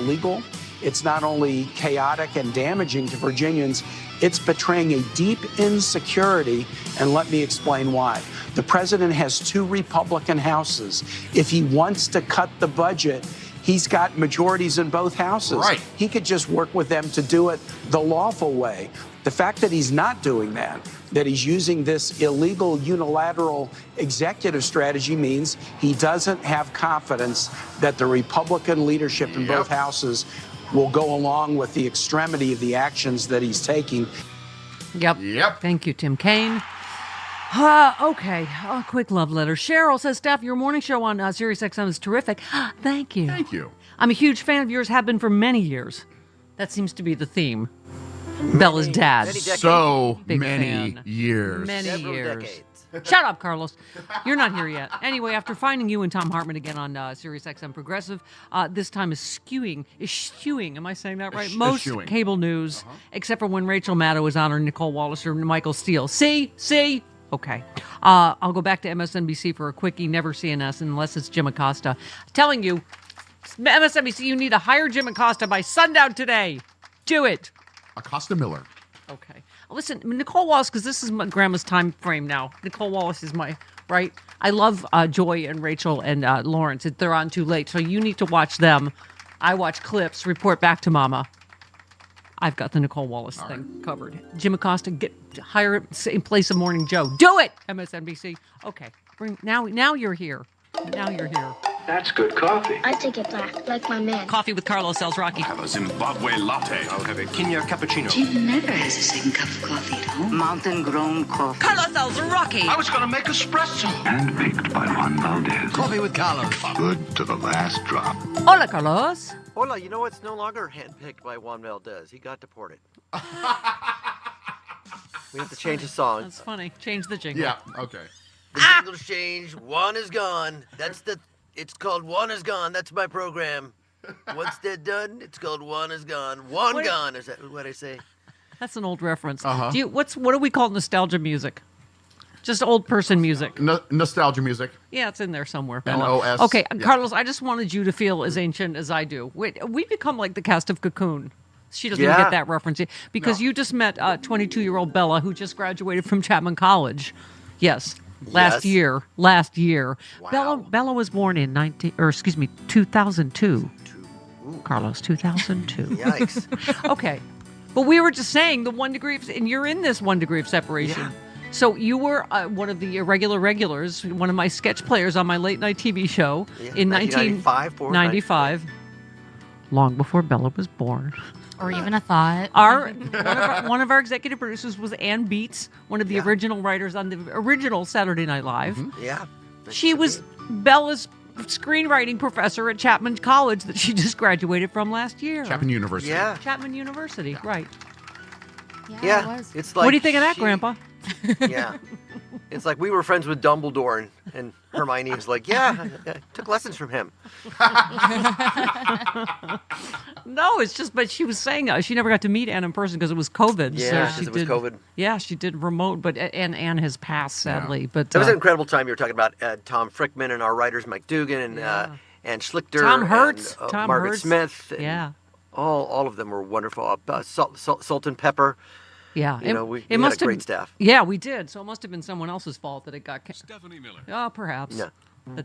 illegal. It's not only chaotic and damaging to Virginians, it's betraying a deep insecurity, and let me explain why. The president has 2 Republican houses. If he wants to cut the budget, he's got majorities in both houses. Right. He could just work with them to do it the lawful way. The fact that he's not doing that he's using this illegal unilateral executive strategy means he doesn't have confidence that the Republican leadership in both houses will go along with the extremity of the actions that he's taking. Yep. Thank you, Tim Kaine. Okay, a quick love letter. Cheryl says, Steph, your morning show on SiriusXM is terrific. Thank you. Thank you. I'm a huge fan of yours, have been for many years. That seems to be the theme. Bella's dad. So Big many fan. years. Many years. Shut up, Carlos. You're not here yet. Anyway, after finding you and Thom Hartmann again on SiriusXM Progressive, this time is skewing. Am I saying that right? Most cable news, except for when Rachel Maddow was on, or Nicole Wallace, or Michael Steele. See? Okay. I'll go back to MSNBC for a quickie. Never CNS unless it's Jim Acosta. Telling you, MSNBC, you need to hire Jim Acosta by sundown today. Do it. Acosta Miller. Okay. Listen, Nicole Wallace, because this is my grandma's time frame now. Nicole Wallace is my, right? I love Joy and Rachel and Lawrence. They're on too late, so you need to watch them. I watch clips, report back to Mama. I've got the Nicole Wallace thing covered. Jim Acosta, hire him in place of Morning Joe. Do it, MSNBC. Okay. Now you're here. Now you're here. That's good coffee. I take it black, like my man. Coffee with Carlos sells Rocky. I'll have a Zimbabwe latte. I'll have a Kenya cappuccino. Jim never has a second cup of coffee at home. Mountain-grown coffee. Carlos sells Rocky. I was going to make espresso. Handpicked by Juan Valdez. Coffee with Carlos. Good to the last drop. Hola, Carlos. Hola, you know it's no longer handpicked by Juan Valdez. He got deported. We have to change the song. That's funny. Change the jingle. Yeah, okay. The jingle's changed. Juan is gone. It's called Juan is Gone. That's my program. Once they're done, it's called Juan is Gone. Juan gone, is that what I say? That's an old reference. Uh-huh. What do we call nostalgia music? Just old person music. Nostalgia music. Yeah, it's in there somewhere. NOS. Okay, Yeah. Carlos, I just wanted you to feel as ancient as I do. We become like the cast of Cocoon. She doesn't even get that reference because you just met 22-year-old Bella, who just graduated from Chapman College. Yes. Last year. Wow. Bella was born in 2002. Carlos, 2002. Yikes. Okay. But we were just saying the 1 degree, and you're in this 1 degree of separation. Yeah. So you were one of the irregular regulars, one of my sketch players on my late night TV show in 1995, long before Bella was born. Or even a thought. One of our executive producers was Ann Beats, one of the original writers on the original Saturday Night Live. Mm-hmm. Yeah. She was Bella's screenwriting professor at Chapman College that she just graduated from last year. Chapman University. Yeah. Chapman University, right. Yeah, it was. It's like what do you think of that, Grandpa? Yeah. It's like we were friends with Dumbledore, and Hermione was like, I took lessons from him. No, it's just, but she was saying she never got to meet Anne in person because it was COVID. Yeah, so it was COVID. Yeah, she did remote, but and Anne has passed, sadly. Yeah. But that was an incredible time. You were talking about Tom Frickman and our writers, Mike Dugan and Schlichter. Tom Hertz. And, Margaret Hertz. Smith. And all of them were wonderful. Salt and Pepper. Yeah, we had a great staff. Yeah, we did. So it must have been someone else's fault that it got. Stephanie Miller. Oh, perhaps. Yeah.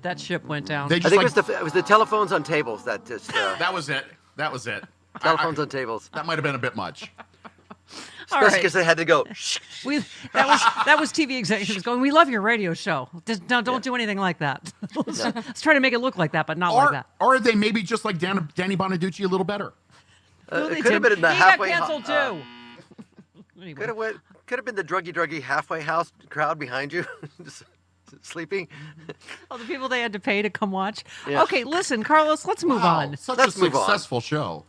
That ship went down. I think it was the telephones on tables that just. That was it. Telephones on tables. That might have been a bit much. Especially because they had to go. That was TV executives going, we love your radio show. Don't do anything like that. Let's try to make it look like that, but not like that. Or they maybe just like Danny Bonaducci a little better. It could have been in the he halfway. He got canceled too. Anyway. Could have been the druggy halfway house crowd behind you, just sleeping. Oh, the people they had to pay to come watch. Yeah. Okay, listen, Carlos, let's move on. Such a successful show.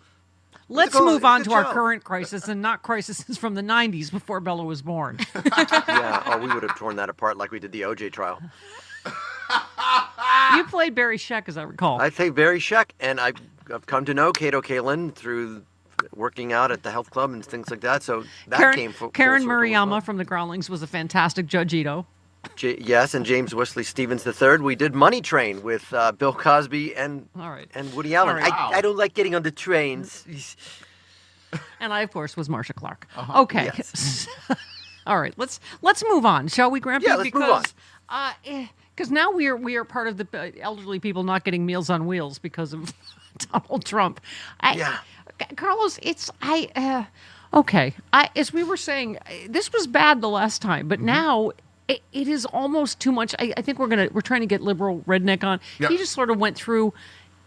Let's move on to our current crisis and not crises from the 90s before Bella was born. We would have torn that apart like we did the OJ trial. You played Barry Scheck, as I recall. I played Barry Scheck, and I've come to know Cato Kalin through working out at the health club and things like that. So that came full Karen circle Murayama as well. from the Groundlings was a fantastic Judge Ito. Yes, and James Wesley Stevens III. We did Money Train with Bill Cosby and Woody Allen. All right. I don't like getting on the trains. And I, of course, was Marsha Clark. Okay. Yes. All right. Let's move on, shall we, Grampy? Yeah, let's move on. Because now we are part of the elderly people not getting Meals on Wheels because of Donald Trump. Carlos, okay. As we were saying, this was bad the last time, but now it is almost too much. I think we're trying to get liberal redneck on. Yep. He just sort of went through.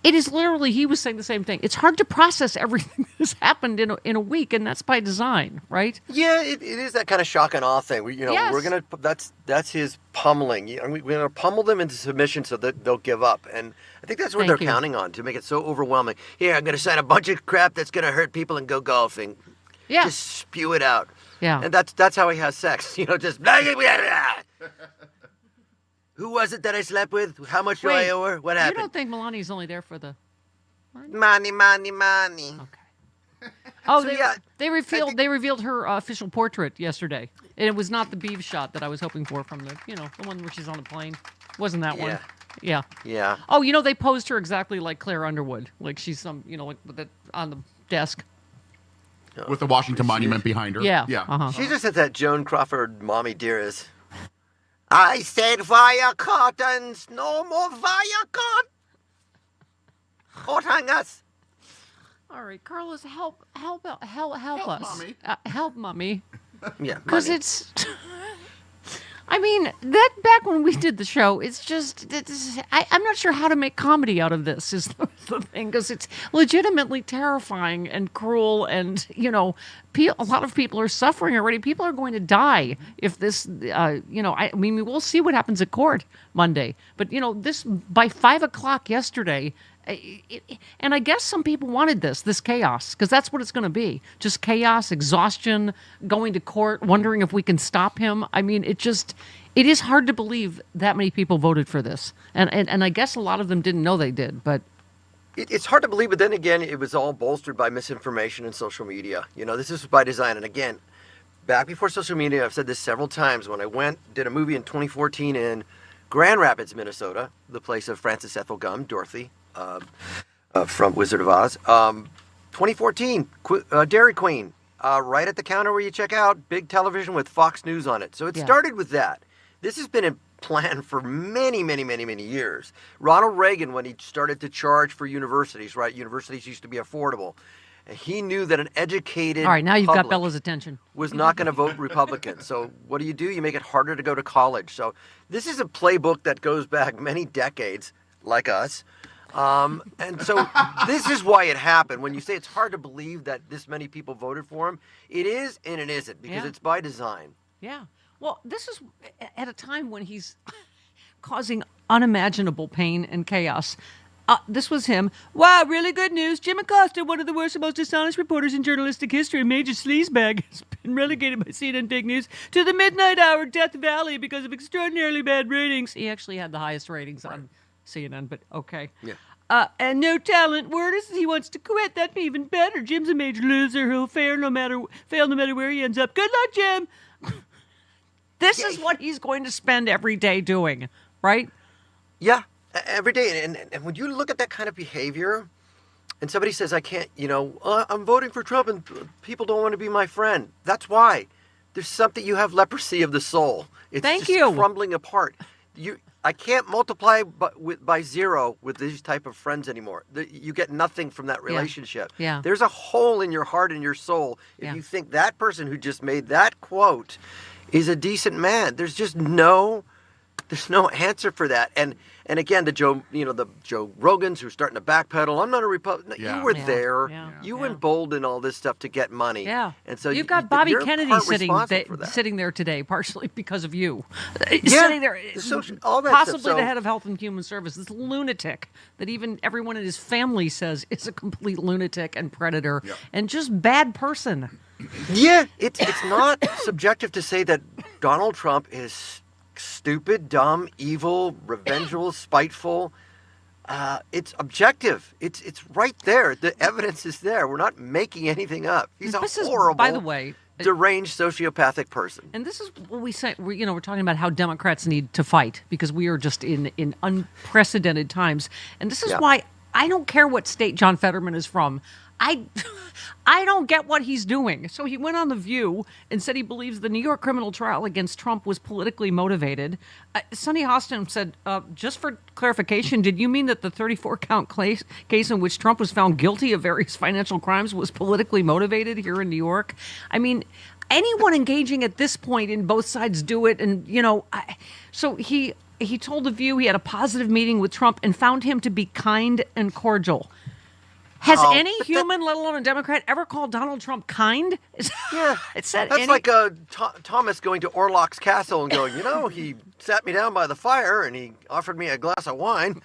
It is literally, he was saying the same thing. It's hard to process everything that's happened in a week, and that's by design, right? Yeah, it is that kind of shock and awe thing. Yes. We're gonna that's his pummeling. We're gonna pummel them into submission so that they'll give up, and I think that's what they're counting on to make it so overwhelming. Here, I'm gonna sign a bunch of crap that's gonna hurt people and go golfing. Yeah, just spew it out. Yeah, and that's how he has sex. Just blah, blah, blah, blah. Who was it that I slept with? How much do I owe her? What happened? You don't think Melania's only there for the money? Okay. Oh, they revealed her official portrait yesterday, and it was not the Beeve shot that I was hoping for from the one where she's on the plane. Wasn't that one? Yeah. Yeah. Oh, they posed her exactly like Claire Underwood, like she's like on the desk with the Washington Monument behind her. Yeah. Yeah. She just had that Joan Crawford "Mommy Dearest." I said wire curtains, no more wire curtains. All right, Carlos, help us. Mommy. Help, Mommy. Yeah, because it's. I mean, that back when we did the show, I'm not sure how to make comedy out of this is the thing, because it's legitimately terrifying and cruel, and a lot of people are suffering already. People are going to die if this, we'll see what happens at court Monday, but this by 5:00 yesterday. And I guess some people wanted this chaos, because that's what it's going to be. Just chaos, exhaustion, going to court, wondering if we can stop him. I mean, it is hard to believe that many people voted for this. And I guess a lot of them didn't know they did, but... It's hard to believe, but then again, it was all bolstered by misinformation and social media. This is by design. And again, back before social media, I've said this several times, when I did a movie in 2014 in Grand Rapids, Minnesota, the place of Frances Ethel Gum, Dorothy, from Wizard of Oz. 2014, Dairy Queen, right at the counter where you check out, big television with Fox News on it. So it started with that. This has been a plan for many, many, many, many years. Ronald Reagan, when he started to charge for universities, right? Universities used to be affordable. And he knew that an educated All right, now you've got Bella's attention. Was not going to vote Republican. So what do? You make it harder to go to college. So this is a playbook that goes back many decades, like us. And so this is why it happened. When you say it's hard to believe that this many people voted for him, it is and it isn't, because it's by design. Yeah. Well, this is at a time when he's causing unimaginable pain and chaos. This was him. Wow, really good news. Jim Acosta, one of the worst and most dishonest reporters in journalistic history, a major sleazebag, has been relegated by CNN Big News to the midnight hour Death Valley because of extraordinarily bad ratings. He actually had the highest ratings on CNN, but okay. Yeah. And no talent. Word is he wants to quit. That'd be even better. Jim's a major loser who'll fail no matter where he ends up. Good luck, Jim. This is what he's going to spend every day doing, right? Yeah, every day. And when you look at that kind of behavior, and somebody says, I can't, I'm voting for Trump and people don't want to be my friend. That's why. There's something, you have leprosy of the soul. It's Thank just you. crumbling apart. I can't multiply by zero with these type of friends anymore. You get nothing from that relationship. Yeah. There's a hole in your heart and your soul if you think that person who just made that quote is a decent man. There's just no answer for that. And again, the Joe Rogans who are starting to backpedal. I'm not a Republican. Yeah. You were there. Yeah. You emboldened all this stuff to get money. Yeah. And so you've got Bobby you're Kennedy part sitting responsible for that. sitting there today, partially because of you. Yeah. Sitting there, All that possibly stuff. So, the head of Health and Human Services, this lunatic that even everyone in his family says is a complete lunatic and predator and just bad person. Yeah, it's not subjective to say that Donald Trump is stupid, dumb, evil, revengeful, spiteful. It's objective. It's right there. The evidence is there. We're not making anything up. He's a horrible, by the way, deranged sociopathic person. And this is what we say. We're talking about how Democrats need to fight because we are just in unprecedented times. And this is why I don't care what state John Fetterman is from. I don't get what he's doing. So he went on The View and said he believes the New York criminal trial against Trump was politically motivated. Sonny Hostin said, just for clarification, did you mean that the 34-count case in which Trump was found guilty of various financial crimes was politically motivated here in New York? I mean, anyone engaging at this point in both sides do it. And, so he told The View he had a positive meeting with Trump and found him to be kind and cordial. Has any human, let alone a Democrat, ever called Donald Trump kind? Yeah. That's like Thomas going to Orlok's castle and going, he sat me down by the fire and he offered me a glass of wine.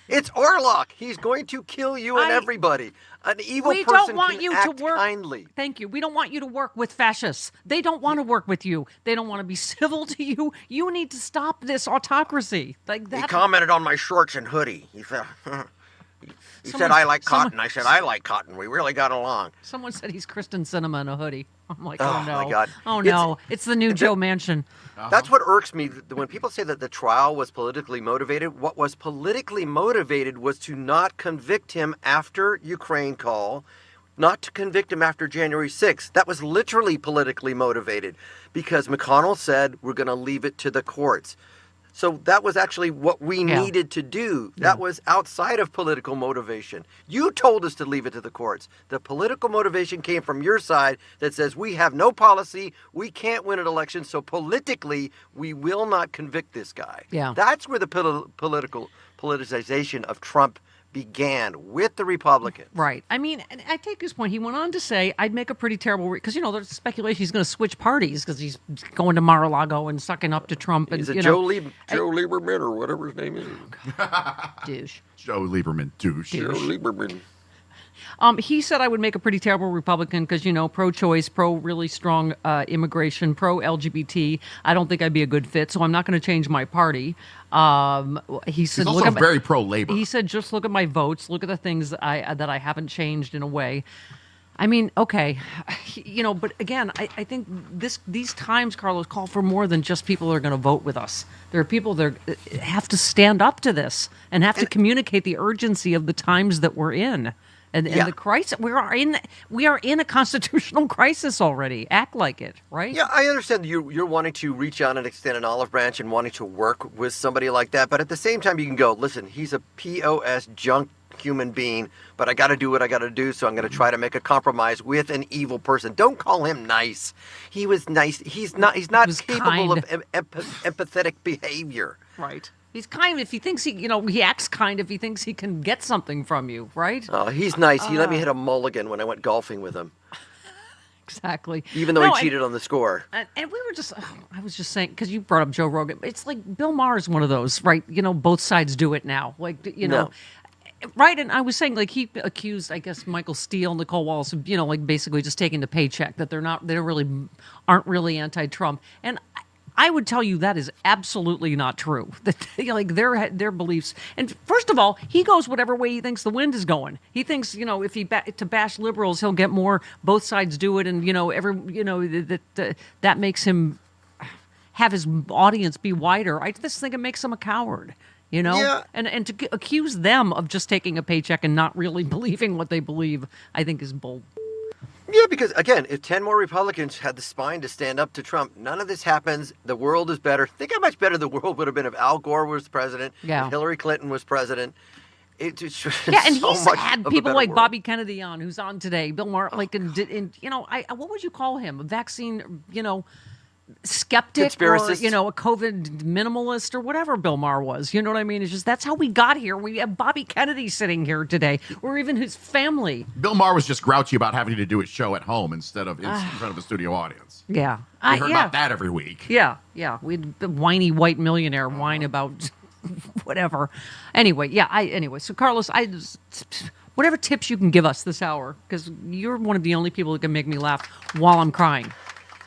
It's Orlok. He's going to kill you and everybody. An evil person don't want can you act to work kindly. Thank you. We don't want you to work with fascists. They don't want to work with you. They don't want to be civil to you. You need to stop this autocracy. Like that. He commented on my shorts and hoodie. He said... He said, I like cotton. I said, I like cotton. We really got along. Someone said he's Kristen Sinema in a hoodie. I'm like, oh no. My God. Oh, no. It's the new Joe Manchin. That's what irks me. When people say that the trial was politically motivated, what was politically motivated was to not convict him after Ukraine call, not to convict him after January 6th. That was literally politically motivated because McConnell said, we're going to leave it to the courts. So that was actually what we needed to do. That was outside of political motivation. You told us to leave it to the courts. The political motivation came from your side that says we have no policy, we can't win an election, so politically we will not convict this guy. Yeah. That's where the politicization of Trump began with the Republicans. Right. I mean, I take his point. He went on to say, I'd make a pretty terrible... Because, there's speculation he's going to switch parties because he's going to Mar-a-Lago and sucking up to Trump. And, Joe Lieberman or whatever his name is. Douche. Joe Lieberman, douche. Joe Lieberman. He said I would make a pretty terrible Republican because, pro-choice, pro-really strong immigration, pro-LGBT. I don't think I'd be a good fit, so I'm not going to change my party. He said, he's also very pro-labor. He said, just look at my votes. Look at the things that I haven't changed in a way. I mean, okay, but again, I think these times, Carlos, call for more than just people that are going to vote with us. There are people that have to stand up to this and have to communicate the urgency of the times that we're in. And the crisis, we are in a constitutional crisis already. Act like it, right? Yeah, I understand you're wanting to reach out and extend an olive branch and wanting to work with somebody like that. But at the same time, you can go, listen, he's a POS junk human being, but I got to do what I got to do. So I'm going to try to make a compromise with an evil person. Don't call him nice. He was nice. He's not capable of empathetic behavior. Right. He's kind if he thinks he acts kind if he thinks he can get something from you, right? Oh, he's nice. He let me hit a mulligan when I went golfing with him. Exactly. Even though he cheated on the score. And we were I was just saying, because you brought up Joe Rogan. It's like Bill Maher is one of those, right? Both sides do it now. Like, No. Right, and I was saying, like, he accused, I guess, Michael Steele, Nicole Wallace, of, like, basically just taking the paycheck, that aren't really anti-Trump. And I would tell you that is absolutely not true. That like their beliefs. And first of all, he goes whatever way he thinks the wind is going. He thinks if he to bash liberals, he'll get more. Both sides do it, and that makes him have his audience be wider. I just think it makes him a coward. Yeah. And to accuse them of just taking a paycheck and not really believing what they believe, I think is bold. Yeah, because, again, if 10 more Republicans had the spine to stand up to Trump, none of this happens. The world is better. Think how much better the world would have been if Al Gore was president, if Hillary Clinton was president. And he's had people like Bobby Kennedy on, who's on today. Bill Maher, what would you call him? A vaccine, skeptic or, a COVID minimalist or whatever Bill Maher was. You know what I mean? It's just that's how we got here. We have Bobby Kennedy sitting here today, or even his family. Bill Maher was just grouchy about having to do his show at home instead of in front of a studio audience. Yeah. We heard about that every week. Yeah. We'd the whiny white millionaire whine about whatever. Anyway, so Carlos, whatever tips you can give us this hour, because you're one of the only people who can make me laugh while I'm crying.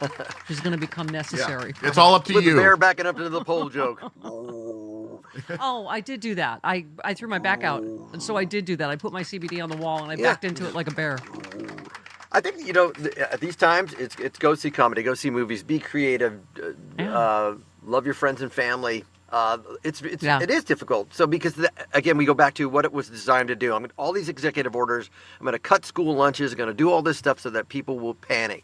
Which is going to become necessary. Yeah. It's all up to With you. The bear backing up into the pole joke. Oh, I did do that. I threw my back out, and so I did do that. I put my CBD on the wall, and I backed into it like a bear. I think at these times it's go see comedy, go see movies, be creative, love your friends and family. It is difficult. So because again, we go back to what it was designed to do. All these executive orders. I'm going to cut school lunches. I'm going to do all this stuff so that people will panic.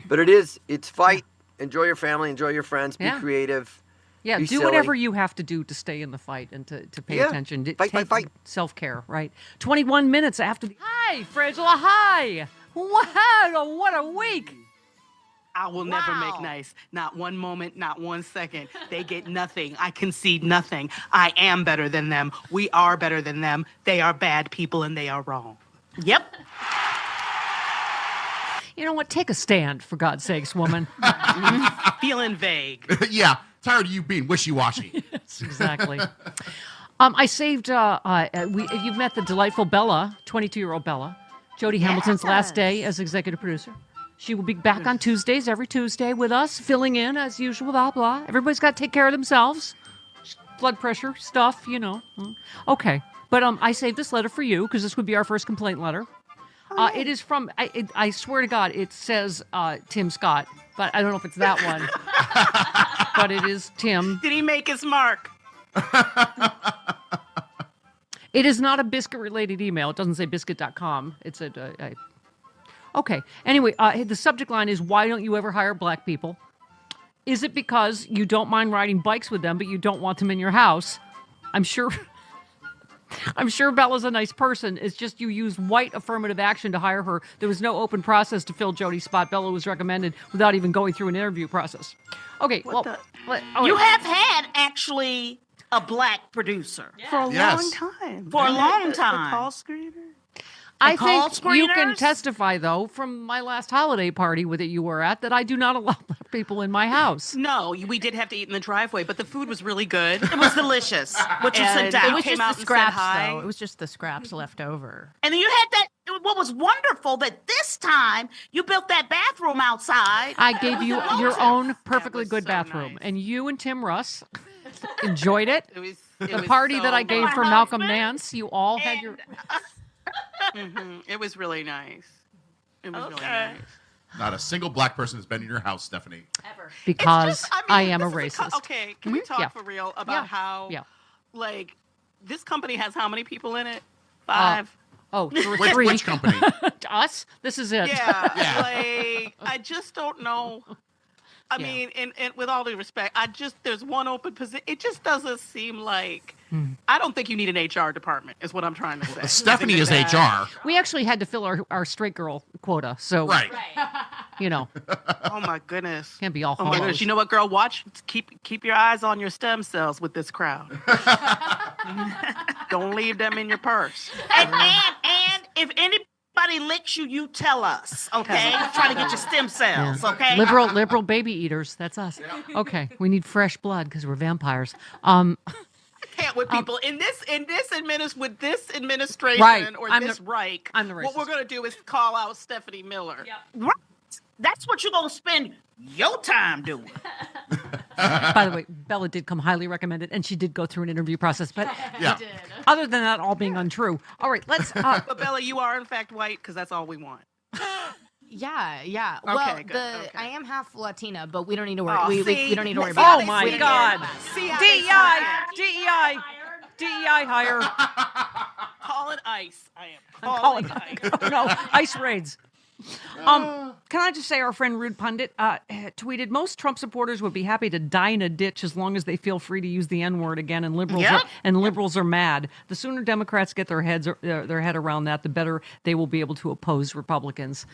But it's fight. Enjoy your family. Enjoy your friends. Be creative. Yeah, be do silly. whatever you have to do to stay in the fight and to pay attention. Fight. Self-care, right? 21 minutes after the... Hi, Frangela, hi! Wow, what a week! I will never make nice. Not one moment, not 1 second. They get nothing. I concede nothing. I am better than them. We are better than them. They are bad people and they are wrong. Yep. You know what? Take a stand, for God's sakes, woman. Feeling vague. Yeah. Tired of you being wishy-washy. Yes, exactly. I saved, you've met the delightful Bella, 22-year-old Bella, Jody Hamilton's last day as executive producer. She will be back on Tuesdays, every Tuesday with us, filling in as usual, blah, blah. Everybody's got to take care of themselves. Blood pressure, stuff, Okay. But I saved this letter for you because this would be our first complaint letter. It is from, I swear to God, it says Tim Scott, but I don't know if it's that one. But it is Tim. Did he make his mark? It is not a biscuit-related email. It doesn't say biscuit.com. It's okay. Anyway, the subject line is, why don't you ever hire black people? Is it because you don't mind riding bikes with them, but you don't want them in your house? I'm sure Bella's a nice person. It's just you used white affirmative action to hire her. There was no open process to fill Jody's spot. Bella was recommended without even going through an interview process. Okay, You have had, actually, a black producer. For a long time. For a long time. call I think you can testify, though, from my last holiday party that you were at, that I do not allow black people in my house. No, we did have to eat in the driveway, but the food was really good. It was delicious. What you And said down it was came just out the and scraps, said hi. though. It was just the scraps left over. And then you had that. What was wonderful that this time you built that bathroom outside. I gave you your own perfectly good bathroom, and you and Tim Russ enjoyed it. The party that I gave for Malcolm Nance, you all had your... It was really nice. It was really nice. Not a single black person has been in your house, Stephanie. Ever. Because I am a racist. Okay, can we talk for real about how, like, this company has how many people in it? 5? Three. Which company? Us? This is it. Yeah. Like, I just don't know. I mean, and with all due respect, there's one open position. It just doesn't seem like, I don't think you need an HR department, is what I'm trying to say. Stephanie is HR. We actually had to fill our straight girl quota, so. Right. Oh, my goodness. Can't be all Oh, my goodness. You know what, girl? Watch. Keep your eyes on your stem cells with this crowd. Don't leave them in your purse. And if anybody licks you, you tell us, okay? Try to get your stem cells, okay? Liberal baby eaters, that's us. Okay, we need fresh blood because we're vampires. I can't with people in this with this administration or this Reich. I'm the racist. What we're gonna do is call out Stephanie Miller. Yep. Right. That's what you're gonna spend your time doing. By the way, Bella did come highly recommended, and she did go through an interview process. But other than that, all being untrue. All right, let's. But Bella, you are in fact white because that's all we want. Yeah. Okay, Well, good, I am half Latina, but we don't need to worry. We don't need to worry Oh about my it. God! DEI hire. Call it ICE. I am calling ICE. No, ICE raids. Can I just say our friend Rude Pundit tweeted, most Trump supporters would be happy to die in a ditch as long as they feel free to use the N-word again, and liberals are mad. The sooner Democrats get their head around that, the better they will be able to oppose Republicans.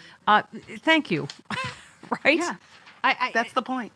Thank you. Right? Yeah. That's the point.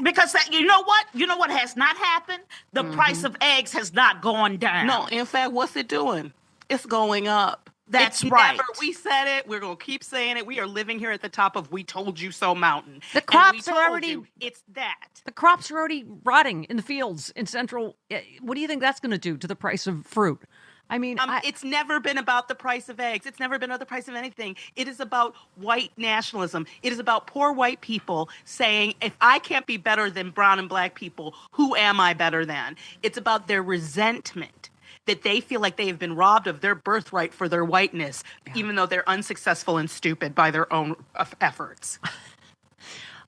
Because you know what has not happened? The price of eggs has not gone down. No, in fact, what's it doing? It's going up. That's right. We said it. We're going to keep saying it. We are living here at the top of "We told you so" mountain. The crops are already. It's that. The crops are already rotting in the fields in Central. What do you think that's going to do to the price of fruit? I mean, it's never been about the price of eggs. It's never been about the price of anything. It is about white nationalism. It is about poor white people saying, if I can't be better than brown and black people, who am I better than? It's about their resentment. that they feel like they have been robbed of their birthright for their whiteness, even though they're unsuccessful and stupid by their own efforts.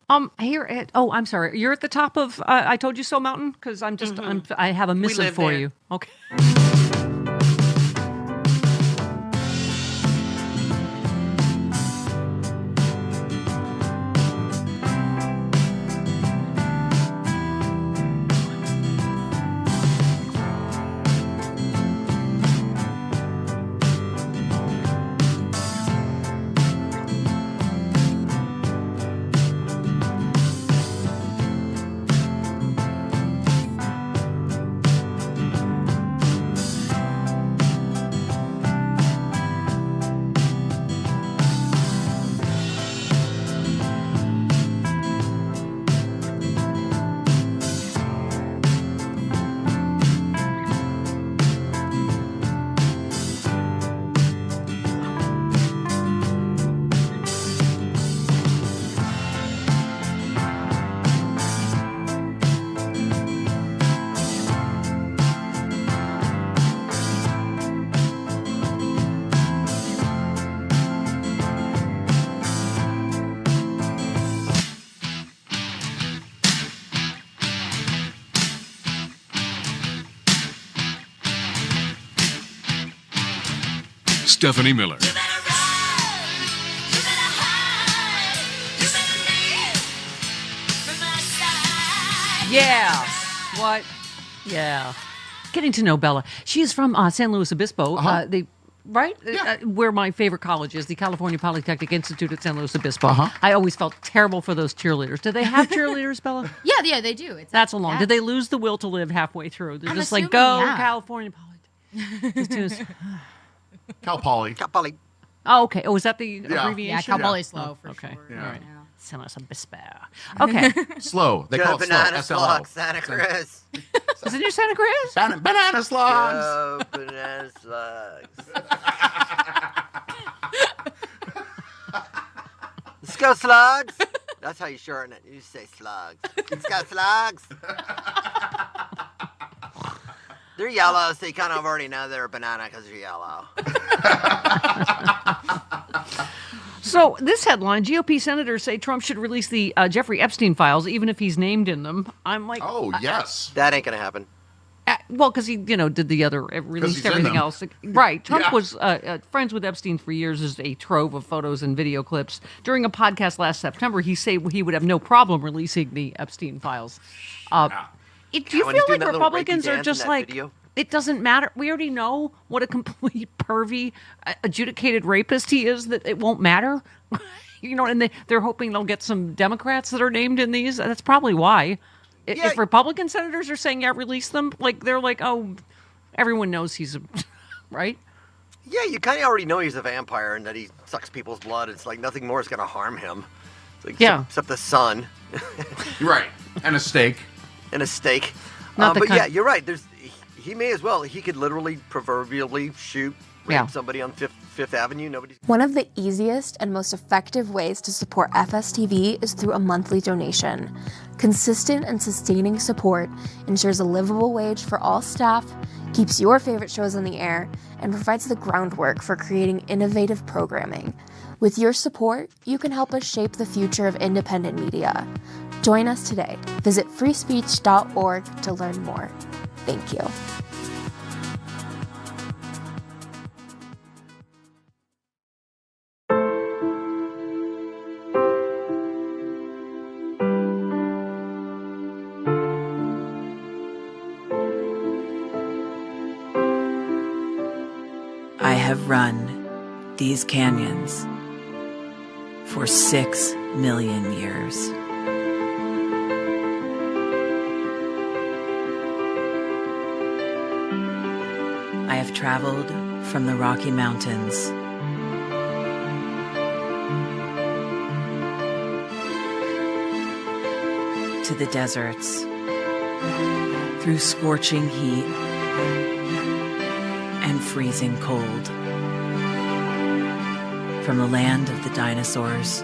I'm sorry. You're at the top of I Told You So Mountain? Because I have a missive for you. Okay. Stephanie Miller. Yeah. What? Yeah. Getting to know Bella. She is from San Luis Obispo. Where my favorite college is, the California Polytechnic Institute at San Luis Obispo. I always felt terrible for those cheerleaders. Do they have cheerleaders, Bella? Yeah, they do. That's a long. Yeah. Did they lose the will to live halfway through? They're just like, go California Polytechnic. Cal Poly. Cal Poly. Oh, okay. Oh, is that the abbreviation? Yeah, Cal Poly's slow for sure. Yeah. All right. San Luis Obispo. Okay. Slow. They call it slow. Banana slugs, Santa Cruz. Is it near Santa Cruz? Banana slugs. Go banana slugs. Let's go slugs. That's how you shorten it. You say slugs. Let's go slugs. They're yellow, so you kind of already know they're a banana because they're yellow. So this headline, GOP senators say Trump should release the Jeffrey Epstein files, even if he's named in them. I'm like... Oh, yes. That ain't going to happen. Well, because he, did the other, released everything else. Right. Trump was friends with Epstein for years as a trove of photos and video clips. During a podcast last September, he said he would have no problem releasing the Epstein files. Do you feel like Republicans are just like, video? It doesn't matter? We already know what a complete pervy, adjudicated rapist he is, that it won't matter? And they're hoping they'll get some Democrats that are named in these. That's probably why. Yeah. If Republican senators are saying, release them, they're like, oh, everyone knows he's right? Yeah, you kind of already know he's a vampire and that he sucks people's blood. It's like nothing more is going to harm him. It's like, except the sun. Right. And a steak. But you're right. He may as well. He could literally, proverbially rape somebody on Fifth Avenue. One of the easiest and most effective ways to support FSTV is through a monthly donation. Consistent and sustaining support ensures a livable wage for all staff, keeps your favorite shows on the air, and provides the groundwork for creating innovative programming. With your support, you can help us shape the future of independent media. Join us today. Visit freespeech.org to learn more. Thank you. I have run these canyons for 6 million years. I have traveled from the Rocky Mountains to the deserts, through scorching heat and freezing cold, from the land of the dinosaurs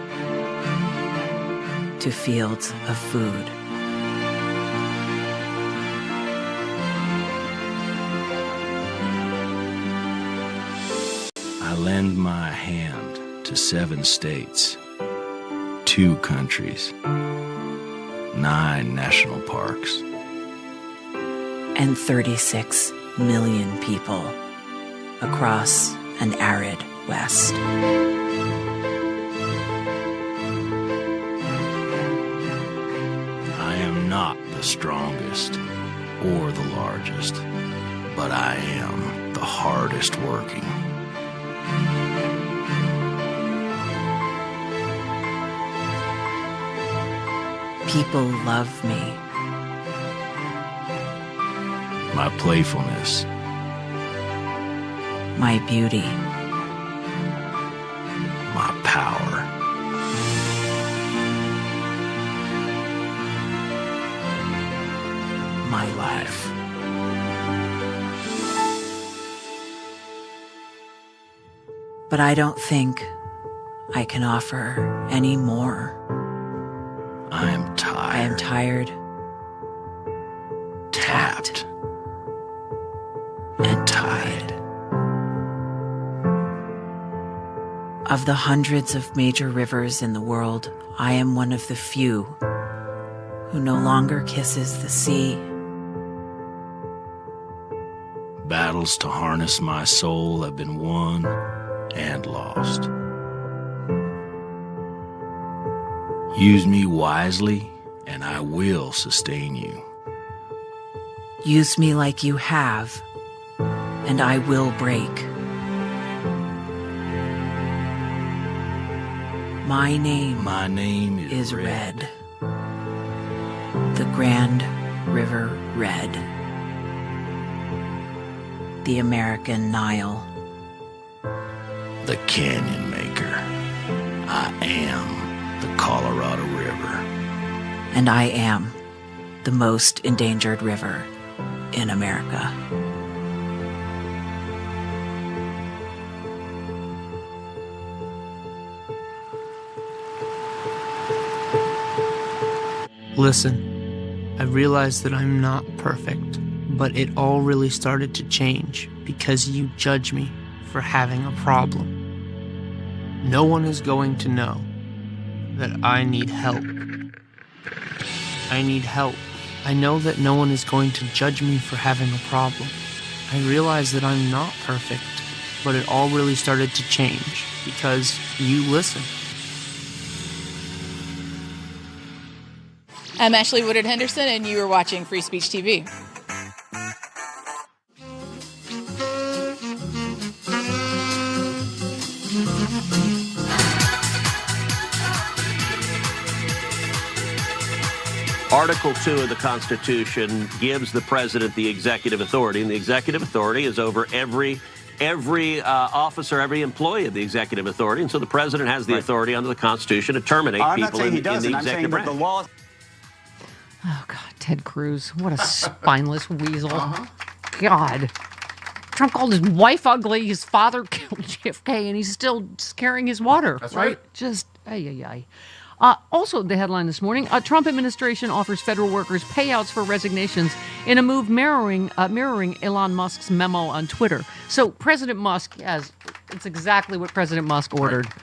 to fields of food. lend my hand to 7 states, 2 countries, 9 national parks, and 36 million people across an arid West. I am not the strongest or the largest, but I am the hardest working. People love me. My playfulness, My beauty. my power. My life. But I don't think I can offer any more. I am tired. I am tired, tapped, and tied. Of the hundreds of major rivers in the world, I am one of the few who no longer kisses the sea. Battles to harness my soul have been won and lost. Use me wisely, and I will sustain you. Use me like you have, and I will break. My name is Red. The Grand River Red. The American Nile. The Canyon Maker. I am the Colorado River. And I am the most endangered river in America. Listen, I realize that I'm not perfect, but it all really started to change because you judge me for having a problem. No one is going to know that I need help. I need help. I know that no one is going to judge me for having a problem. I realize that I'm not perfect, but it all really started to change because you listen. I'm Ashley Woodard Henderson, and you are watching Free Speech TV. Article 2 of the Constitution gives the president the executive authority, and the executive authority is over every officer, every employee of the executive authority, and so the president has the authority under the Constitution to terminate people in the executive branch. Oh, God, Ted Cruz. What a spineless weasel. God. Trump called his wife ugly. His father killed JFK, and he's still carrying his water. That's right. Just, ay. Also, the headline this morning, Trump administration offers federal workers payouts for resignations in a move mirroring Elon Musk's memo on Twitter. So President Musk, it's exactly what President Musk ordered. Right.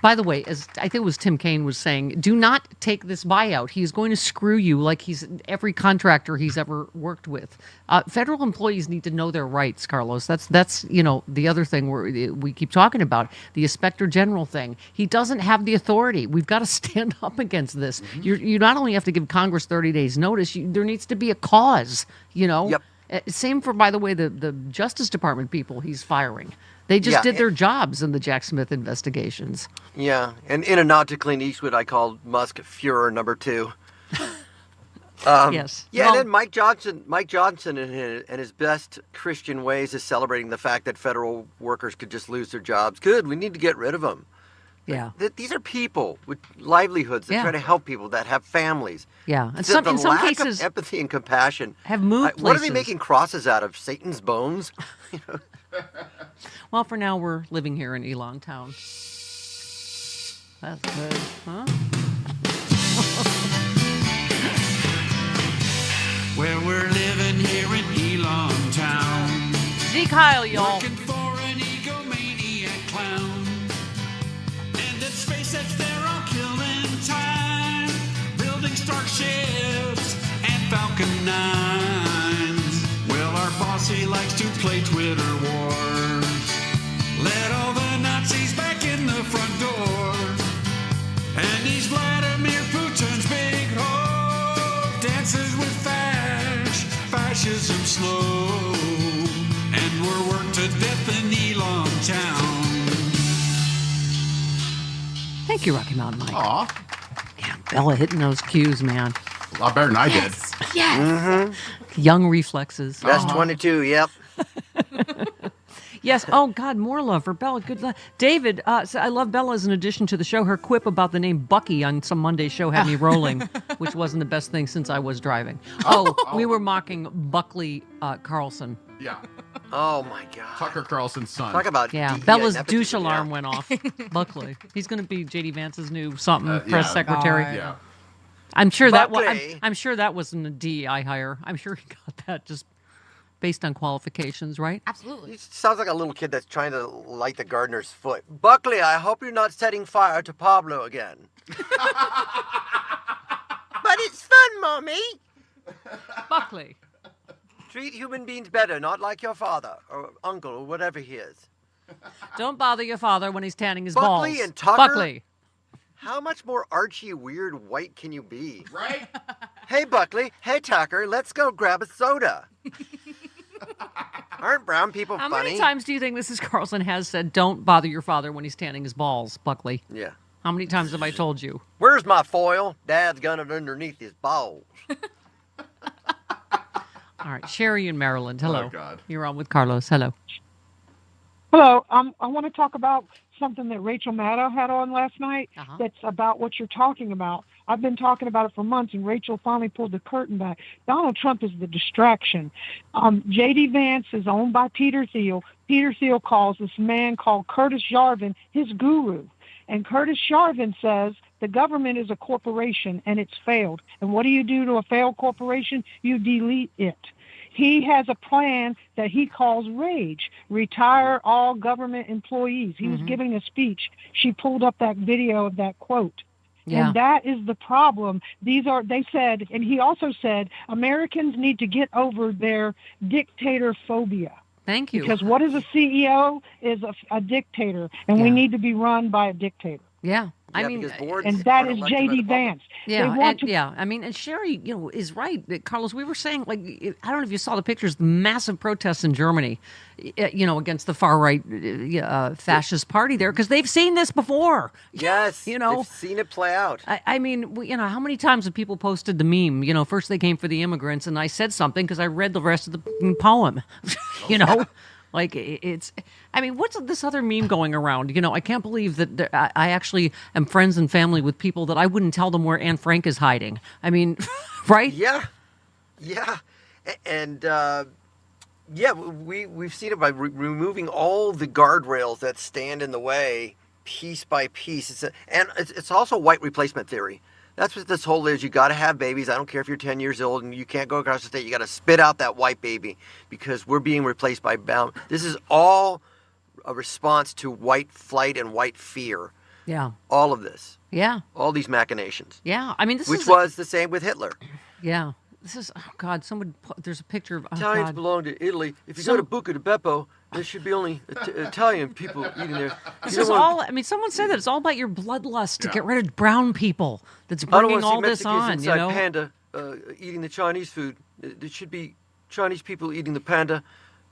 By the way, as I think it was Tim Kaine was saying, do not take this buyout. He's going to screw you like he's every contractor he's ever worked with. Federal employees need to know their rights, Carlos. That's the other thing we keep talking about, the Inspector General thing. He doesn't have the authority. We've got to stand up against this. Mm-hmm. You not only have to give Congress 30 days notice, there needs to be a cause, Yep. Same for, by the way, the Justice Department people he's firing. They just did their jobs in the Jack Smith investigations. Yeah, and in a nod to Clint Eastwood, I called Musk Fuhrer number 2. Yes. Yeah, and then Mike Johnson in his best Christian ways is celebrating the fact that federal workers could just lose their jobs. Good, we need to get rid of them. Yeah. These are people with livelihoods that try to help people, that have families. Yeah. And in some cases, empathy and compassion. Have moved What are they making crosses out of? Satan's bones? Well, for now, we're living here in Elon Town. That's good, huh? Well, we're living here in Elon Town. Zeke Heil, y'all. Working for an ego starships and Falcon 9s. Well, our boss, he likes to play Twitter war. Let all the Nazis back in the front door. And he's Vladimir Putin's big hoe. Dances with fascism slow. And we're worked to death in Elon Town. Thank you, Rocky Mountain Mike. Aw. Yeah, Bella hitting those cues, man. A lot better than I did. Yes. Young reflexes. Best 22, yep. Yes. Oh, God, more love for Bella. Good luck. David, so I love Bella as an addition to the show. Her quip about the name Bucky on some Monday show had me rolling, which wasn't the best thing since I was driving. We were mocking Buckley Carlson. Yeah. Oh, my God. Tucker Carlson's son. Talk about Bella's douche alarm went off. Buckley. He's going to be J.D. Vance's new press secretary. Yeah. I'm sure Buckley. I'm sure that wasn't a DEI hire. I'm sure he got that just based on qualifications, right? Absolutely. He sounds like a little kid that's trying to light the gardener's foot. Buckley, I hope you're not setting fire to Pablo again. But it's fun, Mommy. Buckley. Treat human beings better, not like your father or uncle or whatever he is. Don't bother your father when he's tanning his Buckley balls. and Tucker? Buckley. How much more Archie, weird, white can you be? Right? Hey, Buckley. Hey, Tucker. Let's go grab a soda. Aren't brown people How funny? many times do you think Mrs. Carlson has said, don't bother your father when he's tanning his balls, Buckley? Yeah. How many times have I told you? Where's my foil? Dad's got it underneath his balls. All right, Sherry in Maryland. Hello. Oh, God. You're on with Carlos. Hello. Hello. I want to talk about something that Rachel Maddow had on last night that's about what you're talking about. I've been talking about it for months, and Rachel finally pulled the curtain back. Donald Trump is the distraction. J.D. Vance is owned by Peter Thiel. Peter Thiel calls this man called Curtis Yarvin his guru. And Curtis Yarvin says the government is a corporation, and it's failed. And what do you do to a failed corporation? You delete it. He has a plan that he calls RAGE, retire all government employees. He was giving a speech. She pulled up that video of that quote. Yeah. And that is the problem. They said, and he also said, Americans need to get over their dictator phobia. Thank you. Because what is a CEO is a dictator, and we need to be run by a dictator. Yeah. Yeah, I mean, and that is J.D. Vance. Yeah, I mean, and Sherry, is right. Carlos, we were saying, like, I don't know if you saw the pictures, the massive protests in Germany, against the far right fascist party there, because they've seen this before. Yes, they've seen it play out. I mean, how many times have people posted the meme? First they came for the immigrants, and I said something because I read the rest of the poem. Like, what's this other meme going around? I can't believe that I actually am friends and family with people that I wouldn't tell them where Anne Frank is hiding. I mean, right? Yeah. And, we've seen it by removing all the guardrails that stand in the way piece by piece. It's also white replacement theory. That's what this whole is. You got to have babies. I don't care if you're 10 years old and you can't go across the state. You got to spit out that white baby because we're being replaced by brown. This is all a response to white flight and white fear. Yeah. All of this. Yeah. All these machinations. Yeah. I mean, which was the same with Hitler. Yeah. This is, oh God, there's a picture of, Italians belong to Italy. If you go to Buca di Beppo, there should be only Italian people eating there. Someone said that it's all about your bloodlust to get rid of brown people that's bringing all this on, Panda eating the Chinese food. There should be Chinese people eating the panda,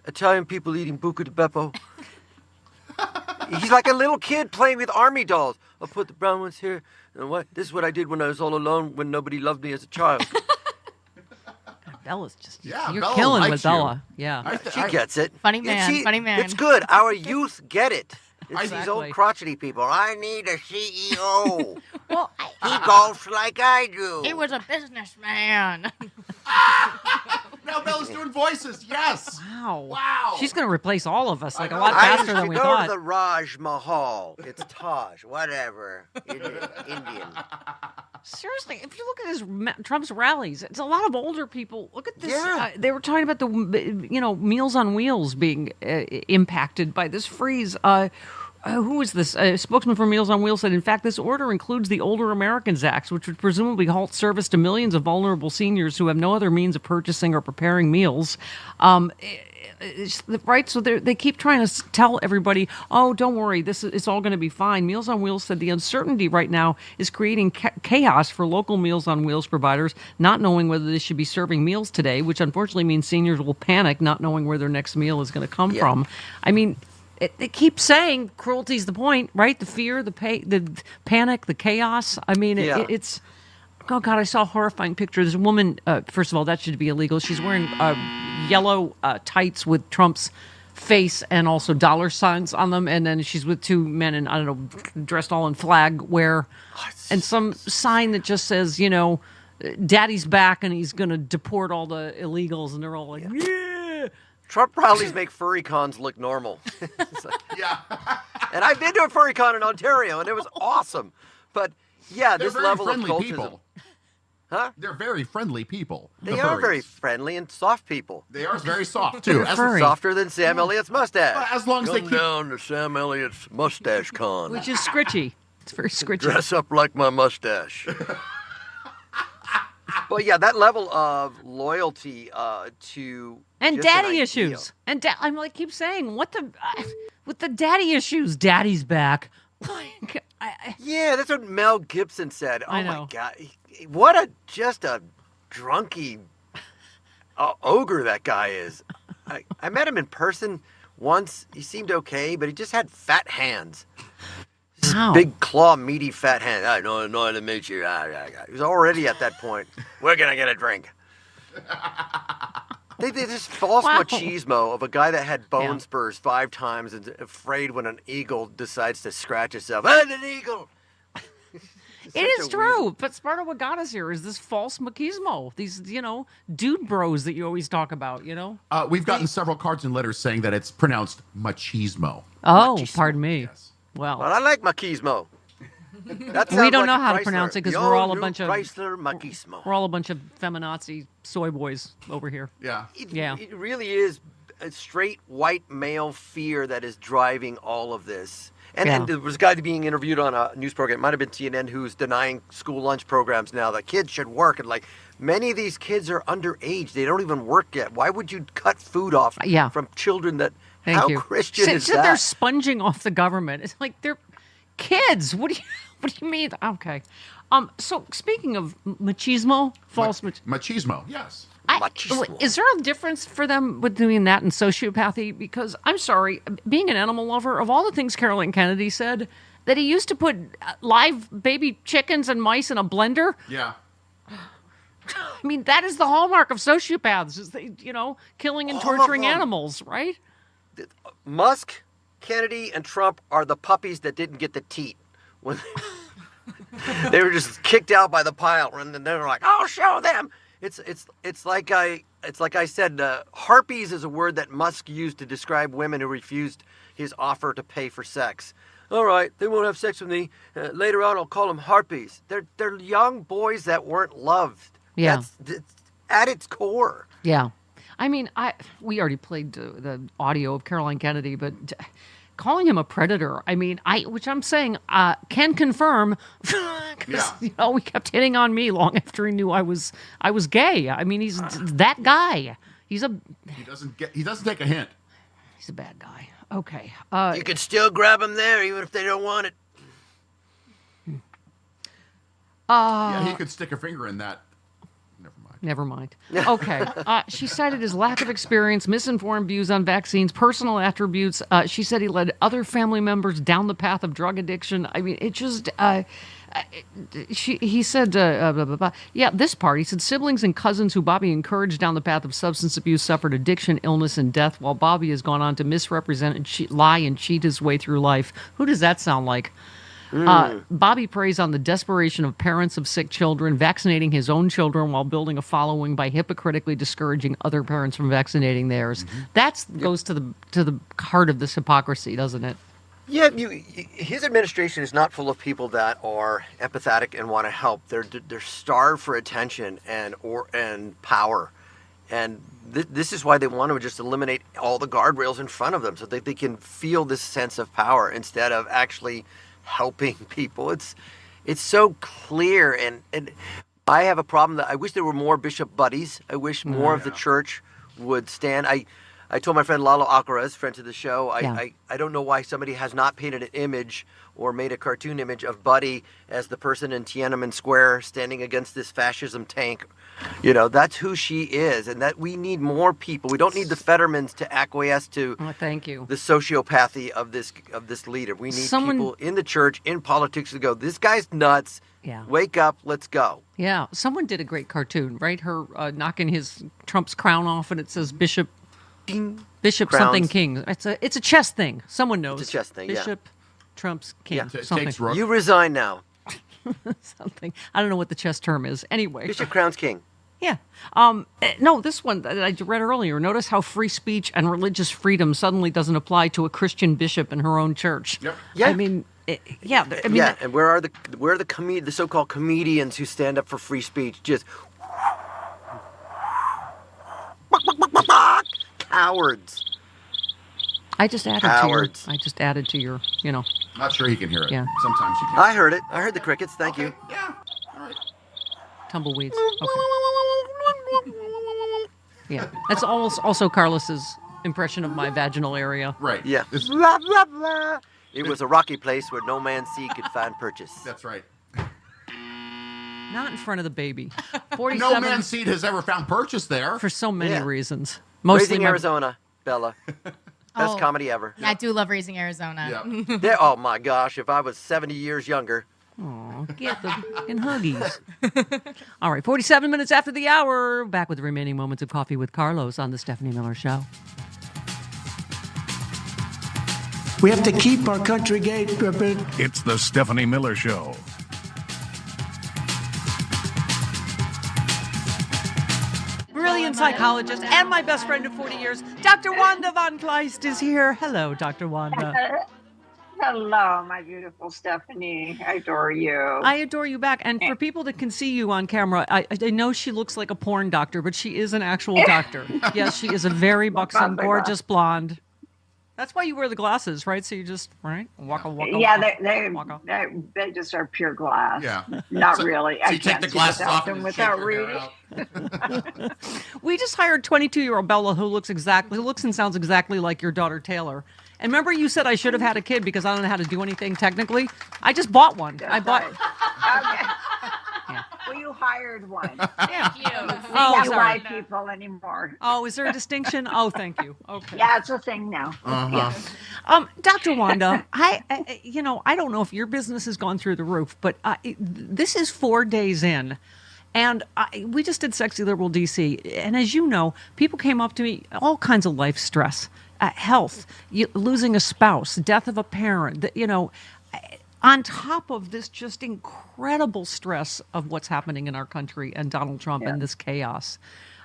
Italian people eating Buca di Beppo. He's like a little kid playing with army dolls. I'll put the brown ones here. And this is what I did when I was all alone when nobody loved me as a child. Bella's just, you're Bella killing with Bella. Yeah. She gets it. Funny man. It's good. Our youth get it. It's these old crotchety people. I need a CEO. Well, he golfs like I do. He was a businessman. Now Bella's doing voices. Yes. Wow. She's going to replace all of us a lot faster than we thought. thought. Go to the Raj Mahal. It's Taj, whatever. Indian. Seriously, if you look at Trump's rallies, it's a lot of older people. Look at this. Yeah. They were talking about the, Meals on Wheels being impacted by this freeze. who is this? A spokesman for Meals on Wheels said, in fact, this order includes the Older Americans Act, which would presumably halt service to millions of vulnerable seniors who have no other means of purchasing or preparing meals. Right? So they keep trying to tell everybody, oh, don't worry, it's all going to be fine. Meals on Wheels said the uncertainty right now is creating chaos for local Meals on Wheels providers, not knowing whether they should be serving meals today, which unfortunately means seniors will panic, not knowing where their next meal is going to come from. I mean, they keep saying cruelty's the point, right? The fear, the panic, the chaos. I mean, it's... Oh, God, I saw a horrifying picture. There's a woman, first of all, that should be illegal. She's wearing yellow tights with Trump's face and also dollar signs on them. And then she's with two men and, I don't know, dressed all in flag wear. And some sign that just says, you know, Daddy's back and he's going to deport all the illegals. And they're all like, yeah. Trump rallies make furry cons look normal. Yeah. And I've been to a furry con in Ontario, and it was awesome. But, yeah, They're this very level of friendly cultism. people. Huh? They're very friendly people. They are very friendly and soft people. They are very soft, too. Softer than Sam Elliott's mustache. Well, as long as they Come keep... down to Sam Elliott's mustache con. Which is scritchy. It's very scritchy. Dress up like my mustache. But yeah, that level of loyalty to and daddy issues. And I'm like, keep saying, with the daddy issues, daddy's back. Yeah, that's what Mel Gibson said. Oh I know. My God, what just a drunky ogre that guy is. I met him in person once. He seemed okay, but he just had fat hands. Big claw, meaty, fat hand. I know to meet you. He was already at that point. We're gonna get a drink. They this false machismo of a guy that had bone spurs 5 times and afraid when an eagle decides to scratch itself. I'm an eagle. It is true, but part of what got us here is this false machismo. These, dude bros that you always talk about, We've gotten several cards and letters saying that it's pronounced machismo. Oh, pardon me. Yes. Well, I like machismo. We don't know how to pronounce it because we're all a bunch of Chrysler machismo. We're all a bunch of feminazi soy boys over here. Yeah. It really is a straight white male fear that is driving all of this. And there was a guy being interviewed on a news program, it might have been CNN, who's denying school lunch programs now. That kids should work. And many of these kids are underage. They don't even work yet. Why would you cut food off from children that, how Christian is that? They're sponging off the government. It's like they're kids. What do you mean? Okay. So speaking of machismo, false machismo, yes. Is there a difference for them with doing that and sociopathy? Because I'm sorry, being an animal lover, of all the things Caroline Kennedy said, that he used to put live baby chickens and mice in a blender. Yeah. I mean, that is the hallmark of sociopaths, is they, killing and torturing animals, right? Musk, Kennedy, and Trump are the puppies that didn't get the teat. When they were just kicked out by the pile, and then they were like, "I'll show them." It's like I said, harpies is a word that Musk used to describe women who refused his offer to pay for sex. All right, they won't have sex with me. Later on, I'll call them harpies. They're young boys that weren't loved. Yeah, that's at its core. Yeah, I mean, we already played the audio of Caroline Kennedy, but calling him a predator, I mean, which I'm saying can confirm, because we kept hitting on me long after he knew I was gay. I mean, he's that guy. He doesn't take a hint. He's a bad guy. Okay. You could still grab them there, even if they don't want it. Yeah, he could stick a finger in that. Never mind. Okay. She cited his lack of experience, misinformed views on vaccines, personal attributes. She said he led other family members down the path of drug addiction. I mean, it just... he said, blah, blah, blah. Yeah, this part. He said siblings and cousins who Bobby encouraged down the path of substance abuse suffered addiction, illness, and death, while Bobby has gone on to misrepresent and lie and cheat his way through life. Who does that sound like? Bobby preys on the desperation of parents of sick children, vaccinating his own children while building a following by hypocritically discouraging other parents from vaccinating theirs. Mm-hmm. That goes to the heart of this hypocrisy, doesn't it? Yeah, his administration is not full of people that are empathetic and want to help. They're starved for attention and power, and this is why they want to just eliminate all the guardrails in front of them so that they can feel this sense of power instead of actually helping people. It's so clear, and I have a problem that I wish there were more bishop buddies. I wish more of the church would stand. I told my friend Lalo Alcaraz, friend to the show, I don't know why somebody has not painted an image or made a cartoon image of Buddy as the person in Tiananmen Square standing against this fascism tank. You know, that's who she is, and that we need more people. We don't need the Fettermans to acquiesce to thank you. The sociopathy of this leader. We need people in the church, in politics to go, this guy's nuts. Yeah. Wake up, let's go. Yeah, someone did a great cartoon, right? Her knocking Trump's crown off, and it says Bishop something King. It's a chess thing. Someone knows. It's a chess thing. Bishop Trump's King. Yeah. Something. You resign now. Something. I don't know what the chess term is. Anyway. Bishop crowns king. Yeah. No, this one that I read earlier. Notice how free speech and religious freedom suddenly doesn't apply to a Christian bishop in her own church. Yep. Yeah. I mean, and where are the so-called comedians who stand up for free speech? Just cowards. I just added to your, Not sure he can hear it. Yeah. Sometimes you can. I heard it. I heard the crickets. Thank you. Yeah. All right. Tumbleweeds. Okay. Yeah. That's also Carlos's impression of my vaginal area. Right. Yeah. Blah, blah, blah. It was a rocky place where no man's seed could find purchase. That's right. Not in front of the baby. No man's seed has ever found purchase there. For so many reasons. Mostly Raising Arizona, Bella. Best comedy ever. Yeah, I do love Raising Arizona. Yeah. Oh my gosh, if I was 70 years younger. Oh, get the fucking huggies. All right, 47 minutes after the hour. Back with the remaining moments of Coffee with Carlos on the Stephanie Miller Show. We have to keep our country gate. It's the Stephanie Miller Show. Brilliant psychologist and my best friend of 40 years, Dr. Wanda von Kleist is here. Hello, Dr. Wanda. Hello, my beautiful Stephanie. I adore you. I adore you back. And for people that can see you on camera, I know she looks like a porn doctor, but she is an actual doctor. Yes, she is a very buxom, gorgeous blonde. That's why you wear the glasses, right? So you just, waka. Yeah, they just are pure glass. Yeah. Not so, really. So I you can't take the glasses off them without reading. We just hired 22-year-old Bella who looks and sounds exactly like your daughter Taylor. And remember you said I should have had a kid because I don't know how to do anything technically? I just bought one. Okay. Yeah. Well, you hired one. Thank you. We don't white people anymore. Oh, is there a distinction? Oh, thank you. Okay. Yeah, it's a thing now. Yeah. Dr. Wanda, I don't know if your business has gone through the roof, but this is 4 days in. And we just did Sexy Liberal DC. And as you know, people came up to me, all kinds of life stress, health, losing a spouse, death of a parent, on top of this just incredible stress of what's happening in our country and Donald Trump and this chaos.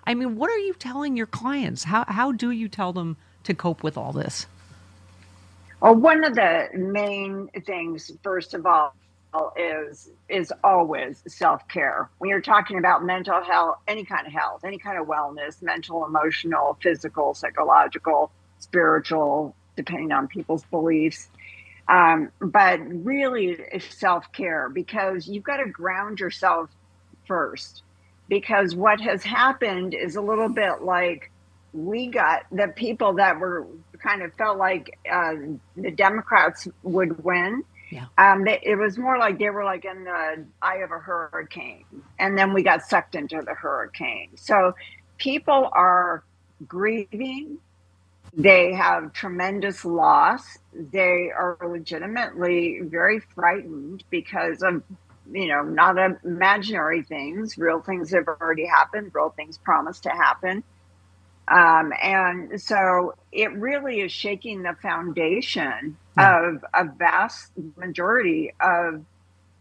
I mean, what are you telling your clients? How do you tell them to cope with all this? Well, one of the main things, first of all, is always self-care. When you're talking about mental health, any kind of wellness, mental, emotional, physical, psychological, spiritual, depending on people's beliefs. But really it's self-care, because you've got to ground yourself first, because what has happened is a little bit like we got the people that were kind of felt like the Democrats would win. Yeah. It was more like they were like in the eye of a hurricane, and then we got sucked into the hurricane. So people are grieving. They have tremendous loss. They are legitimately very frightened because of, not imaginary things. Real things have already happened. Real things promised to happen. And so it really is shaking the foundation of a vast majority of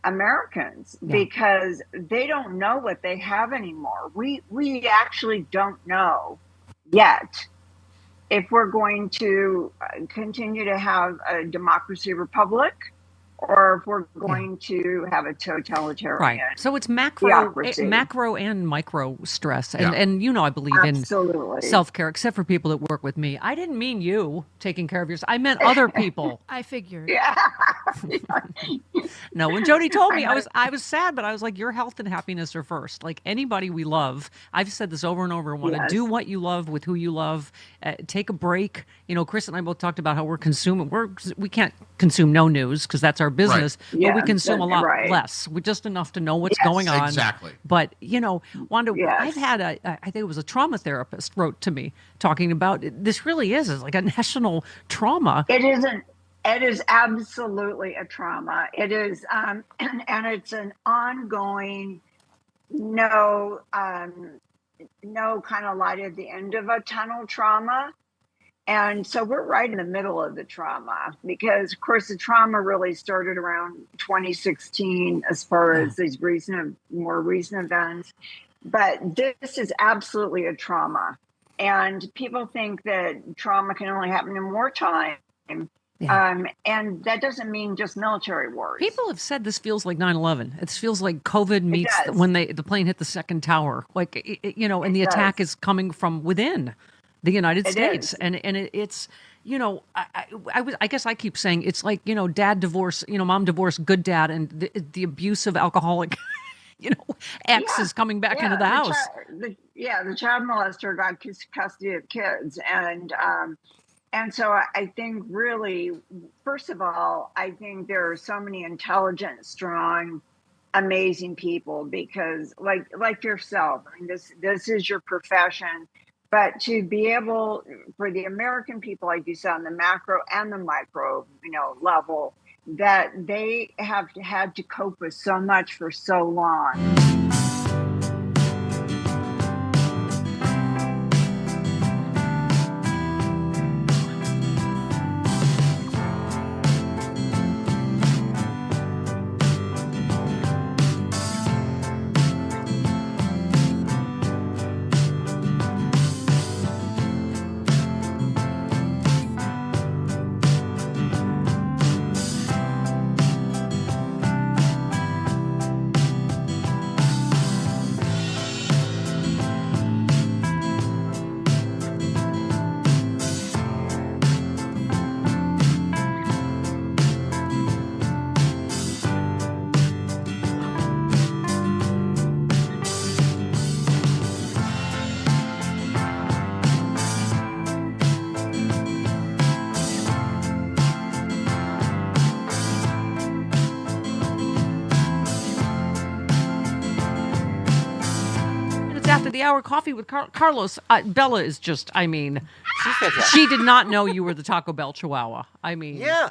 Americans because they don't know what they have anymore. We actually don't know yet if we're going to continue to have a democracy republic, or if we're going to have a totalitarian. Right. So it's macro and micro stress. And I believe Absolutely. in self-care, except for people that work with me. I didn't mean you taking care of yourself. I meant other people. I figured. Yeah. No, when Jody told me, I was sad, but I was like, your health and happiness are first. Like anybody we love, I've said this over and over, want to do what you love with who you love, take a break. Chris and I both talked about how we're consuming. We can't consume no news because that's our business, but we consume a lot less. We're just enough to know what's going on. Exactly. But, Wanda, I've had I think it was a trauma therapist wrote to me talking about this really is like a national trauma. It isn't. It is absolutely a trauma. It is, and it's an ongoing, no kind of light at the end of a tunnel trauma. And so we're right in the middle of the trauma because, of course, the trauma really started around 2016 as far as these more recent events. But this is absolutely a trauma. And people think that trauma can only happen in wartime. Yeah. And that doesn't mean just military wars. People have said this feels like 9/11. It feels like COVID meets when the plane hit the second tower. Like, and the attack is coming from within the United States. And it's, I guess I keep saying it's like, dad divorce, mom divorce, good dad, and the abusive alcoholic, ex is coming back into the house. The child molester got custody of kids. And so I think really, first of all, I think there are so many intelligent, strong, amazing people because like yourself, I mean, this is your profession, but to be able for the American people, like you said, on the macro and the micro, level, that they have had to cope with so much for so long. After the hour coffee with Carlos, Bella is just, she did not know you were the Taco Bell Chihuahua. Yeah.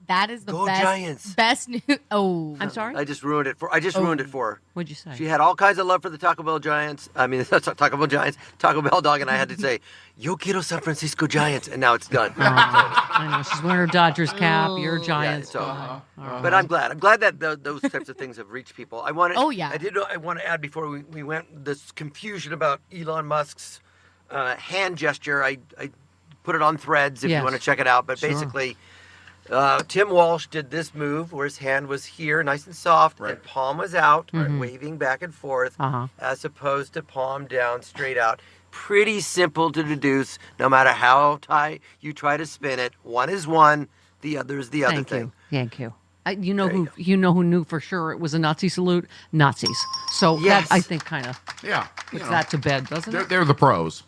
That is the Go best. Giants. Best news. Oh, I'm sorry. I just ruined it for her. What'd you say? She had all kinds of love for the Taco Bell Giants. Taco Bell Giants, Taco Bell dog, and I had to say, "Yo quiero San Francisco Giants," and now it's done. I know she's wearing her Dodgers cap. You're Giants. Yeah, but I'm glad. I'm glad that those types of things have reached people. I want to add before we went this confusion about Elon Musk's hand gesture. I put it on Threads if you want to check it out. But basically. Tim Walsh did this move where his hand was here, nice and soft, and palm was out, waving back and forth, as opposed to palm down, straight out. Pretty simple to deduce, no matter how tight you try to spin it. One is one, the other is the other thing. Thank you. You know who knew for sure it was a Nazi salute? Nazis. So that, I think, kind of puts that to bed, doesn't it? They're the pros.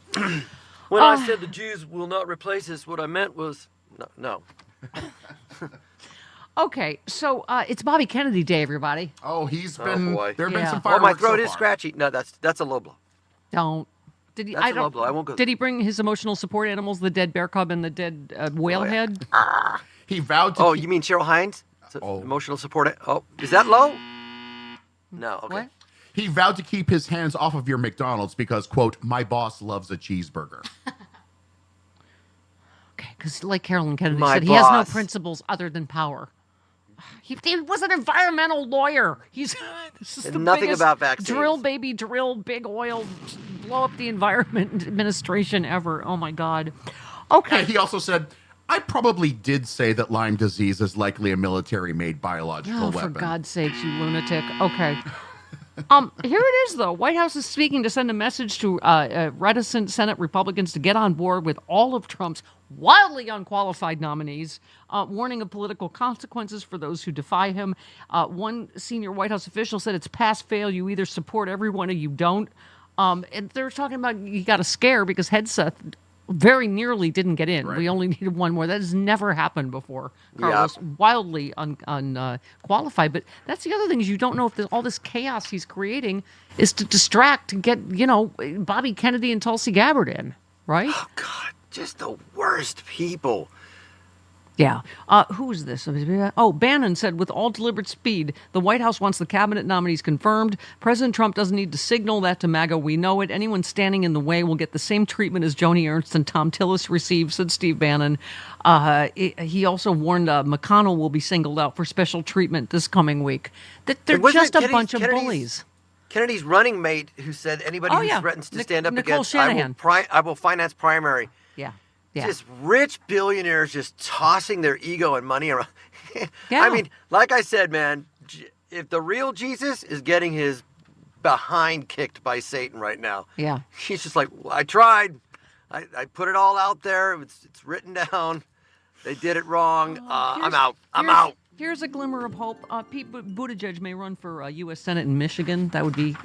When I said the Jews will not replace us, what I meant was no. Okay, so it's Bobby Kennedy Day, everybody. Oh, he's been. Boy. There have been some Oh, fireworks. my throat so is far. scratchy. No, that's a low blow. Don't. Did he? That's a low blow. I won't go. Did he bring his emotional support animals, the dead bear cub and the dead whale head? He vowed to. Oh, you mean Cheryl Hines? Emotional support. Oh, is that low? No. Okay. What? He vowed to keep his hands off of your McDonald's because, quote, my boss loves a cheeseburger. Because like Carolyn Kennedy said, he has no principles other than power. He was an environmental lawyer. This is the nothing biggest about vaccines. Drill, baby, drill, big oil, blow up the environment administration ever. Oh, my God. Okay. And he also said, I probably did say that Lyme disease is likely a military-made biological weapon. For God's sakes, you lunatic. Okay. Here it is, though. White House is speaking to send a message to reticent Senate Republicans to get on board with all of Trump's wildly unqualified nominees, warning of political consequences for those who defy him. One senior White House official said it's pass-fail. You either support everyone or you don't. And they're talking about you got a scare because Hegseth very nearly didn't get in. Right. We only needed one more. That has never happened before. Carlos, wildly unqualified. But that's the other thing is you don't know if all this chaos he's creating is to distract, to get, Bobby Kennedy and Tulsi Gabbard in, right? Oh, God, just the worst people. Yeah. Who is this? Oh, Bannon said, with all deliberate speed, the White House wants the cabinet nominees confirmed. President Trump doesn't need to signal that to MAGA. We know it. Anyone standing in the way will get the same treatment as Joni Ernst and Tom Tillis received, said Steve Bannon. He also warned McConnell will be singled out for special treatment this coming week. That they're just a bunch of bullies. Kennedy's running mate who said anybody who threatens to stand up Nicole against Shanahan. I will finance primary. Yeah. Just rich billionaires just tossing their ego and money around. Yeah. I mean, like I said, man, if the real Jesus is getting his behind kicked by Satan right now, he's just like, well, I tried. I put it all out there. It's written down. They did it wrong. I'm out. I'm out. Here's a glimmer of hope. Pete Buttigieg may run for U.S. Senate in Michigan.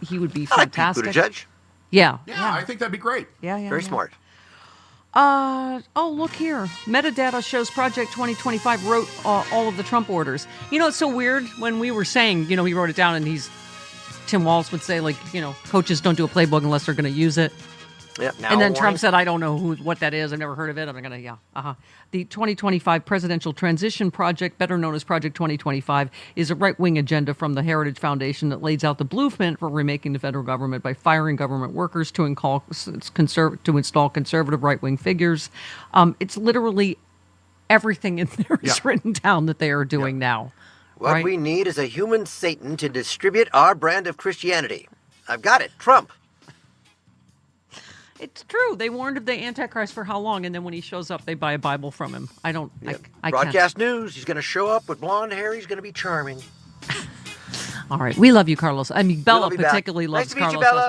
He would be fantastic. Pete Buttigieg? Yeah, I think that'd be great. Yeah. Very smart. Look here. Metadata shows Project 2025 wrote all of the Trump orders. It's so weird when we were saying, he wrote it down and Tim Walz would say, coaches don't do a playbook unless they're going to use it. Yep, and then Trump said, I don't know what that is. I've never heard of it. I'm going to, The 2025 Presidential Transition Project, better known as Project 2025, is a right-wing agenda from the Heritage Foundation that lays out the blueprint for remaking the federal government by firing government workers to install conservative right-wing figures. It's literally everything in there is written down that they are doing now. What we need is a human Satan to distribute our brand of Christianity. I've got it. Trump. It's true. They warned of the Antichrist for how long, and then when he shows up, they buy a Bible from him. I don't. Yep. I Broadcast news. He's going to show up with blonde hair. He's going to be charming. All right. We love you, Carlos. I mean, Bella particularly loves Nice to meet you, Carlos. Bella.